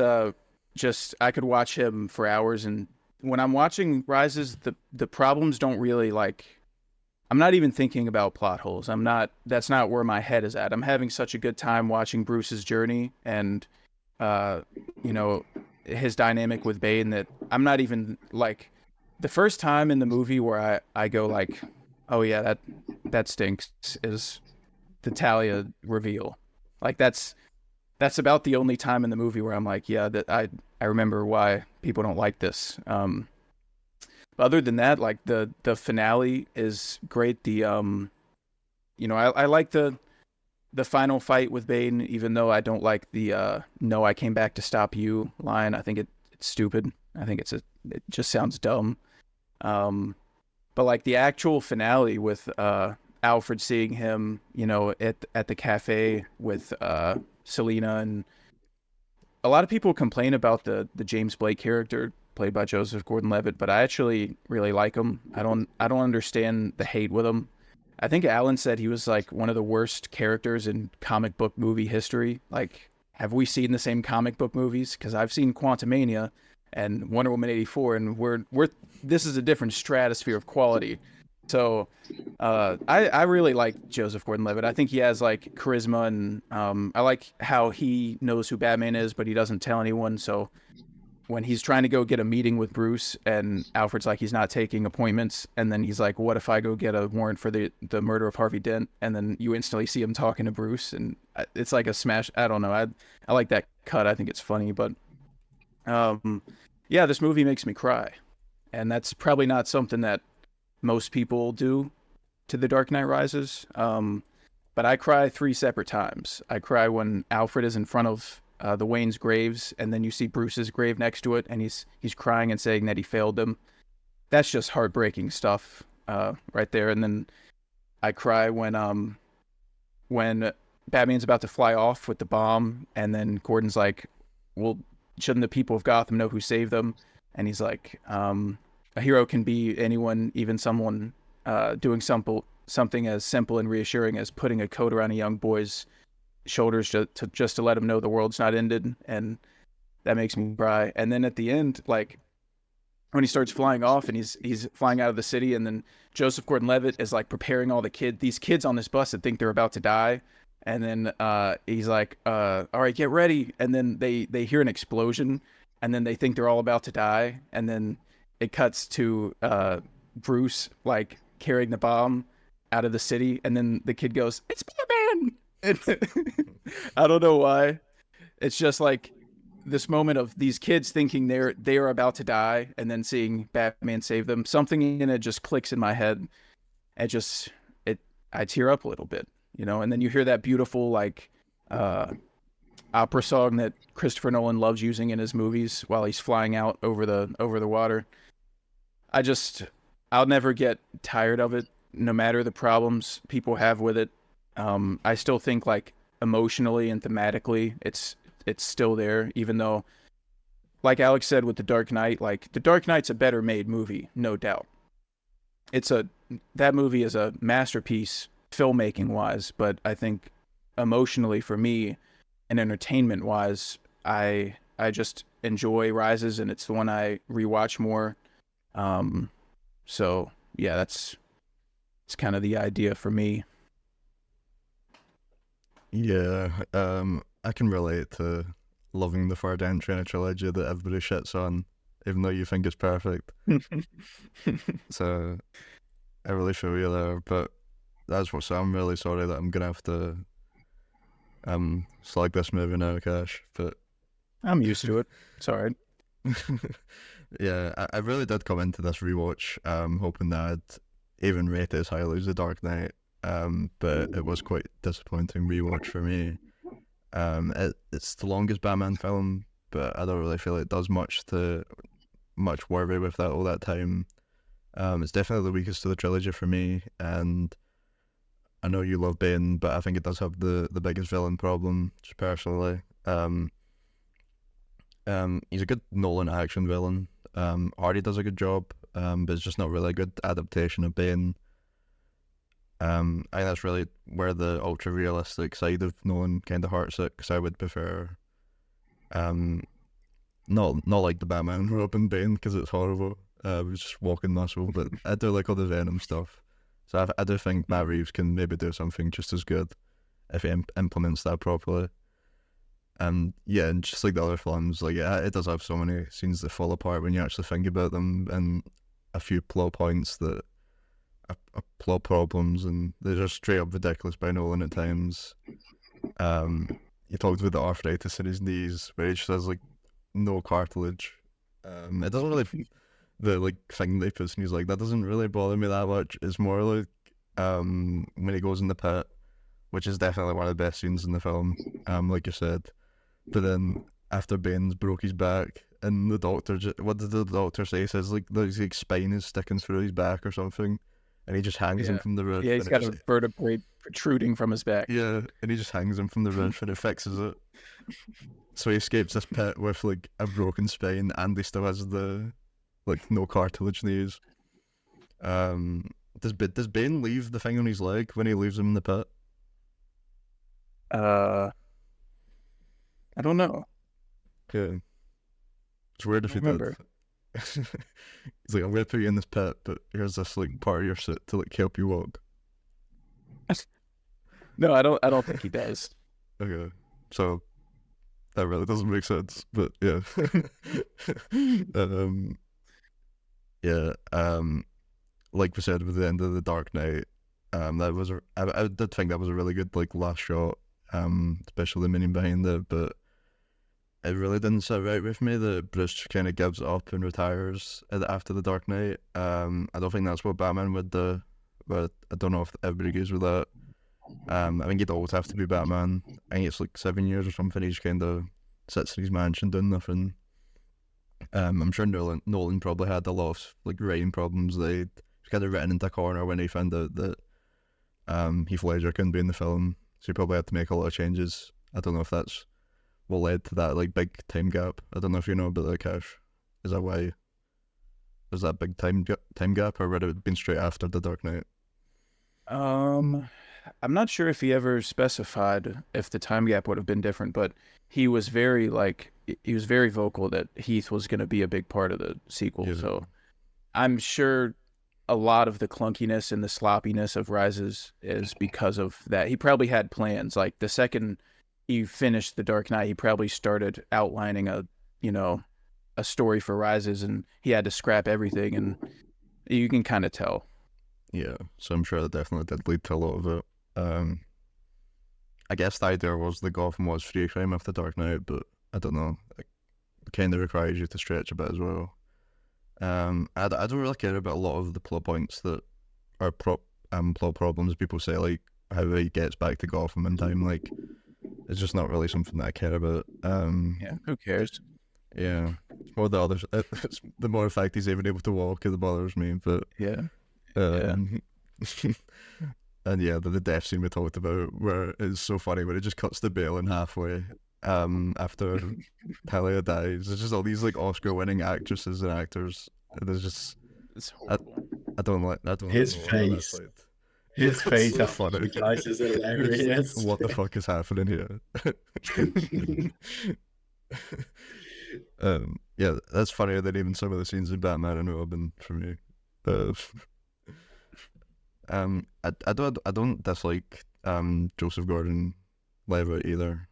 just, I could watch him for hours. And when I'm watching Rises, the problems don't really, like, I'm not even thinking about plot holes. That's not where my head is at. I'm having such a good time watching Bruce's journey and his dynamic with Bane, that I'm not even, like, the first time in the movie where I go like, oh yeah, that stinks, is the Talia reveal. Like, that's about the only time in the movie where I'm like, yeah, that I remember why people don't like this. But other than that, like, the finale is great. I like the final fight with Bane, even though I don't like the "No, I came back to stop you" line. I think it's stupid. I think it just sounds dumb. But like the actual finale with Alfred seeing him, at the cafe with Selina, and a lot of people complain about the James Blake character played by Joseph Gordon-Levitt, but I actually really like him. I don't understand the hate with him. I think Alan said he was like one of the worst characters in comic book movie history. Like, have we seen the same comic book movies? Because I've seen Quantumania and Wonder Woman 84, and this is a different stratosphere of quality. So I really like Joseph Gordon-Levitt. I think he has like charisma, and I like how he knows who Batman is, but he doesn't tell anyone. So when he's trying to go get a meeting with Bruce, and Alfred's like he's not taking appointments, and then he's like, "What if I go get a warrant for the murder of Harvey Dent?" And then you instantly see him talking to Bruce, and it's like a smash. I don't know. I like that cut. I think it's funny, but yeah, this movie makes me cry, and that's probably not something that most people do to The Dark Knight Rises. But I cry 3 separate times. I cry when Alfred is in front of the Wayne's graves, and then you see Bruce's grave next to it, and he's crying and saying that he failed them. That's just heartbreaking stuff, right there. And then I cry when Batman's about to fly off with the bomb, and then Gordon's like, "Well, shouldn't the people of Gotham know who saved them?" And he's like, "A hero can be anyone, even someone doing something as simple and reassuring as putting a coat around a young boy's shoulders just to let him know the world's not ended." And that makes me cry. And then at the end, like when he starts flying off and he's flying out of the city, and then Joseph Gordon-Levitt is like preparing all these kids on this bus that think they're about to die, and then he's like, "All right, get ready." And then they hear an explosion, and then they think they're all about to die, and then it cuts to Bruce like carrying the bomb out of the city, and then the kid goes, "It's Batman!" And I don't know why. It's just like this moment of these kids thinking they are about to die, and then seeing Batman save them. Something in it just clicks in my head. I tear up a little bit, you know. And then you hear that beautiful like opera song that Christopher Nolan loves using in his movies while he's flying out over the water. I'll never get tired of it, no matter the problems people have with it. I still think like emotionally and thematically, it's still there, even though, like Alex said with The Dark Knight, like The Dark Knight's a better made movie, no doubt. That movie is a masterpiece filmmaking wise, but I think emotionally for me and entertainment wise, I just enjoy Rises, and it's the one I rewatch more. So yeah, it's kind of the idea for me. Yeah, I can relate to loving the third entry in a trilogy that everybody shits on, even though you think it's perfect. So I really feel you there, but so I'm really sorry that I'm gonna have to slag this movie now, Cash. But I'm used to it. It's all right. yeah, I really did come into this rewatch hoping that I'd even rate it as highly as The Dark Knight. But it was quite disappointing rewatch for me. It's the longest Batman film, but I don't really feel it does much worry with that all that time. It's definitely the weakest of the trilogy for me, and I know you love Bane, but I think it does have the biggest villain problem, just personally. He's a good Nolan action villain. Hardy does a good job, but it's just not really a good adaptation of Bane. I think that's really where the ultra realistic side of Nolan kind of hurts it, because I would prefer, not like the Batman Robin Bane, because it's horrible. It was just walking muscle, but I do like all the Venom stuff. So I do think Matt Reeves can maybe do something just as good if he implements that properly. And yeah, and just like the other films, like it does have so many scenes that fall apart when you actually think about them, and a few plot points that are plot problems, and they're just straight up ridiculous by Nolan at times. He talked about the arthritis in his knees, where he just has like no cartilage. It doesn't really the like thing they put, and he's like, that doesn't really bother me that much. It's more like when he goes in the pit, which is definitely one of the best scenes in the film, like you said. But then after Bane's broke his back, and the doctor what did the doctor say? He says like his spine is sticking through his back or something, and he just hangs him from the roof. Yeah, he's got a vertebrae protruding from his back. Yeah, and he just hangs him from the roof, and it fixes it. So he escapes this pit with like a broken spine, and he still has the like no cartilage knees. Does Bane leave the thing on his leg when he leaves him in the pit? I don't know. Yeah. It's weird if he did. He's like, I'm gonna put you in this pit, but here's this like part of your suit to like help you walk. No, I don't think he does. Okay. So that really doesn't make sense. But yeah, yeah. Like we said with the end of the Dark Knight, that was I did think that was a really good like last shot, especially the meaning behind it, but it really didn't sit right with me that Bruce kind of gives up and retires after the Dark Knight. I don't think that's what Batman would do, but I don't know if everybody agrees with that. I think he'd always have to be Batman. I think it's like 7 years or something. He just kind of sits in his mansion doing nothing. I'm sure Nolan probably had a lot of like writing problems. They kind of written into a corner when he found out that Heath Ledger couldn't be in the film, so he probably had to make a lot of changes. I don't know if that's what led to that like big time gap. I don't know if you know about that, Cash. Is that why? Was that big time gap, or would it have been straight after the Dark Knight? I'm not sure if he ever specified if the time gap would have been different, but he was very vocal that Heath was going to be a big part of the sequel. Yeah. So I'm sure a lot of the clunkiness and the sloppiness of Rises is because of that. He probably had plans. Like the second he finished The Dark Knight, he probably started outlining a story for Rises, and he had to scrap everything, and you can kind of tell. Yeah, so I'm sure that definitely did lead to a lot of it. I guess the idea was the Gotham was free crime after Dark Knight, but I don't know. It kind of requires you to stretch a bit as well. I don't really care about a lot of the plot points that are plot problems. People say like how he gets back to Gotham in time. Like it's just not really something that I care about. Yeah, who cares? Yeah, it's more the others. It's the more fact he's even able to walk that bothers me. But Yeah. And yeah, the death scene we talked about, where it's so funny when it just cuts the Bale in halfway. After Talia dies, there's just all these like Oscar-winning actresses and actors. And there's just It's horrible. I don't like His know how that's face. like. His face so after funny. the guys is hilarious. What the fuck is happening here? Yeah, that's funnier than even some of the scenes in Batman and Robin for me. I don't dislike Joseph Gordon-Levitt either.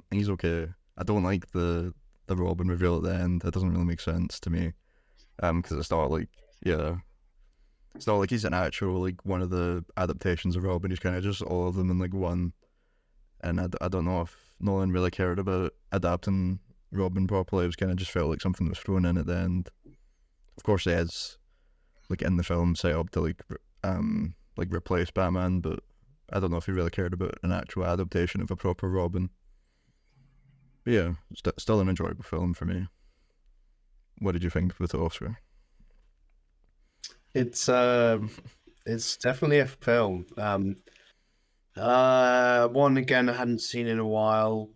He's okay. I don't like the Robin reveal at the end. That doesn't really make sense to me. Because it's not like it's not like he's an actual like one of the adaptations of Robin. He's kind of just all of them in like one. And I don't know if Nolan really cared about adapting Robin properly. It was kind of just felt like something that was thrown in at the end. Of course, he is like in the film set up to like replace Batman, but I don't know if he really cared about an actual adaptation of a proper Robin. But yeah, still an enjoyable film for me. What did you think with the Oscar? It's definitely a film. One again I hadn't seen in a while.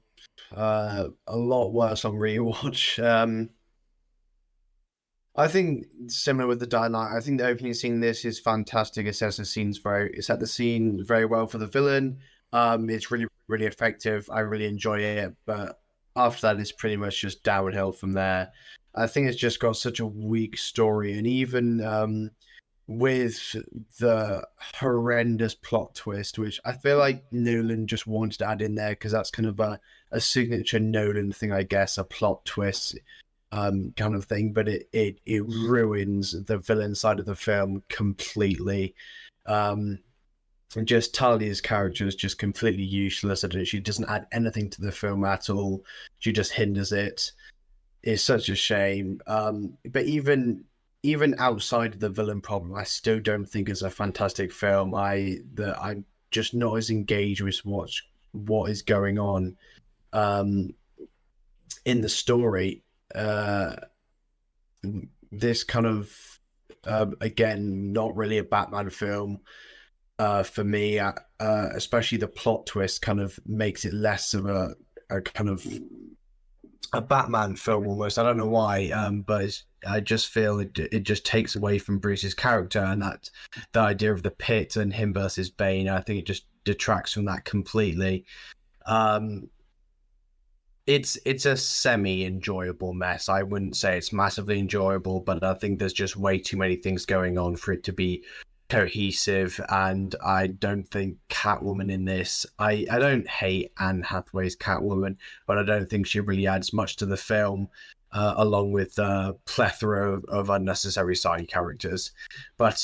A lot worse on rewatch. I think similar with the Dark Knight. I think the opening scene in this is fantastic. It set the scene very well for the villain. It's really, really effective. I really enjoy it. But after that, it's pretty much just downhill from there. I think it's just got such a weak story, and even with the horrendous plot twist, which I feel like Nolan just wanted to add in there because that's kind of a signature Nolan thing, I guess, a plot twist kind of thing, but it ruins the villain side of the film completely. And just Talia's character is just completely useless. She doesn't add anything to the film at all. She just hinders it. It's such a shame. But even outside of the villain problem, I still don't think it's a fantastic film. I'm just not as engaged with what is going on in the story. This kind of again, not really a Batman film for me. Especially the plot twist kind of makes it less of a kind of a Batman film almost. I don't know why, but I just feel it just takes away from Bruce's character, and that the idea of the pit and him versus Bane. I think it just detracts from that completely. It's a semi-enjoyable mess. I wouldn't say it's massively enjoyable, but I think there's just way too many things going on for it to be cohesive, and I don't think Catwoman in this. I don't hate Anne Hathaway's Catwoman, but I don't think she really adds much to the film. Along with the plethora of unnecessary side characters, but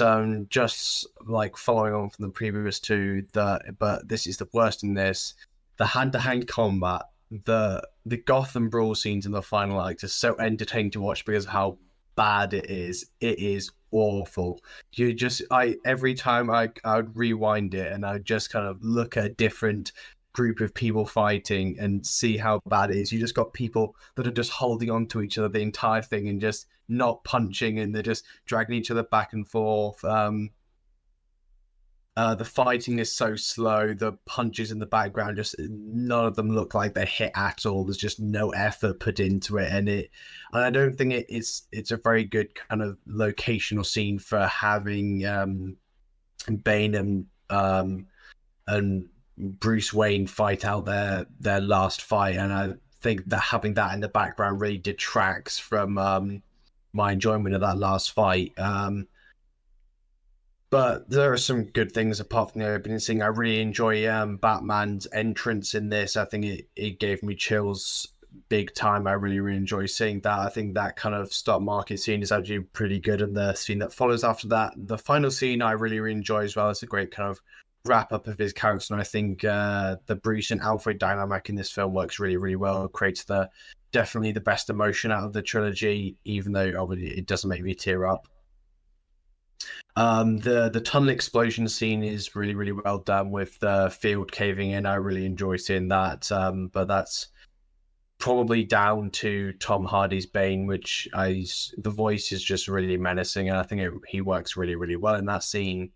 just like following on from the previous two, but this is the worst in this. The hand-to-hand combat, the Gotham brawl scenes in the final act are so entertaining to watch because of how bad it is. It is awful. You just I every time I would rewind it and I'd just kind of look at a different group of people fighting and see how bad it is. You just got people that are just holding on to each other the entire thing and just not punching, and they're just dragging each other back and forth. The fighting is so slow. The punches in the background, just none of them look like they hit at all. There's just no effort put into it, and I don't think it's a very good kind of locational scene for having Bane and Bruce Wayne fight out their last fight, and I think that having that in the background really detracts from my enjoyment of that last fight. But there are some good things apart from the opening scene. I really enjoy Batman's entrance in this. I think it gave me chills big time. I really enjoy seeing that. I think that kind of stock market scene is actually pretty good, and the scene that follows after that, the final scene, I really enjoy as well. It's a great kind of wrap up of his character, and I think the Bruce and Alfred dynamic in this film works really well. It creates definitely the best emotion out of the trilogy, even though obviously it doesn't make me tear up. The tunnel explosion scene is really well done with the field caving in. I really enjoy seeing that. But that's probably down to Tom Hardy's Bane, the voice is just really menacing, and I think he works really well in that scene.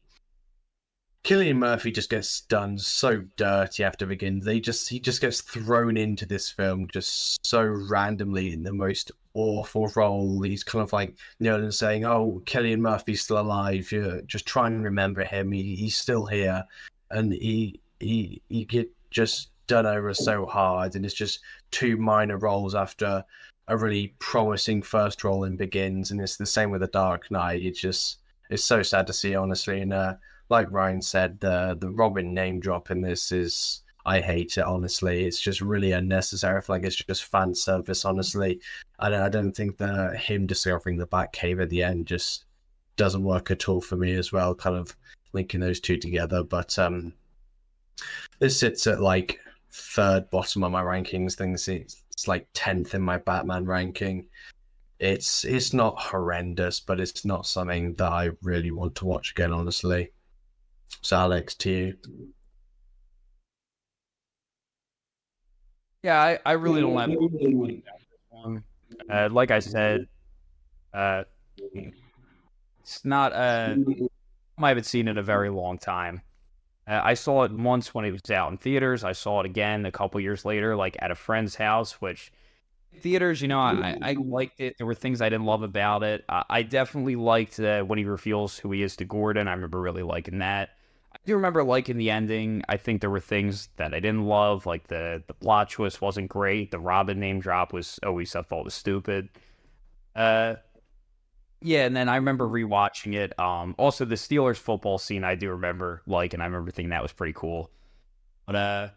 Cillian Murphy just gets done so dirty after begins. He just gets thrown into this film just so randomly in the most awful role. He's kind of like Nolan saying, "Oh, Cillian Murphy's still alive. You just try and remember him. He's still here," and he get just done over so hard, and it's just two minor roles after a really promising first role in Begins, and it's the same with The Dark Knight. It's so sad to see, honestly, and like Ryan said, the Robin name drop in this is, I hate it, honestly. It's just really unnecessary. I feel like it's just fan service, honestly. I don't think him discovering the Batcave at the end just doesn't work at all for me as well, kind of linking those two together. But this sits at like third bottom of my rankings. Things it's like 10th in my Batman ranking. It's not horrendous, but it's not something that I really want to watch again, honestly. So Alex, to you. Yeah, I really don't have one. Like I said, it's not I haven't seen it in a very long time. I saw it once when it was out in theaters. I saw it again a couple years later, like at a friend's house, which theaters, I liked it. There were things I didn't love about it. I definitely liked when he reveals who he is to Gordon. I remember really liking that. I do remember liking the ending. I think there were things that I didn't love, like the plot twist wasn't great. The Robin name drop was always, I thought, was stupid. Uh, yeah, and then I remember rewatching it. Also the Steelers football scene I do remember liking. I remember thinking that was pretty cool. But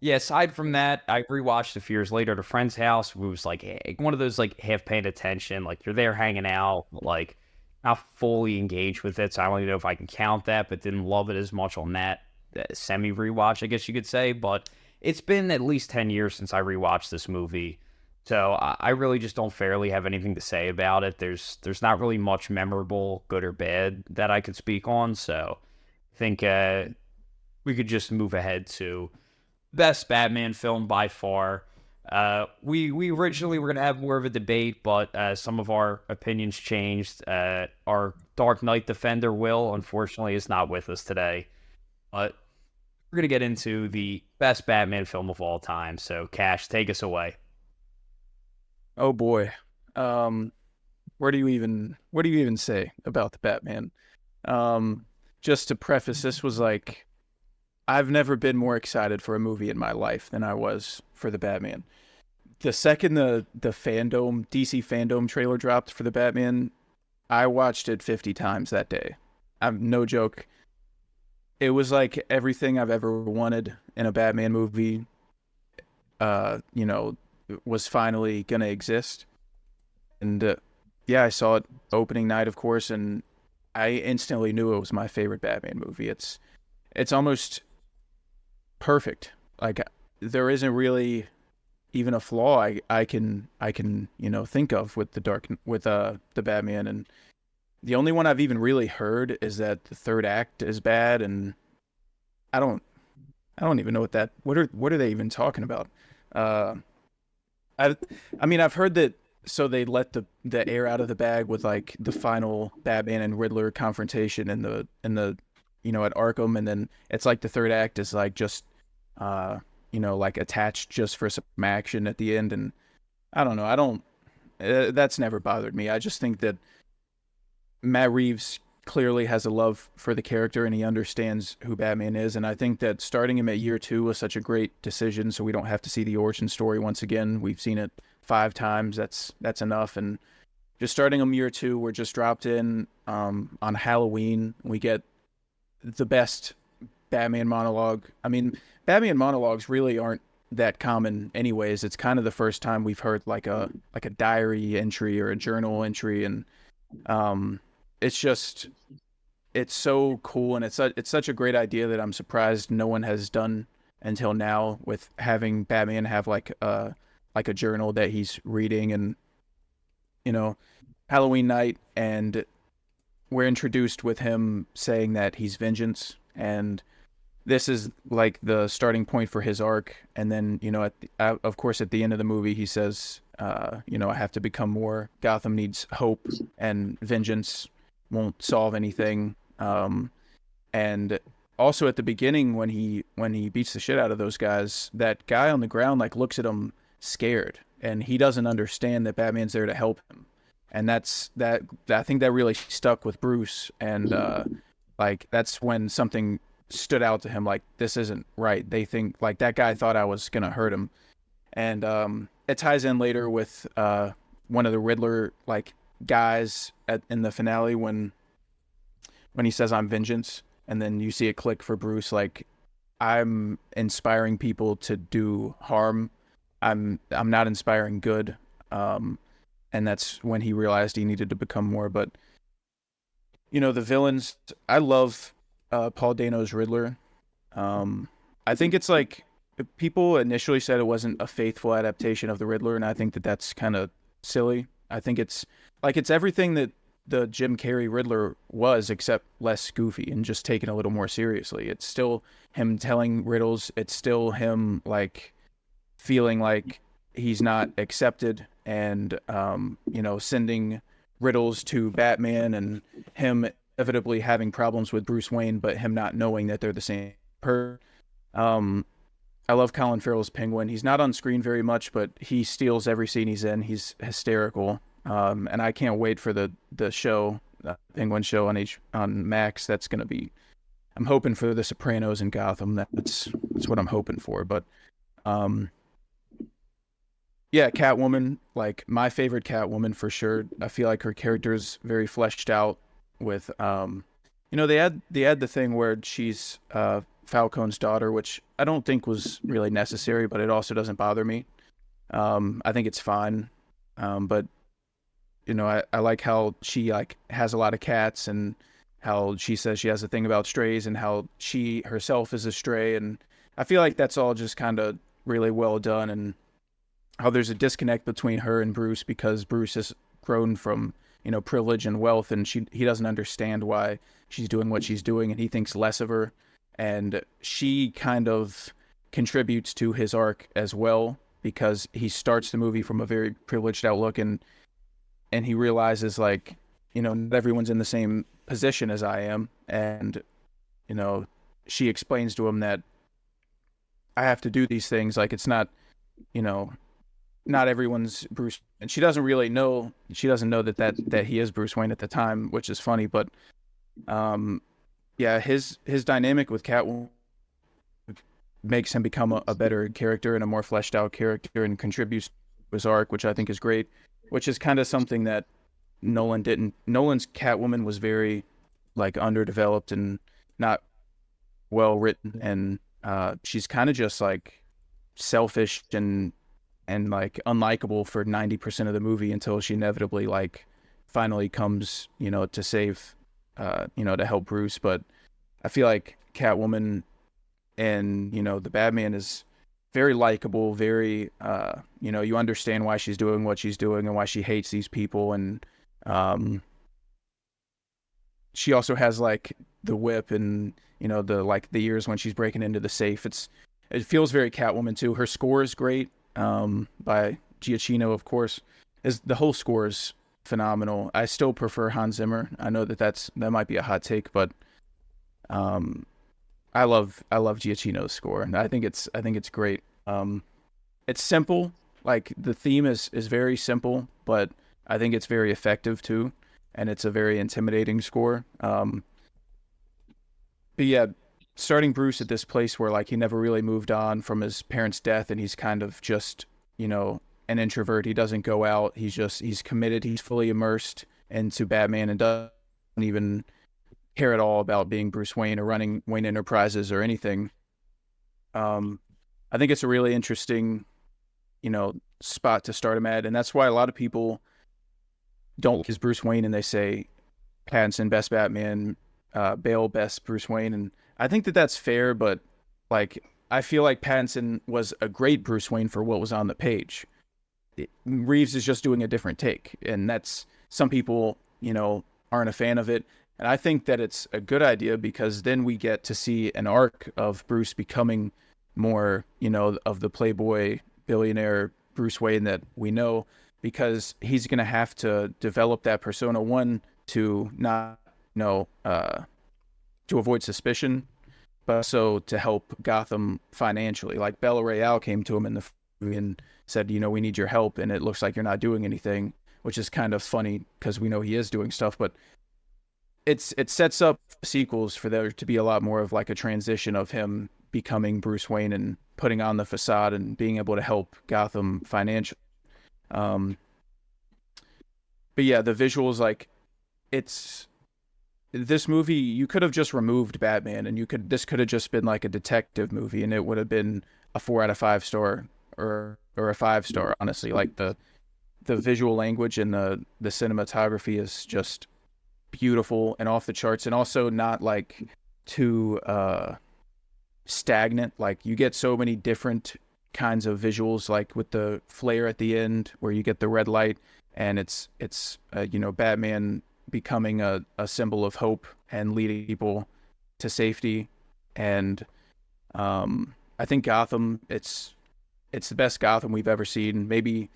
yeah, aside from that, I rewatched a few years later at a friend's house. It was like one of those like half paying attention, like you're there hanging out, but like not fully engaged with it. So I don't even know if I can count that, but didn't love it as much on that semi rewatch, I guess you could say. But it's been at least 10 years since I rewatched this movie. So I really just don't fairly have anything to say about it. There's not really much memorable, good or bad, that I could speak on. So I think we could just move ahead to best Batman film by far. We originally were gonna have more of a debate, but some of our opinions changed. Our Dark Knight defender Will, unfortunately, is not with us today. But we're gonna get into the best Batman film of all time. So, Cash, take us away. Oh boy. Where do you even say about the Batman? Just to preface, this was like, I've never been more excited for a movie in my life than I was for the Batman. The second the DC fandom trailer dropped for the Batman, I watched it 50 times that day. I'm no joke. It was like everything I've ever wanted in a Batman movie. You know, was finally gonna exist, and yeah, I saw it opening night, of course, and I instantly knew it was my favorite Batman movie. It's almost perfect. Like there isn't really even a flaw I can think of with the Batman, and the only one I've even really heard is that the third act is bad, and I don't I don't even know what are they even talking about. Uh, I I mean I've heard that, so they let the air out of the bag with like the final Batman and Riddler confrontation in the at Arkham, and then it's like the third act is like just uh like attached just for some action at the end, and I don't know. I don't That's never bothered me. I just think that Matt Reeves clearly has a love for the character and he understands who Batman is. And I think that starting him at year 2 was such a great decision. So we don't have to see the origin story once again. We've seen it 5 times. That's enough. And just starting him year 2, we're just dropped in on Halloween. We get the best Batman monologue. I mean, Batman monologues really aren't that common anyways. It's kind of the first time we've heard like a diary entry or a journal entry, and um it's it's so cool, and it's such a great idea that I'm surprised no one has done until now, with having Batman have like a journal that he's reading, and you know Halloween night, and we're introduced with him saying that he's vengeance, and this is like the starting point for his arc. And then of course at the end of the movie he says, I have to become more. Gotham needs hope, and vengeance won't solve anything. And also at the beginning when he beats the shit out of those guys, that guy on the ground like looks at him scared, and he doesn't understand that Batman's there to help him. And I think that really stuck with Bruce, and like that's when something stood out to him, like this isn't right. They think like that guy thought I was gonna hurt him. And it ties in later with one of the Riddler like guys in the finale when he says I'm vengeance, and then you see it click for Bruce, like I'm inspiring people to do harm. I'm not inspiring good. And that's when he realized he needed to become more. But the villains, I love Paul Dano's Riddler. I think it's like people initially said it wasn't a faithful adaptation of the Riddler, and I think that that's kind of silly. I think it's everything that the Jim Carrey Riddler was, except less goofy and just taken a little more seriously. It's still him telling riddles. It's still him like feeling like he's not accepted, and sending riddles to Batman, and him inevitably having problems with Bruce Wayne, but him not knowing that they're the same person. I love Colin Farrell's Penguin. He's not on screen very much, but he steals every scene he's in. He's hysterical. And I can't wait for the show, Penguin show on Max. That's gonna be. I'm hoping for The Sopranos in Gotham. That's what I'm hoping for. But yeah, Catwoman, like my favorite Catwoman for sure. I feel like her character's very fleshed out. With they had the thing where she's Falcone's daughter, which I don't think was really necessary, but it also doesn't bother me. I think it's fine. But I like how she like has a lot of cats, and how she says she has a thing about strays, and how she herself is a stray, and I feel like that's all just kind of really well done, and how there's a disconnect between her and Bruce, because Bruce has grown from privilege and wealth, and he doesn't understand why she's doing what she's doing, and he thinks less of her, and she kind of contributes to his arc as well, because he starts the movie from a very privileged outlook, and he realizes like not everyone's in the same position as I am, and she explains to him that I have to do these things, like it's not not everyone's Bruce, and she doesn't know that he is Bruce Wayne at the time, which is funny. But yeah, his dynamic with Catwoman makes him become a better character and a more fleshed out character, and contributes to his arc, which I think is great, which is kind of something that Nolan didn't. Nolan's Catwoman was very like underdeveloped and not well written, and she's kind of just like selfish and like unlikable for 90% of the movie until she inevitably like finally comes, to save, to help Bruce. But I feel like Catwoman and, the Batman is very likable, very, you understand why she's doing what she's doing and why she hates these people. And she also has like the whip and, the years when she's breaking into the safe. It feels very Catwoman too. Her score is great, by Giacchino, of course. The whole score is phenomenal. I still prefer Hans Zimmer. I know that might be a hot take, but I love Giacchino's score, and I think it's great. It's simple, like the theme is very simple, but I think it's very effective too, and it's a very intimidating score. But yeah, starting Bruce at this place where like he never really moved on from his parents' death, and he's kind of just, an introvert. He doesn't go out. He's committed. He's fully immersed into Batman and doesn't even care at all about being Bruce Wayne or running Wayne Enterprises or anything. I think it's a really interesting, spot to start him at, and that's why a lot of people don't like his Bruce Wayne, and they say Pattinson best Batman, Bale best Bruce Wayne, and I think that that's fair, but like I feel like Pattinson was a great Bruce Wayne for what was on the page. Reeves is just doing a different take, and that's some people, aren't a fan of it. And I think that it's a good idea because then we get to see an arc of Bruce becoming more, of the playboy billionaire Bruce Wayne that we know, because he's going to have to develop that persona, one, to not, to avoid suspicion, but also to help Gotham financially. Like Bella Real came to him in the movie and said, we need your help, and it looks like you're not doing anything, which is kind of funny because we know he is doing stuff, but it sets up sequels for there to be a lot more of like a transition of him becoming Bruce Wayne and putting on the facade and being able to help Gotham financially. But yeah, the visuals, like this movie, you could have just removed Batman and this could have just been like a detective movie, and it would have been a 4 out of 5 star or a 5-star, honestly. Like the visual language and the cinematography is just beautiful and off the charts, and also not like too stagnant. Like you get so many different kinds of visuals, like with the flare at the end where you get the red light, and it's Batman becoming a symbol of hope and leading people to safety. And I think Gotham, it's the best Gotham we've ever seen. Maybe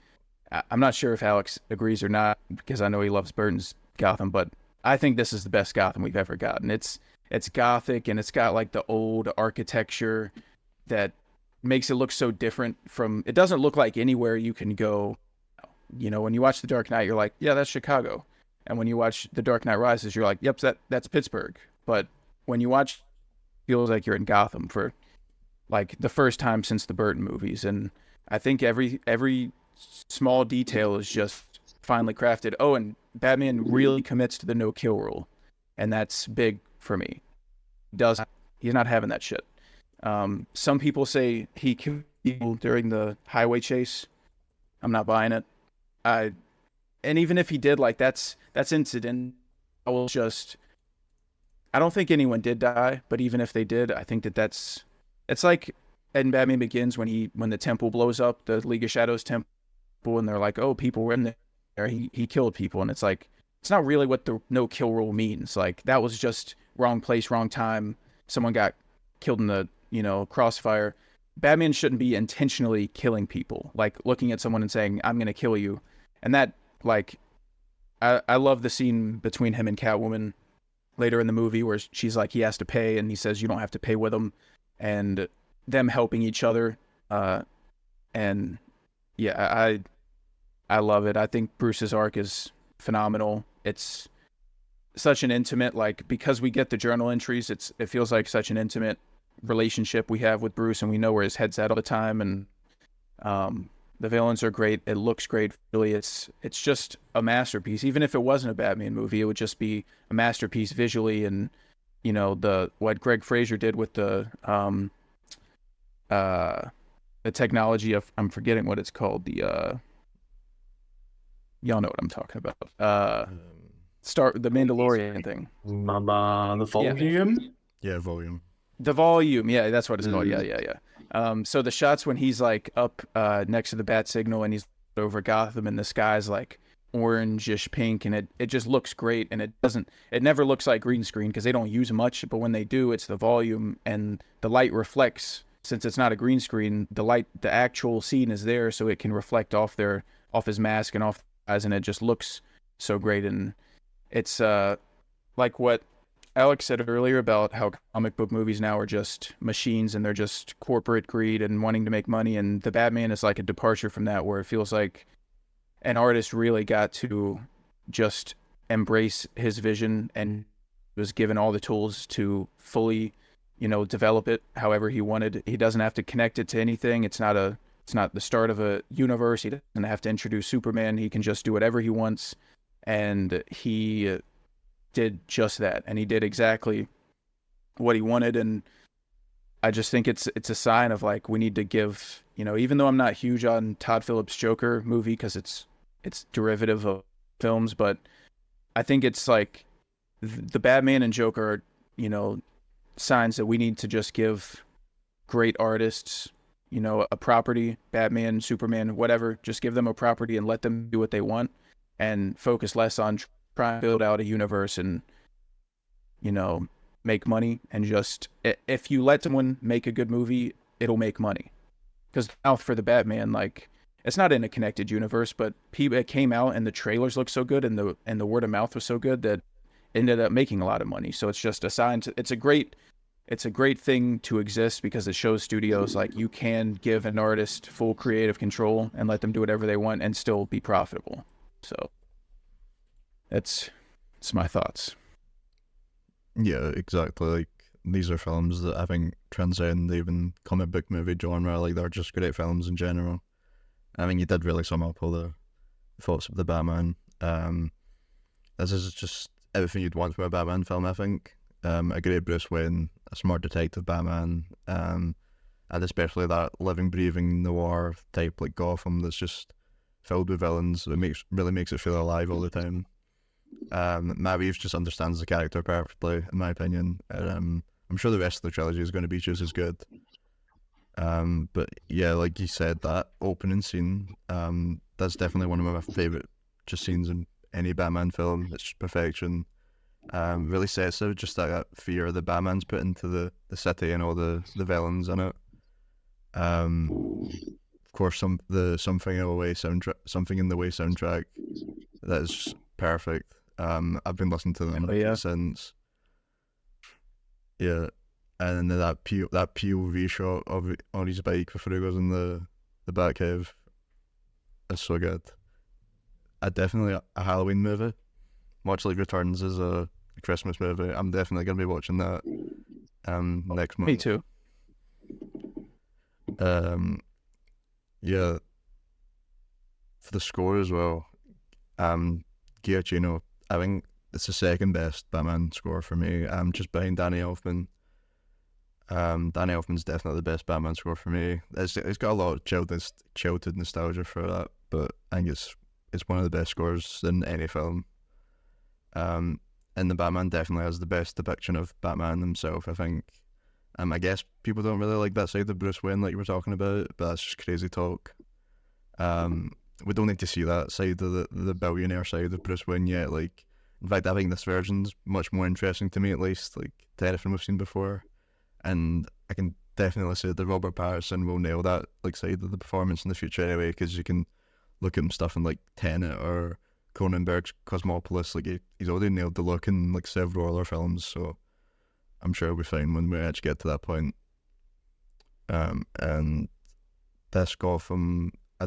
I'm not sure if Alex agrees or not, because I know he loves Burton's Gotham, but I think this is the best Gotham we've ever gotten. It's gothic, and it's got like the old architecture that makes it look so different from. It doesn't look like anywhere you can go. When you watch The Dark Knight, you're like, yeah, that's Chicago. And when you watch The Dark Knight Rises, you're like, yep, that's Pittsburgh. But when you watch, it feels like you're in Gotham for like the first time since the Burton movies. And I think every small detail is just finely crafted. Oh, and Batman really commits to the no-kill rule, and that's big for me. He's not having that shit. Some people say he killed people during the highway chase. I'm not buying it. And even if he did, like that's incident. I don't think anyone did die, but even if they did, I think it's like in Batman Begins when the temple blows up, the League of Shadows temple, and they're like, oh, people were in there. He killed people, and it's like, it's not really what the no kill rule means. Like that was just wrong place, wrong time. Someone got killed in the crossfire. Batman shouldn't be intentionally killing people, like looking at someone and saying, I'm gonna kill you. And that, like, I love the scene between him and Catwoman later in the movie where she's like, he has to pay, and he says you don't have to pay with him, and them helping each other. And yeah, I love it. I think Bruce's arc is phenomenal. It's such an intimate, like, because we get the journal entries, it feels like such an intimate relationship we have with Bruce, and we know where his head's at all the time. And The villains are great. It looks great. Really, it's just a masterpiece. Even if it wasn't a Batman movie, it would just be a masterpiece visually. And what Greg Fraser did with the technology of, I'm forgetting what it's called. Y'all know what I'm talking about. The Mandalorian thing. The volume. Yeah, volume. The volume, yeah, that's what it's called. Yeah. So the shots when he's like up next to the bat signal and he's over Gotham and the sky's like orangish pink and it just looks great, and it never looks like green screen because they don't use much, but when they do, it's the volume and the light reflects. Since it's not a green screen, the actual scene is there, so it can reflect off his mask and off the eyes, and it just looks so great. And it's like what Alex said earlier about how comic book movies now are just machines and they're just corporate greed and wanting to make money. And the Batman is like a departure from that, where it feels like an artist really got to just embrace his vision and was given all the tools to fully, develop it however he wanted. He doesn't have to connect it to anything. It's not the start of a universe. He doesn't have to introduce Superman. He can just do whatever he wants. And he did just that, and he did exactly what he wanted. And I just think it's a sign of like we need to give, even though I'm not huge on Todd Phillips' Joker movie because it's derivative of films, but I think it's like the Batman and Joker are, signs that we need to just give great artists, a property, Batman, Superman, whatever, just give them a property and let them do what they want and focus less on trying to build out a universe and, make money. And just, if you let someone make a good movie, it'll make money. Because now for the Batman, like, it's not in a connected universe, but it came out and the trailers looked so good and the word of mouth was so good that it ended up making a lot of money. So it's just a sign it's a great thing to exist because it shows studios like you can give an artist full creative control and let them do whatever they want and still be profitable. So it's my thoughts. Yeah, exactly. Like, these are films that I think transcend even comic book movie genre. Like, they're just great films in general. I mean, you did really sum up all the thoughts of the Batman. This is just everything you'd want from a Batman film, I think. A great Bruce Wayne, a smart detective Batman, and especially that living, breathing noir type like Gotham that's just filled with villains. It really makes it feel alive all the time. Matt Reeves just understands the character perfectly, in my opinion. I'm sure the rest of the trilogy is going to be just as good. But yeah, like you said, that opening scene, that's definitely one of my favorite just scenes in any Batman film. It's just perfection. Really sets out just that fear the Batman's put into the city and all the villains in it. Of course, something in the way soundtrack that is just perfect. I've been listening to them since. Yeah, and then that POV shot on his bike before he goes in the Batcave is so good. Definitely a Halloween movie, much like Returns is a Christmas movie. I'm definitely gonna be watching that next month. Me too. Yeah, for the score as well, Giacchino, I think it's the second best Batman score for me. Just behind Danny Elfman. Danny Elfman's definitely the best Batman score for me. It's got a lot of childhood nostalgia for that, but I think it's one of the best scores in any film. And the Batman definitely has the best depiction of Batman himself, I think. I guess people don't really like that side of Bruce Wayne like you were talking about, but that's just crazy talk. We don't need to see that side of the billionaire side of Bruce Wayne yet. Like, in fact, I think this version's much more interesting to me, at least, like, to anything we've seen before. And I can definitely say that Robert Pattinson will nail that like side of the performance in the future anyway, because you can look at him stuff in like Tenet or Cronenberg's Cosmopolis. Like, he's already nailed the look in like several other films, so I'm sure we'll be fine when we actually get to that point. And this Gotham, I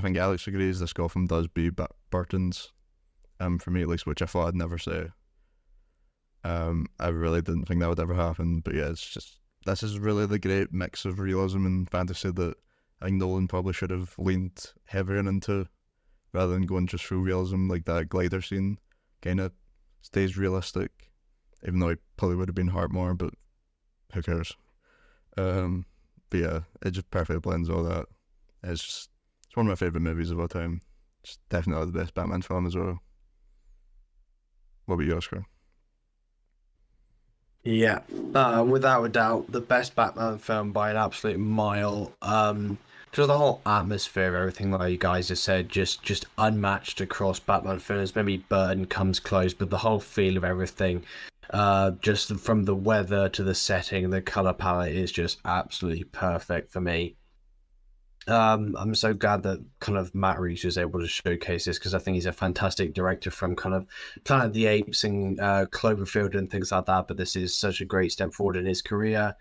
think Alex agrees, this Gotham does beat Burton's, for me at least, which I thought I'd never say. I really didn't think that would ever happen, but yeah, this is really the great mix of realism and fantasy that I think Nolan probably should have leaned heavier into, rather than going just through realism. Like that glider scene kind of stays realistic, even though it probably would have been hard more, but who cares? But yeah, it just perfectly blends all that. It's one of my favourite movies of all time. It's definitely the best Batman film as well. What about you, Oscar? Yeah, without a doubt, the best Batman film by an absolute mile. Just the whole atmosphere, everything like you guys have said, just unmatched across Batman films. Maybe Burton comes close, but the whole feel of everything, just from the weather to the setting, the color palette is just absolutely perfect for me. I'm so glad that kind of Matt Reeves was able to showcase this because I think he's a fantastic director from kind of Planet of the Apes and Cloverfield and things like that. But this is such a great step forward in his career.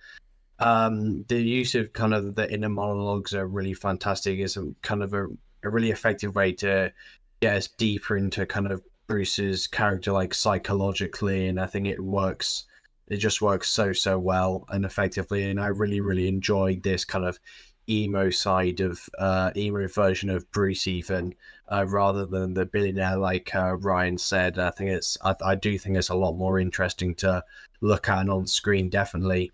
The use of kind of the inner monologues are really fantastic. It's kind of a really effective way to get us deeper into kind of Bruce's character, like psychologically, and I think it works. It just works so well and effectively, and I really enjoyed this kind of emo side of emo version of Bruce even rather than the billionaire like Ryan said. I do think it's a lot more interesting to look at on screen, definitely.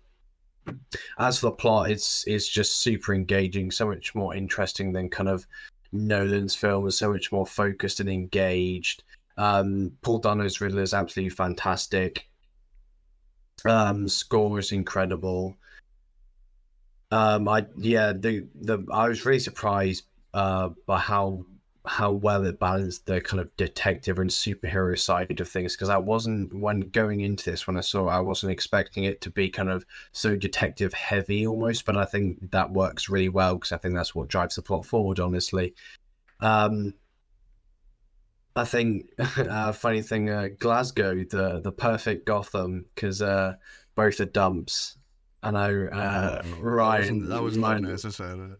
As for the plot, it's just super engaging, so much more interesting than kind of Nolan's film, is so much more focused and engaged. Paul Dano's Riddler is absolutely fantastic. Score is incredible. I was really surprised by how well it balanced the kind of detective and superhero side of things, because I wasn't, when going into this, when I saw it, I wasn't expecting it to be kind of so detective heavy almost, but I think that works really well because I think that's what drives the plot forward, honestly. I think funny thing, Glasgow, the perfect Gotham, because both are dumps. I know, Ryan. That was not necessary.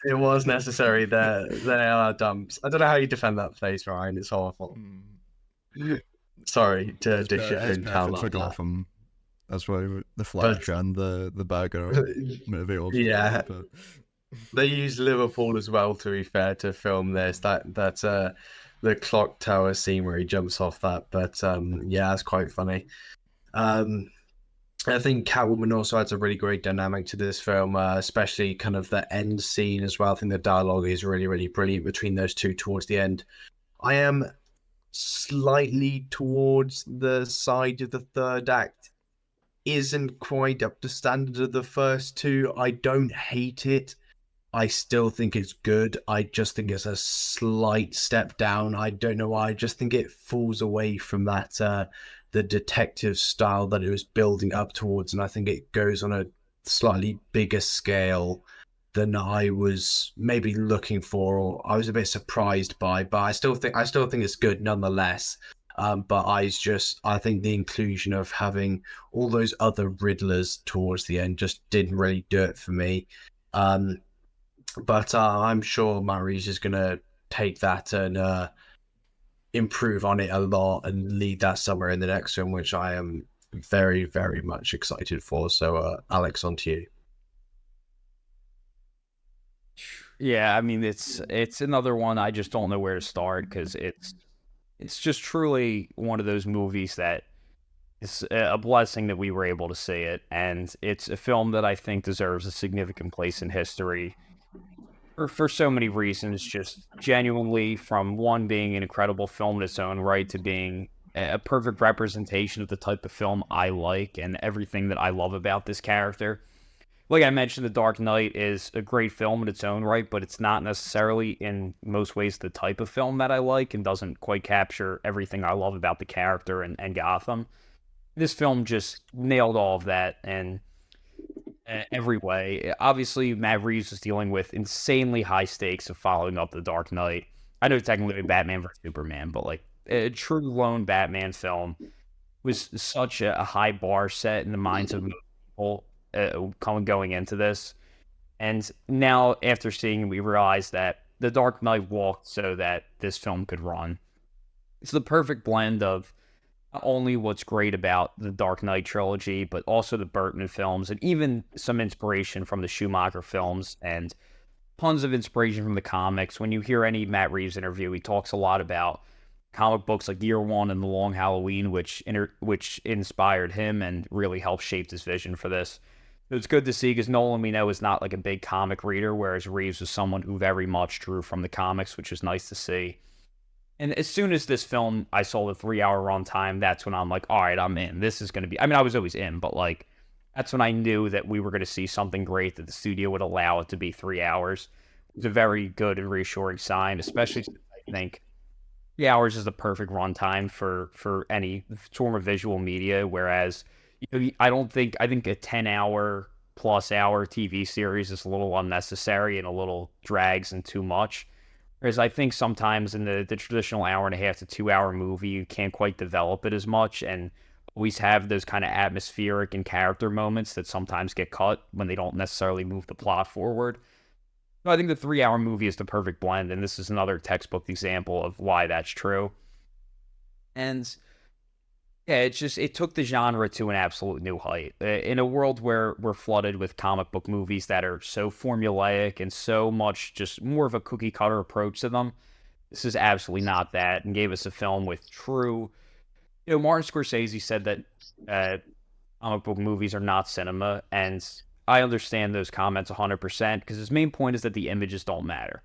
It was necessary. They are dumps. I don't know how you defend that place, Ryan. It's awful. Sorry to dish it in town like that. Gotham. That's why the Flash and the Bagger movie also. Yeah, they used Liverpool as well. To be fair, to film this, that's the clock tower scene where he jumps off that. But yeah, it's quite funny. I think Catwoman also adds a really great dynamic to this film, especially kind of the end scene as well. I think the dialogue is really brilliant between those two towards the end. I am slightly towards the side of the third act isn't quite up to standard of the first two. I don't hate it. I still think it's good. I just think it's a slight step down. I don't know why. I just think it falls away from that the detective style that it was building up towards, and I think it goes on a slightly bigger scale than I was maybe looking for, or I was a bit surprised by. But I still think it's good nonetheless. But I think the inclusion of having all those other Riddlers towards the end just didn't really do it for me. But I'm sure Matt Reeves is going to take that and improve on it a lot and lead that somewhere in the next film, which I am very much excited for. So, Alex, on to you. Yeah, I mean, it's another one I just don't know where to start because it's just truly one of those movies that it's a blessing that we were able to see it, and it's a film that I think deserves a significant place in history for so many reasons, just genuinely from one being an incredible film in its own right to being a perfect representation of the type of film I like and everything that I love about this character. Like I mentioned, The Dark Knight is a great film in its own right, but it's not necessarily in most ways the type of film that I like and doesn't quite capture everything I love about the character and Gotham. This film just nailed all of that and every way. Obviously, Matt Reeves was dealing with insanely high stakes of following up The Dark Knight. I know technically Batman vs Superman, but like a true lone Batman film was such a high bar set in the minds of people going into this. And now, after seeing it, we realize that The Dark Knight walked so that this film could run. It's the perfect blend of not only what's great about the Dark Knight trilogy, but also the Burton films, and even some inspiration from the Schumacher films and tons of inspiration from the comics. When you hear any Matt Reeves interview, he talks a lot about comic books like Year One and The Long Halloween, which inspired him and really helped shape his vision for this. So it's good to see, because Nolan, we know, is not like a big comic reader, whereas Reeves was someone who very much drew from the comics, which is nice to see. And as soon as this film, I saw the 3 hour runtime, that's when I'm like, all right, I'm in. This is going to be, I mean, I was always in, but like, that's when I knew that we were going to see something great, that the studio would allow it to be 3 hours. It was a very good and reassuring sign, especially since I think 3 hours is the perfect runtime for any form of visual media. Whereas, I think a 10 hour plus hour TV series is a little unnecessary and a little drags and too much. Whereas I think sometimes in the traditional hour and a half to 2 hour movie, you can't quite develop it as much and always have those kind of atmospheric and character moments that sometimes get cut when they don't necessarily move the plot forward. So I think the 3 hour movie is the perfect blend, and this is another textbook example of why that's true. And yeah, it took the genre to an absolute new height. In a world where we're flooded with comic book movies that are so formulaic and so much just more of a cookie cutter approach to them, this is absolutely not that, and gave us a film with true. Martin Scorsese said that comic book movies are not cinema, and I understand those comments 100% because his main point is that the images don't matter.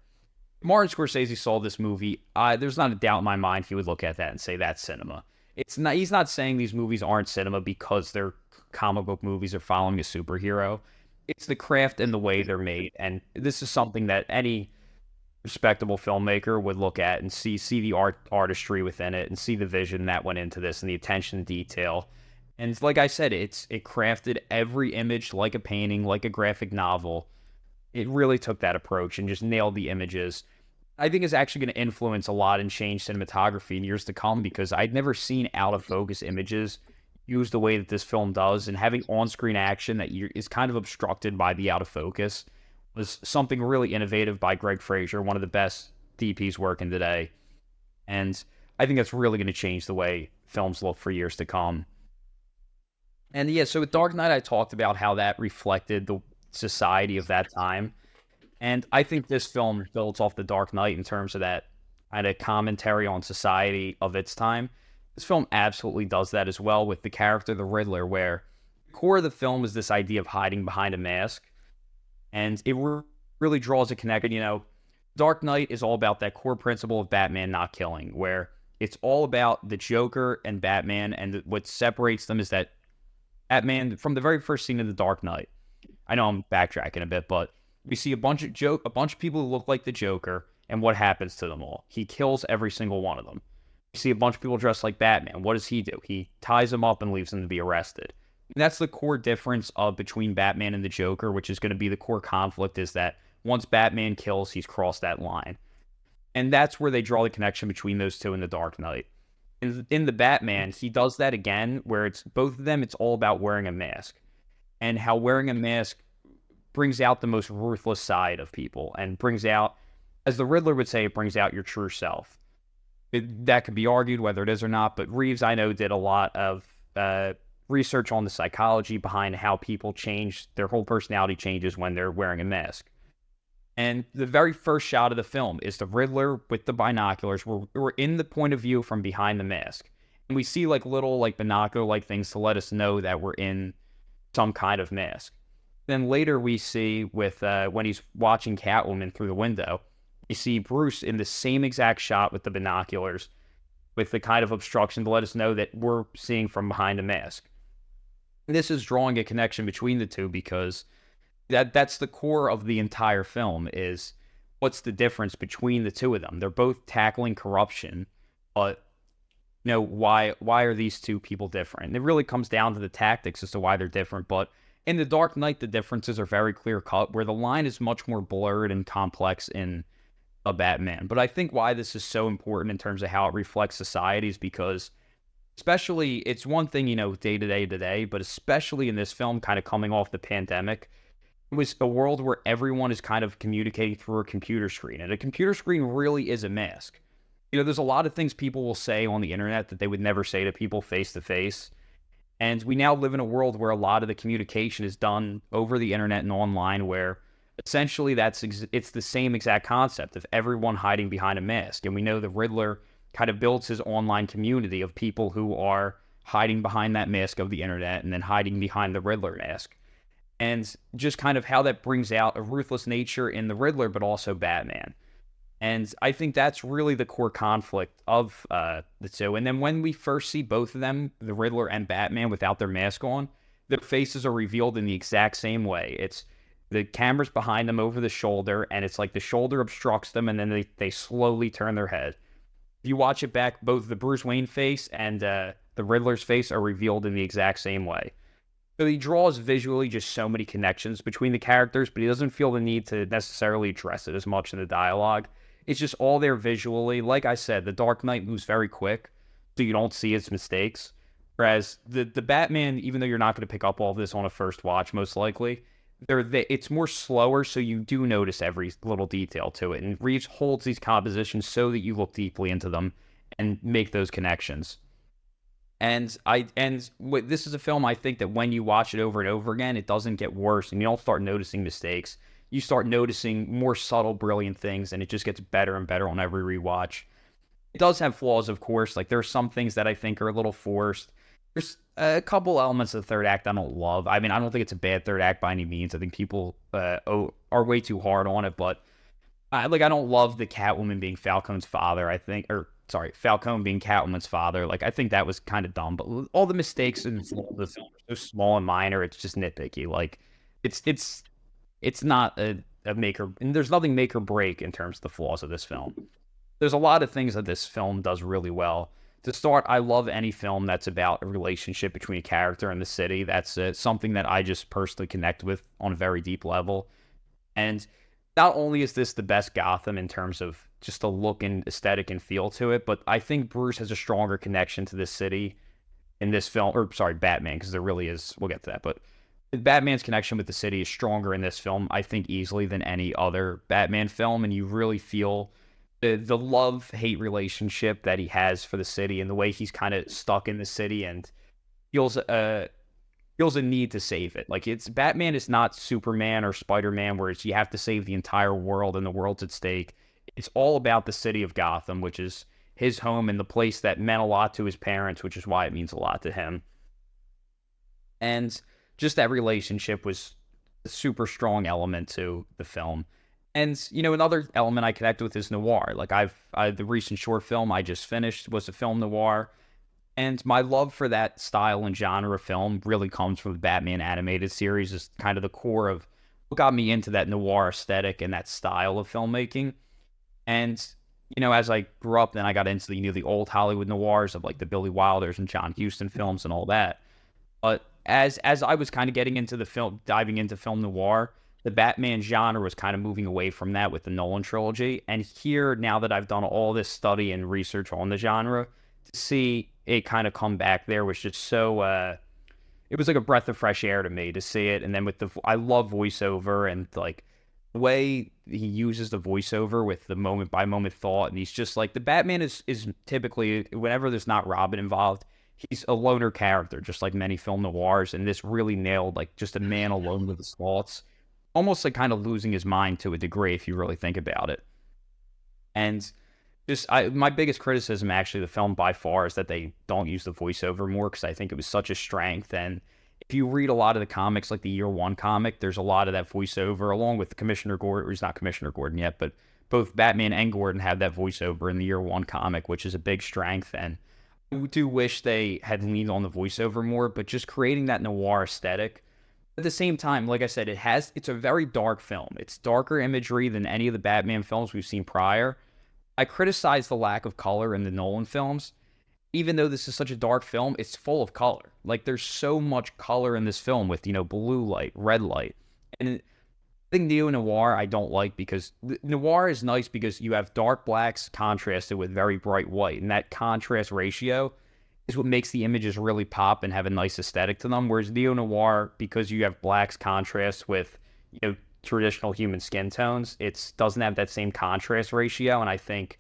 Martin Scorsese saw this movie. There's not a doubt in my mind he would look at that and say that's cinema. It's not. He's not saying these movies aren't cinema because they're comic book movies or following a superhero. It's the craft and the way they're made, and this is something that any respectable filmmaker would look at and see the artistry within it and see the vision that went into this and the attention to detail. And like I said, it crafted every image like a painting, like a graphic novel. It really took that approach and just nailed the images. I think it's actually going to influence a lot and change cinematography in years to come, because I'd never seen out of focus images used the way that this film does, and having on-screen action that is kind of obstructed by the out of focus was something really innovative by Greg Fraser, one of the best DPs working today. And I think that's really going to change the way films look for years to come. And yeah, so with Dark Knight, I talked about how that reflected the society of that time. And I think this film builds off The Dark Knight in terms of that kind of commentary on society of its time. This film absolutely does that as well with the character, the Riddler, where the core of the film is this idea of hiding behind a mask. And it really draws a connection. Dark Knight is all about that core principle of Batman not killing, where it's all about the Joker and Batman, and what separates them is that Batman, from the very first scene of The Dark Knight, I know I'm backtracking a bit, but we see a bunch of people who look like the Joker, and what happens to them all? He kills every single one of them. We see a bunch of people dressed like Batman. What does he do? He ties them up and leaves them to be arrested. And that's the core difference between Batman and the Joker, which is going to be the core conflict, is that once Batman kills, he's crossed that line. And that's where they draw the connection between those two in The Dark Knight. In the Batman, he does that again, where it's both of them, it's all about wearing a mask. And how wearing a mask brings out the most ruthless side of people, and brings out, as the Riddler would say, it brings out your true self. That could be argued whether it is or not, but Reeves, I know, did a lot of research on the psychology behind how people change, their whole personality changes when they're wearing a mask. And the very first shot of the film is the Riddler with the binoculars. We're in the point of view from behind the mask. And we see like little like binocular-like things to let us know that we're in some kind of mask. Then later we see with when he's watching Catwoman through the window, we see Bruce in the same exact shot with the binoculars, with the kind of obstruction to let us know that we're seeing from behind a mask. And this is drawing a connection between the two, because that's the core of the entire film, is what's the difference between the two of them. They're both tackling corruption, but why are these two people different? And it really comes down to the tactics as to why they're different. But in The Dark Knight, the differences are very clear cut, where the line is much more blurred and complex in a Batman. But I think why this is so important in terms of how it reflects society is because, especially, it's one thing, day to day today, but especially in this film, kind of coming off the pandemic, it was a world where everyone is kind of communicating through a computer screen. And a computer screen really is a mask. There's a lot of things people will say on the internet that they would never say to people face to face. And we now live in a world where a lot of the communication is done over the internet and online, where Essentially, it's the same exact concept of everyone hiding behind a mask. And we know the Riddler kind of builds his online community of people who are hiding behind that mask of the internet and then hiding behind the Riddler mask. And just kind of how that brings out a ruthless nature in the Riddler, but also Batman. And I think that's really the core conflict of the two. And then when we first see both of them, the Riddler and Batman, without their mask on, their faces are revealed in the exact same way. It's the camera's behind them over the shoulder, and it's like the shoulder obstructs them, and then they slowly turn their head. If you watch it back, both the Bruce Wayne face and the Riddler's face are revealed in the exact same way. So he draws visually just so many connections between the characters, but he doesn't feel the need to necessarily address it as much in the dialogue. It's just all there visually. Like I said, the Dark Knight moves very quick, so you don't see its mistakes. Whereas the Batman, even though you're not going to pick up all of this on a first watch, most likely, it's more slower, so you do notice every little detail to it. And Reeves holds these compositions so that you look deeply into them and make those connections. And this is a film I think that when you watch it over and over again, it doesn't get worse, and you don't start noticing mistakes. You start noticing more subtle, brilliant things, and it just gets better and better on every rewatch. It does have flaws, of course. Like, there are some things that I think are a little forced. There's a couple elements of the third act I don't love. I mean, I don't think it's a bad third act by any means. I think people are way too hard on it, but I don't love the Catwoman being Falcone's father. Falcone being Catwoman's father. Like, I think that was kind of dumb. But all the mistakes in the film are so small and minor. It's just nitpicky. Like, it's not a make or, and there's nothing make or break in terms of the flaws of this film. There's a lot of things that this film does really well. To start, I love any film that's about a relationship between a character and the city. That's something that I just personally connect with on a very deep level. And not only is this the best Gotham in terms of just the look and aesthetic and feel to it, but I think Bruce has a stronger connection to this city in this film, or sorry, Batman, because there really is, we'll get to that, but Batman's connection with the city is stronger in this film, I think, easily than any other Batman film, and you really feel the love-hate relationship that he has for the city and the way he's kind of stuck in the city and feels a need to save it. Like, it's Batman is not Superman or Spider-Man where it's you have to save the entire world and the world's at stake. It's all about the city of Gotham, which is his home and the place that meant a lot to his parents, which is why it means a lot to him. And just that relationship was a super strong element to the film. And, another element I connect with is noir. Like, the recent short film I just finished was a film noir. And my love for that style and genre of film really comes from the Batman animated series. Is kind of the core of what got me into that noir aesthetic and that style of filmmaking. And, as I grew up, then I got into the old Hollywood noirs of like the Billy Wilders and John Huston films and all that. But as I was kind of getting into diving into film noir, the Batman genre was kind of moving away from that with the Nolan trilogy. And here, now that I've done all this study and research on the genre, to see it kind of come back there was just so, it was like a breath of fresh air to me to see it. And then I love voiceover and like the way he uses the voiceover with the moment by moment thought. And he's just like, the Batman is typically, whenever there's not Robin involved, he's a loner character, just like many film noirs. And this really nailed like just a man alone with his thoughts, almost like kind of losing his mind to a degree if you really think about it. And my biggest criticism actually of the film by far is that they don't use the voiceover more, because I think it was such a strength. And if you read a lot of the comics, like the Year One comic, there's a lot of that voiceover along with Commissioner Gordon, or he's not Commissioner Gordon yet, but both Batman and Gordon have that voiceover in the Year One comic, which is a big strength. And I do wish they had leaned on the voiceover more, but just creating that noir aesthetic. At the same time, like I said, it's a very dark film. It's darker imagery than any of the Batman films we've seen prior. I criticize the lack of color in the Nolan films. Even though this is such a dark film, it's full of color. Like, there's so much color in this film with, blue light, red light. And I think neo-noir I don't like, because noir is nice because you have dark blacks contrasted with very bright white. And that contrast ratio is what makes the images really pop and have a nice aesthetic to them. Whereas neo-noir, because you have blacks contrast with, traditional human skin tones, it doesn't have that same contrast ratio, and I think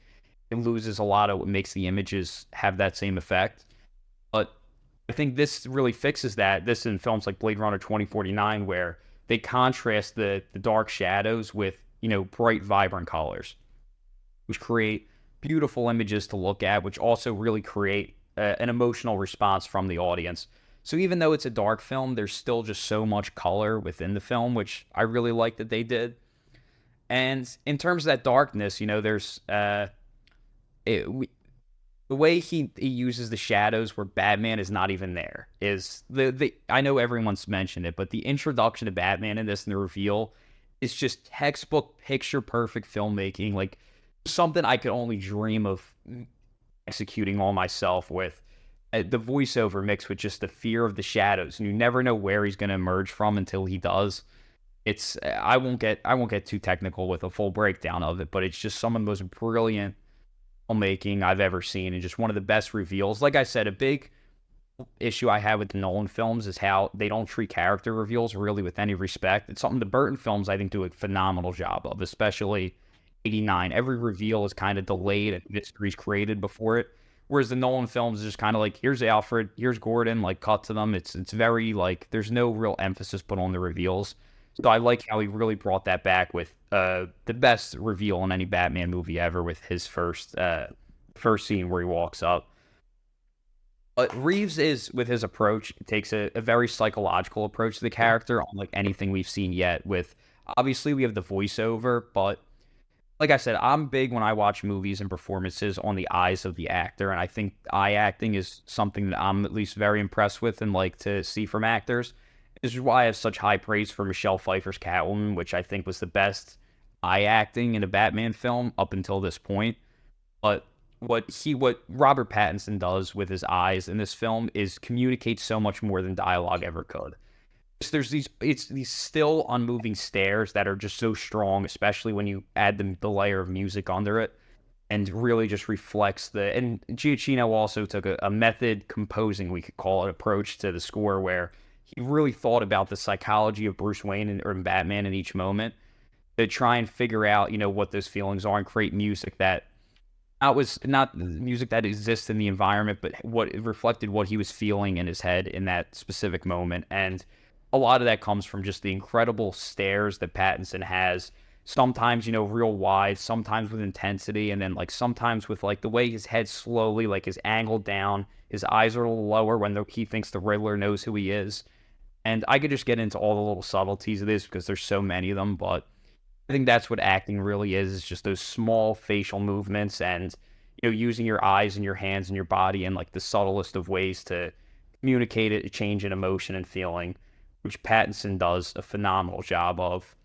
it loses a lot of what makes the images have that same effect. But I think this really fixes that. This in films like Blade Runner 2049, where they contrast the dark shadows with, bright, vibrant colors, which create beautiful images to look at, which also really create an emotional response from the audience. So even though it's a dark film, there's still just so much color within the film, which I really like that they did. And in terms of that darkness, there's it, we, the way he uses the shadows where Batman is not even there is the I know everyone's mentioned it, but the introduction to Batman in this and the reveal is just textbook picture perfect filmmaking, like something I could only dream of executing all myself with. The voiceover mixed with just the fear of the shadows, and you never know where he's going to emerge from until he does. It's I won't get too technical with a full breakdown of it, but it's just some of the most brilliant filmmaking I've ever seen, and just one of the best reveals. Like I said, a big issue I have with the Nolan films is how they don't treat character reveals really with any respect. It's something the Burton films I think do a phenomenal job of, especially 89. Every reveal is kind of delayed and mysteries created before it. Whereas the Nolan films is just kind of like, here's Alfred, here's Gordon, like cut to them. It's very like there's no real emphasis put on the reveals. So I like how he really brought that back with the best reveal in any Batman movie ever with his first scene where he walks up. But Reeves is, with his approach, takes a very psychological approach to the character, unlike anything we've seen yet. With obviously we have the voiceover, but like I said, I'm big when I watch movies and performances on the eyes of the actor, and I think eye acting is something that I'm at least very impressed with and like to see from actors. This is why I have such high praise for Michelle Pfeiffer's Catwoman, which I think was the best eye acting in a Batman film up until this point. But what Robert Pattinson does with his eyes in this film is communicate so much more than dialogue ever could. There's these still unmoving stares that are just so strong, especially when you add the layer of music under it, and really just reflects and Giacchino also took a method composing, we could call it, approach to the score where he really thought about the psychology of Bruce Wayne or Batman in each moment to try and figure out, what those feelings are and create music that was not music that exists in the environment, but what reflected what he was feeling in his head in that specific moment. And a lot of that comes from just the incredible stares that Pattinson has. Sometimes, real wide, sometimes with intensity, and then like sometimes with like the way his head slowly, like is angled down, his eyes are a little lower when he thinks the Riddler knows who he is. And I could just get into all the little subtleties of this because there's so many of them, but I think that's what acting really is just those small facial movements and, using your eyes and your hands and your body in like the subtlest of ways to communicate a change in emotion and feeling, which Pattinson does a phenomenal job of.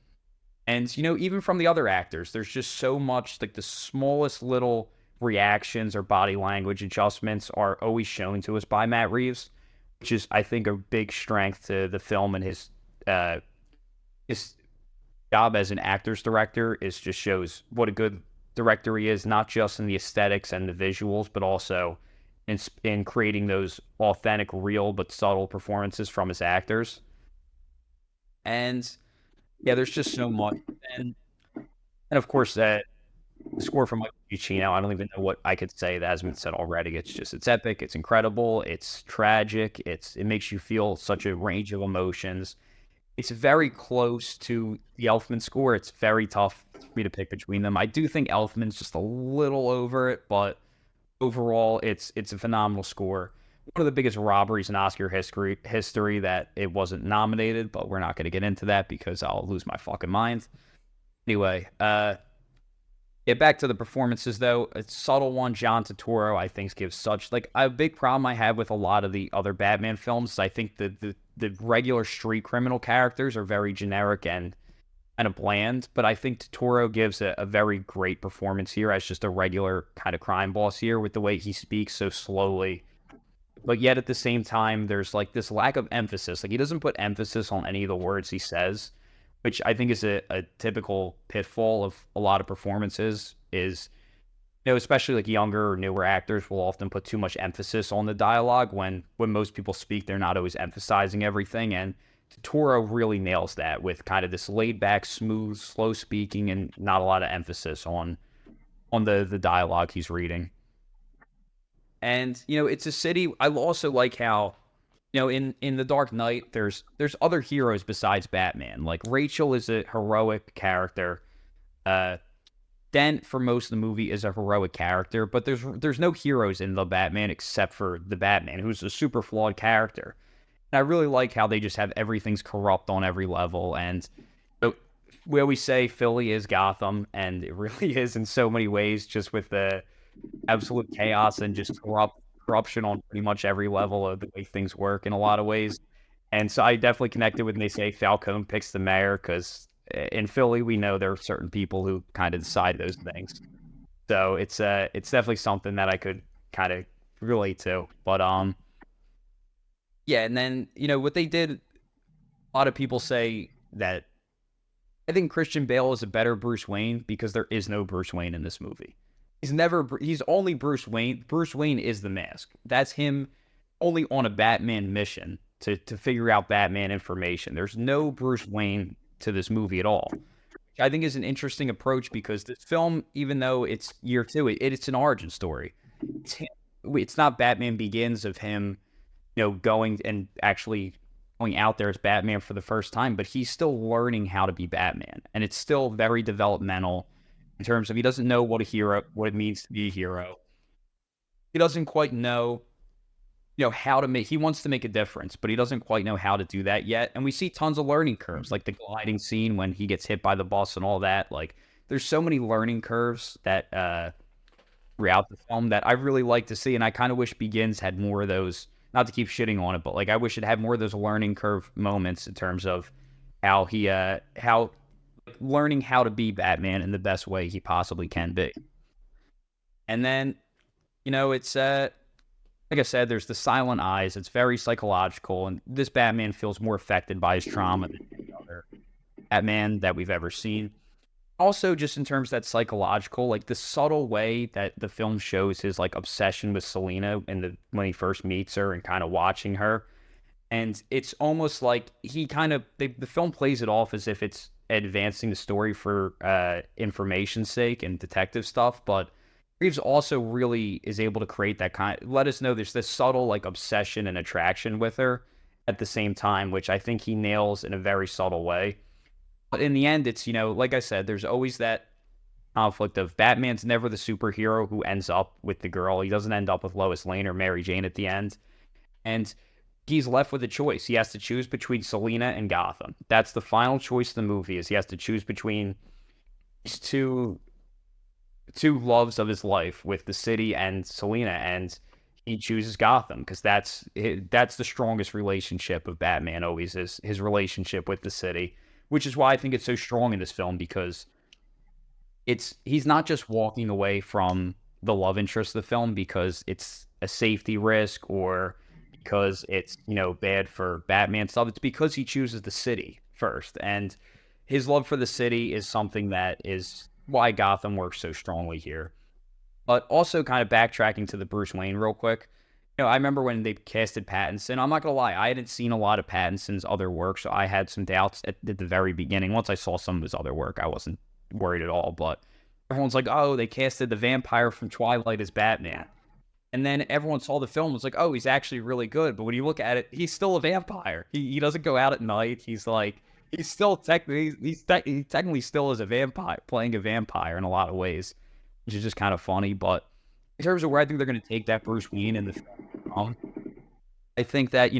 And, even from the other actors, there's just so much, like the smallest little reactions or body language adjustments are always shown to us by Matt Reeves, which is, I think, a big strength to the film, and his job as an actor's director is just shows what a good director he is, not just in the aesthetics and the visuals, but also in creating those authentic, real but subtle performances from his actors. And yeah, there's just so much, and of course that the score from Michael Giacchino. I don't even know what I could say that hasn't been said already. It's epic, it's incredible, it's tragic, it makes you feel such a range of emotions. It's very close to the Elfman score. It's very tough for me to pick between them. I do think Elfman's just a little over it, but overall, it's a phenomenal score. One of the biggest robberies in Oscar history that it wasn't nominated, but we're not going to get into that because I'll lose my fucking mind. Anyway, get back to the performances though. A subtle one, John Turturro, I think gives such like a big problem I have with a lot of the other Batman films. I think the regular street criminal characters are very generic and kind of bland, but I think Turturro gives a very great performance here as just a regular kind of crime boss here with the way he speaks so slowly. But yet at the same time, there's like this lack of emphasis. Like he doesn't put emphasis on any of the words he says, which I think is a typical pitfall of a lot of performances is, especially like younger or newer actors will often put too much emphasis on the dialogue when most people speak, they're not always emphasizing everything. And Toro really nails that with kind of this laid back, smooth, slow speaking and not a lot of emphasis on the dialogue he's reading. And, it's a city. I also like how in The Dark Knight, there's other heroes besides Batman. Like Rachel is a heroic character. Uh, Dent for most of the movie is a heroic character, but there's no heroes in the Batman except for the Batman, who's a super flawed character. And I really like how they just have everything's corrupt on every level, and where we say Philly is Gotham, and it really is in so many ways, just with the absolute chaos and just corruption on pretty much every level of the way things work in a lot of ways. And so I definitely connected when they say Falcone picks the mayor, because in Philly we know there are certain people who kind of decide those things. So it's definitely something that I could kind of relate to. But yeah, and then what they did. A lot of people say that I think Christian Bale is a better Bruce Wayne because there is no Bruce Wayne in this movie. He's only Bruce Wayne. Bruce Wayne is the mask. That's him only on a Batman mission to figure out Batman information. There's no Bruce Wayne to this movie at all. Which I think is an interesting approach because this film, even though it's year two, it's an origin story. It's not Batman Begins of him, going and actually going out there as Batman for the first time, but he's still learning how to be Batman. And it's still very developmental in terms of he doesn't know what it means to be a hero. He doesn't quite know, how to he wants to make a difference, but he doesn't quite know how to do that yet. And we see tons of learning curves, like the gliding scene when he gets hit by the bus and all that. Like there's so many learning curves that, throughout the film that I really like to see. And I kind of wish Begins had more of those, not to keep shitting on it, but like I wish it had more of those learning curve moments in terms of how he how learning how to be Batman in the best way he possibly can be. And then it's like I said, there's the silent eyes. It's very psychological, and this Batman feels more affected by his trauma than any other Batman that we've ever seen. Also, just in terms of that psychological, like the subtle way that the film shows his like obsession with Selina when he first meets her and kind of watching her. And it's almost like the film plays it off as if it's advancing the story for information's sake and detective stuff. But Reeves also really is able to create let us know there's this subtle like obsession and attraction with her at the same time, which I think he nails in a very subtle way. But in the end, it's, like I said, there's always that conflict of Batman's never the superhero who ends up with the girl. He doesn't end up with Lois Lane or Mary Jane at the end. And he's left with a choice. He has to choose between Selina and Gotham. That's the final choice of the movie, is he has to choose between these two loves of his life, with the city and Selina, and he chooses Gotham because that's the strongest relationship of Batman always, is his relationship with the city, which is why I think it's so strong in this film, because he's not just walking away from the love interest of the film because it's a safety risk or because it's, bad for Batman stuff. It's because he chooses the city first. And his love for the city is something that is why Gotham works so strongly here. But also kind of backtracking to the Bruce Wayne real quick. I remember when they casted Pattinson, I'm not going to lie, I hadn't seen a lot of Pattinson's other work, so I had some doubts at the very beginning. Once I saw some of his other work, I wasn't worried at all. But everyone's like, oh, they casted the vampire from Twilight as Batman. And then everyone saw the film and was like, oh, he's actually really good. But when you look at it, he's still a vampire. He doesn't go out at night. He's still technically, he technically still is a vampire, playing a vampire in a lot of ways, which is just kind of funny. But in terms of where I think they're going to take that Bruce Wayne in the film, I think that,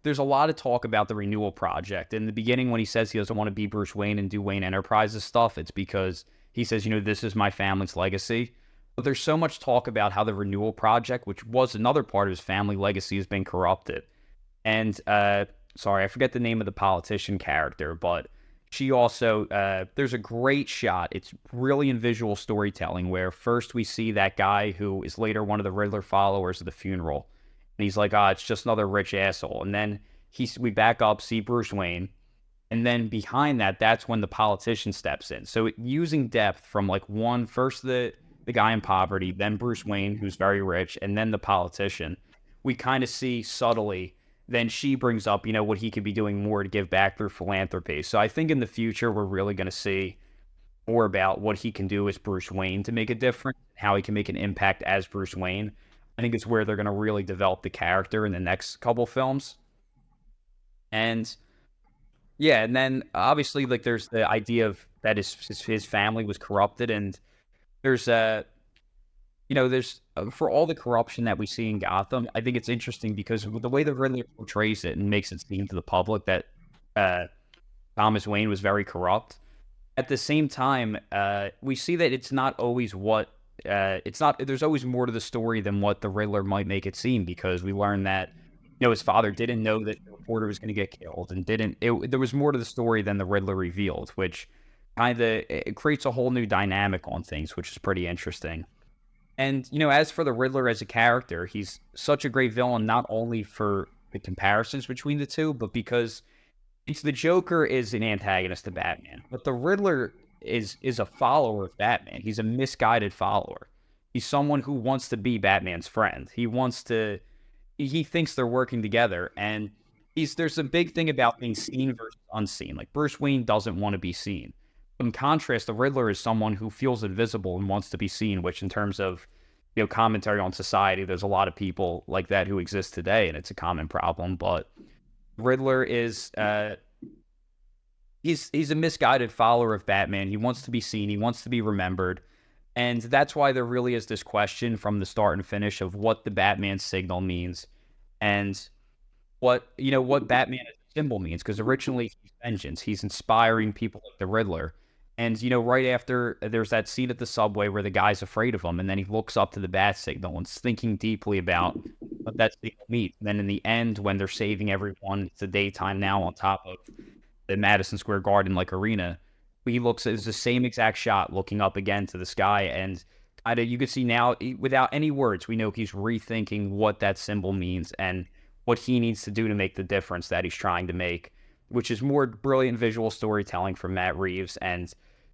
there's a lot of talk about the renewal project. In the beginning, when he says he doesn't want to be Bruce Wayne and do Wayne Enterprises stuff, it's because he says, this is my family's legacy. But there's so much talk about how the renewal project, which was another part of his family legacy, has been corrupted. And, sorry, I forget the name of the politician character, but she also, there's a great shot. It's brilliant visual storytelling where first we see that guy who is later one of the Riddler followers at the funeral. And he's like, it's just another rich asshole. And then we back up, see Bruce Wayne. And then behind that, that's when the politician steps in. So using depth from like first the guy in poverty, then Bruce Wayne, who's very rich, and then the politician. We kind of see subtly. Then she brings up, what he could be doing more to give back through philanthropy. So I think in the future, we're really going to see more about what he can do as Bruce Wayne to make a difference, how he can make an impact as Bruce Wayne. I think it's where they're going to really develop the character in the next couple films. And yeah, and then obviously like there's the idea of that his family was corrupted, and there's there's for all the corruption that we see in Gotham, I think it's interesting because the way the Riddler portrays it and makes it seem to the public that uh, Thomas Wayne was very corrupt. At the same time, we see that it's not always what it's not. There's always more to the story than what the Riddler might make it seem, because we learn that his father didn't know that the reporter was going to get killed, and didn't. There was more to the story than the Riddler revealed, which kind of it creates a whole new dynamic on things, which is pretty interesting. And as for the Riddler as a character, he's such a great villain, not only for the comparisons between the two, but because the Joker is an antagonist to Batman, but the Riddler is a follower of Batman. He's a misguided follower. He's someone who wants to be Batman's friend. He thinks they're working together, and there's a big thing about being seen versus unseen. Like Bruce Wayne doesn't want to be seen. In contrast, the Riddler is someone who feels invisible and wants to be seen, which in terms of commentary on society, there's a lot of people like that who exist today, and it's a common problem. But Riddler is he's a misguided follower of Batman. He wants to be seen. He wants to be remembered. And that's why there really is this question from the start and finish of what the Batman signal means, and what Batman as a symbol means. Because originally he's vengeance. He's inspiring people like the Riddler. And right after there's that scene at the subway where the guy's afraid of him, and then he looks up to the bat signal and is thinking deeply about what that signal means. And then in the end, when they're saving everyone, it's the daytime now on top of the Madison Square Garden like arena. He looks at the same exact shot, looking up again to the sky, and you can see now, without any words, we know he's rethinking what that symbol means and what he needs to do to make the difference that he's trying to make, which is more brilliant visual storytelling from Matt Reeves and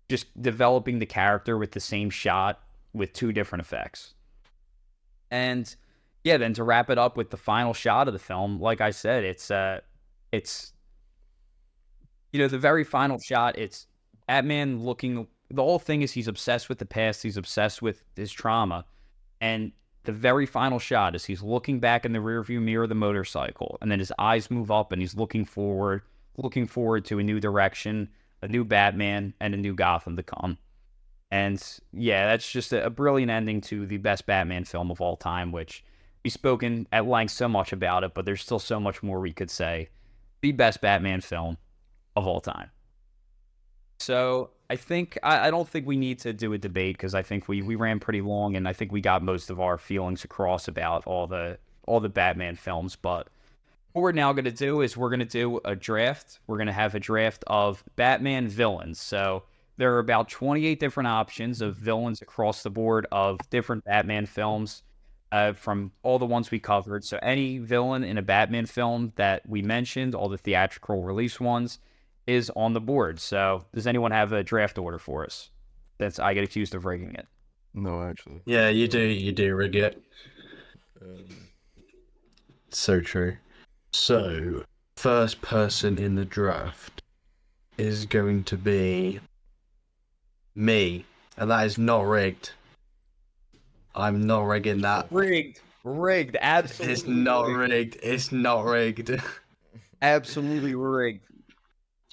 just developing the character with the same shot with two different effects. And yeah, then to wrap it up with the final shot of the film, like I said, it's the very final shot. It's Batman looking. The whole thing is he's obsessed with the past. He's obsessed with his trauma, and the very final shot is he's looking back in the rearview mirror of the motorcycle, and then his eyes move up, and he's looking forward to a new direction, a new Batman, and a new Gotham to come. And yeah, that's just a brilliant ending to the best Batman film of all time, which we've spoken at length so much about it, but there's still so much more we could say. The best Batman film of all time. So I don't think we need to do a debate, because I think we ran pretty long, and I think we got most of our feelings across about all the Batman films. But what we're now going to do is we're going to do a draft. We're going to have a draft of Batman villains. So there are about 28 different options of villains across the board of different Batman films, from all the ones we covered. So any villain in a Batman film that we mentioned, all the theatrical release ones, is on the board. So does anyone have a draft order for us? I get accused of rigging it. No, actually. Yeah, you do rig it. Um, So true. So, first person in the draft is going to be me, and that is not rigged. I'm not rigging that. Rigged, absolutely. It's not rigged. It's not rigged. Absolutely rigged.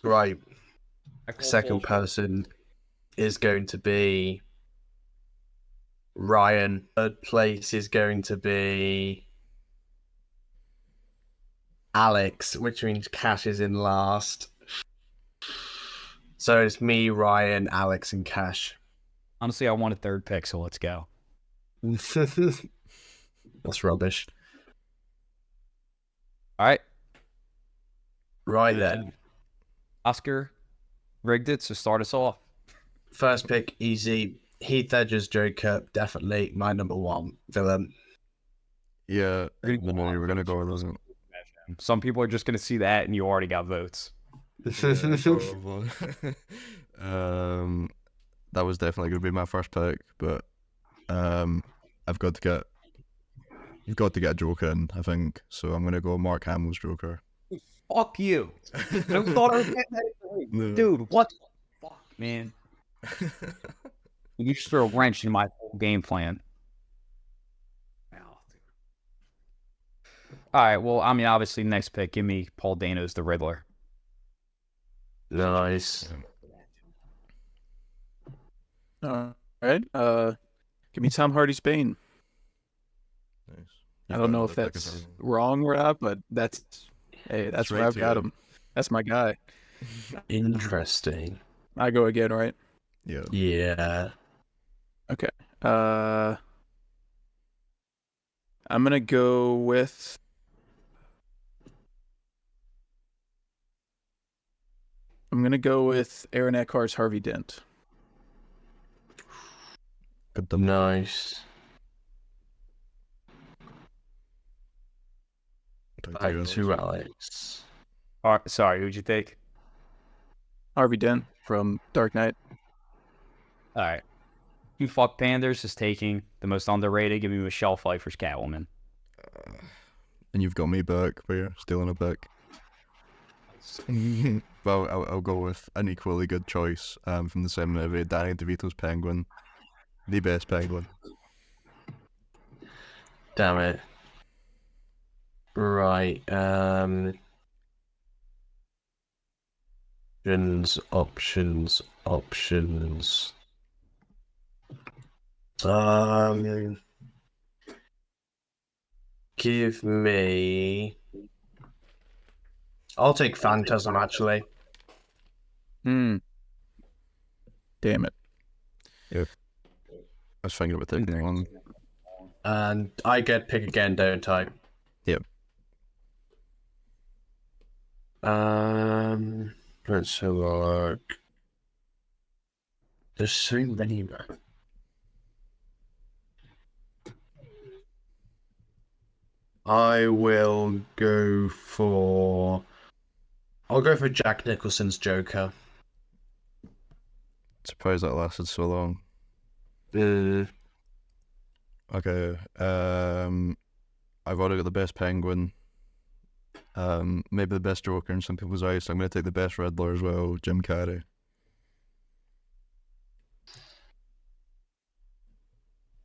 Right. Second person is going to be Ryan. Third place is going to be Alex, which means Cash is in last. So it's me, Ryan, Alex, and Cash. Honestly, I want a third pick, so let's go. That's rubbish. All right. Right then. Oscar rigged it, so start us off. First pick, easy. Heath Ledger's Joker, definitely my number one villain. yeah, I know you were gonna go with those. Some people are just going to see that, and you already got votes. Yeah, probably. That was definitely gonna be my first pick, but you've got to get a Joker in, I think. So I'm gonna go Mark Hamill's Joker. Fuck you. I thought I was getting that. No. Dude, what the fuck, man? You just throw a wrench in my whole game plan. All right. Well, I mean, obviously, next pick, give me Paul Dano's The Riddler. Nice. All right. Give me Tom Hardy's Bane. Nice. I don't know if that's wrong or not, but that's It's where right I've got here. him. That's my guy. Interesting. I go again, right? Yeah. Yeah. Okay. I'm gonna go with. Aaron Eckhart's Harvey Dent. Good done. Nice. Back to Alex. All right, sorry, who'd you take? Harvey Dent from Dark Knight. All right. You fuck Panders is taking the most underrated. Give me Michelle Pfeiffer's Catwoman. And you've got me back, but you're stealing a pick. Well, I'll go with an equally good choice from the same movie, Danny DeVito's Penguin. The best Penguin. Damn it. Right. Options. Give me. I'll take Phantasm, actually. Damn it. I was thinking about taking that one. And I get pick again, don't I? Yep. Let's have a look. There's so many, man. I'll go for Jack Nicholson's Joker. Surprised that lasted so long. Okay. I've already got the best Penguin. Maybe the best Joker in some people's eyes. So I'm going to take the best Riddler as well, Jim Carrey.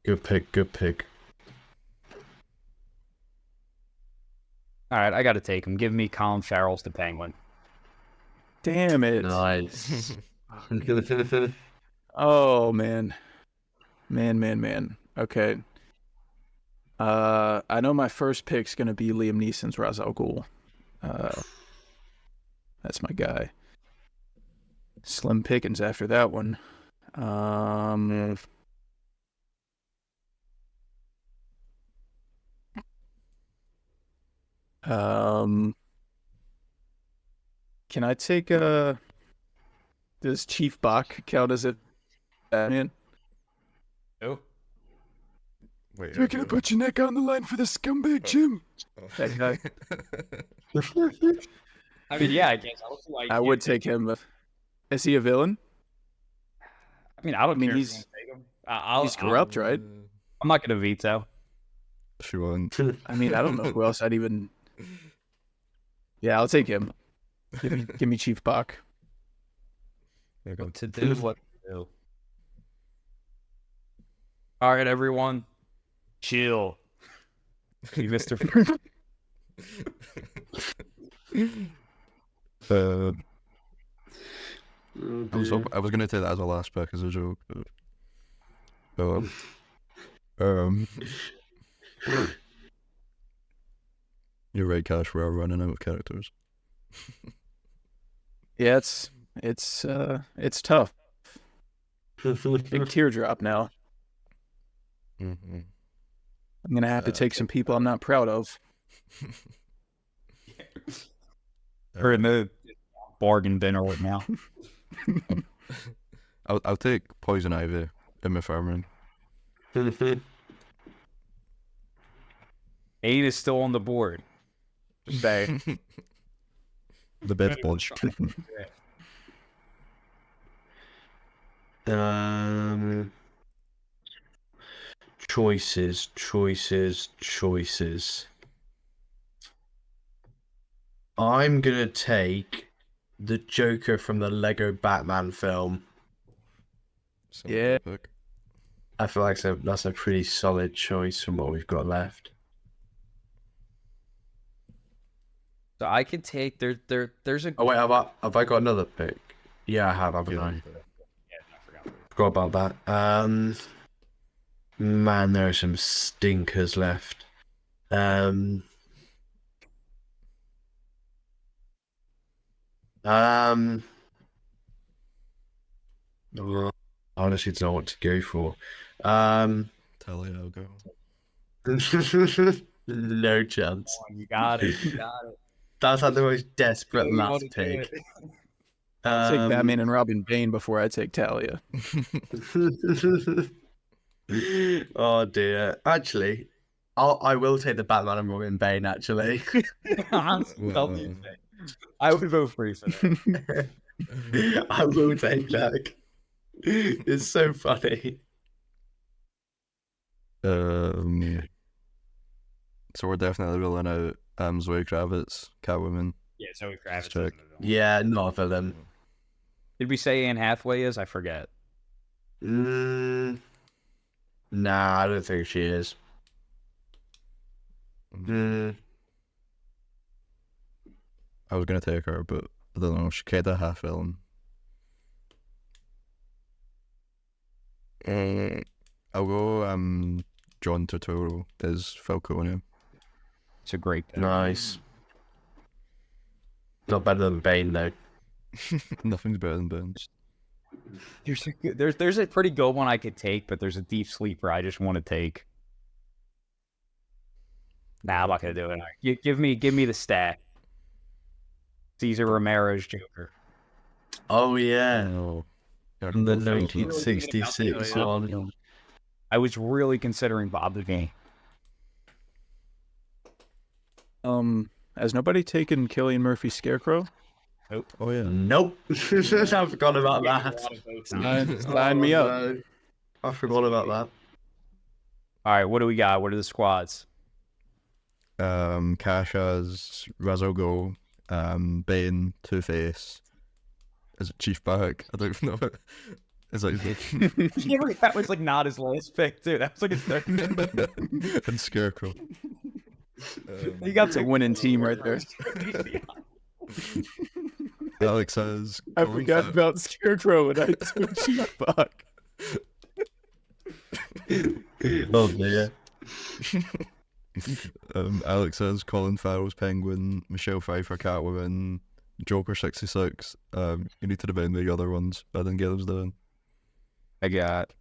Good pick. All right, I got to take him. Give me Colin Farrell's The Penguin. Damn it. Nice. Oh man. Man. Okay. I know my first pick's gonna be Liam Neeson's Ra's al Ghul. That's my guy. Slim pickings after that one. Can I take does Chief Bach count as a Batman? Who? Wait, You're gonna put your neck on the line for the scumbag, Jim. That guy. I mean, yeah, I guess. I would take him. Is he a villain? I mean, I don't care. He's if you take him. he's corrupt, right? I'm not going to veto. If you want. I mean, I don't know who else I'd even. Yeah, I'll take him. Give me Chief Bach. What to do, what to do. All right, everyone. Chill. You, Mr. I was gonna take that as a last pick as a joke. But, you're right, Cash. We are running out of characters. Yeah, it's tough. Big teardrop now. Mm-hmm. I'm gonna have to take some people I'm not proud of. We're in the bargain bin right now. I'll take Poison Ivy in my farming. 8 is still on the board. Just say. The best bunch. Choices. I'm gonna take the Joker from the Lego Batman film. Yeah. I feel like that's a pretty solid choice from what we've got left. So I could take there's a Oh wait, have I got another pick? Yeah, I have, haven't I? yeah, I forgot. Forgot about that. Man, there are some stinkers left. Um, um, oh, I honestly don't know what to go for. Tally, I'll go. No chance. You got it. You got it. That's like the most desperate You last wanna do pick. it. I'll take Batman and Robin Bane before I take Talia. Oh dear. Actually, I will take the Batman and Robin Bane. Actually, Well, I would vote for you for that. I will take that. It's so funny. So we're definitely ruling out Zoe Kravitz, Catwoman. Yeah, Zoe Kravitz. Check. Yeah, not a villain. Did we say Anne Hathaway is? I forget. Nah, I don't think she is. I was gonna take her, but I don't know. She kind of half villain. I'll go. John Turturro as Falcone. It's a great pick. Nice. Not better than Bane though. Nothing's better than Bane. There's a pretty good one I could take, but there's a deep sleeper I just want to take. Nah, I'm not gonna do it. Give me the stack. Cesar Romero's Joker. Oh yeah, Oh, yeah, from the go Falcone. 1966 one. I was really considering Bob the Game. Has nobody taken Cillian Murphy's Scarecrow? Oh yeah. Nope. I forgot about that. Sign me up. No. I forgot about that. All right, what do we got? What are the squads? Cash as Ra's al Ghul, Bane, Two-Face. Is it Chief Back? I don't know. Is that his name? That was like not his last pick, too. That was like his third. And Scarecrow. You got It's a winning team right there. Alex says. I forgot about Scarecrow and I took Chief Buck. Oh dear. Alex says Colin Farrell's Penguin, Michelle Pfeiffer Catwoman, Joker 66. You need to defend the other ones. I didn't get those down. I got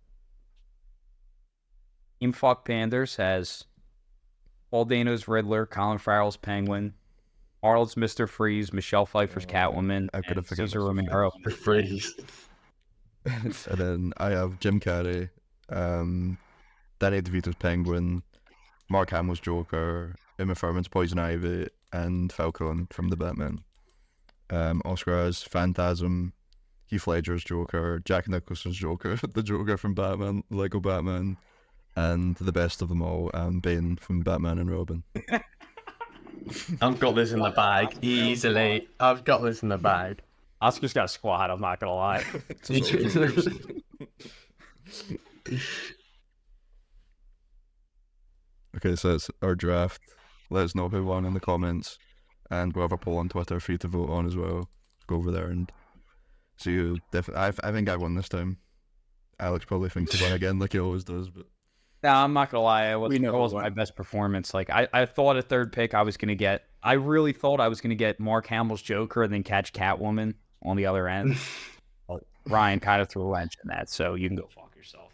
Team Fuck Panders has Paul Dano's Riddler, Colin Farrell's Penguin, Arnold's Mr. Freeze, Michelle Pfeiffer's Catwoman, I could have and forgotten Cesar Mr. Romero. Freeze. And then I have Jim Carrey, Danny DeVito's Penguin, Mark Hamill's Joker, Uma Thurman's Poison Ivy, and Falcone from the Batman. Oscar has Phantasm, Heath Ledger's Joker, Jack Nicholson's Joker, the Joker from Batman, Lego Batman, and the best of them all, Bane from Batman and Robin. I've got this in the bag easily. I've got this in the bag. Oscar's got a squad, I'm not gonna lie. Okay, so it's our draft. Let us know who won in the comments, and we'll have a poll on Twitter for you to vote on as well. Go over there and see who. I think I won this time. Alex probably thinks he won again, like he always does. But No, I'm not gonna lie. It We know wasn't my best performance. Like I thought at third pick I was gonna get. I really thought I was gonna get Mark Hamill's Joker and then catch Catwoman on the other end. But Ryan kind of threw a wrench in that, so you can go fuck yourself.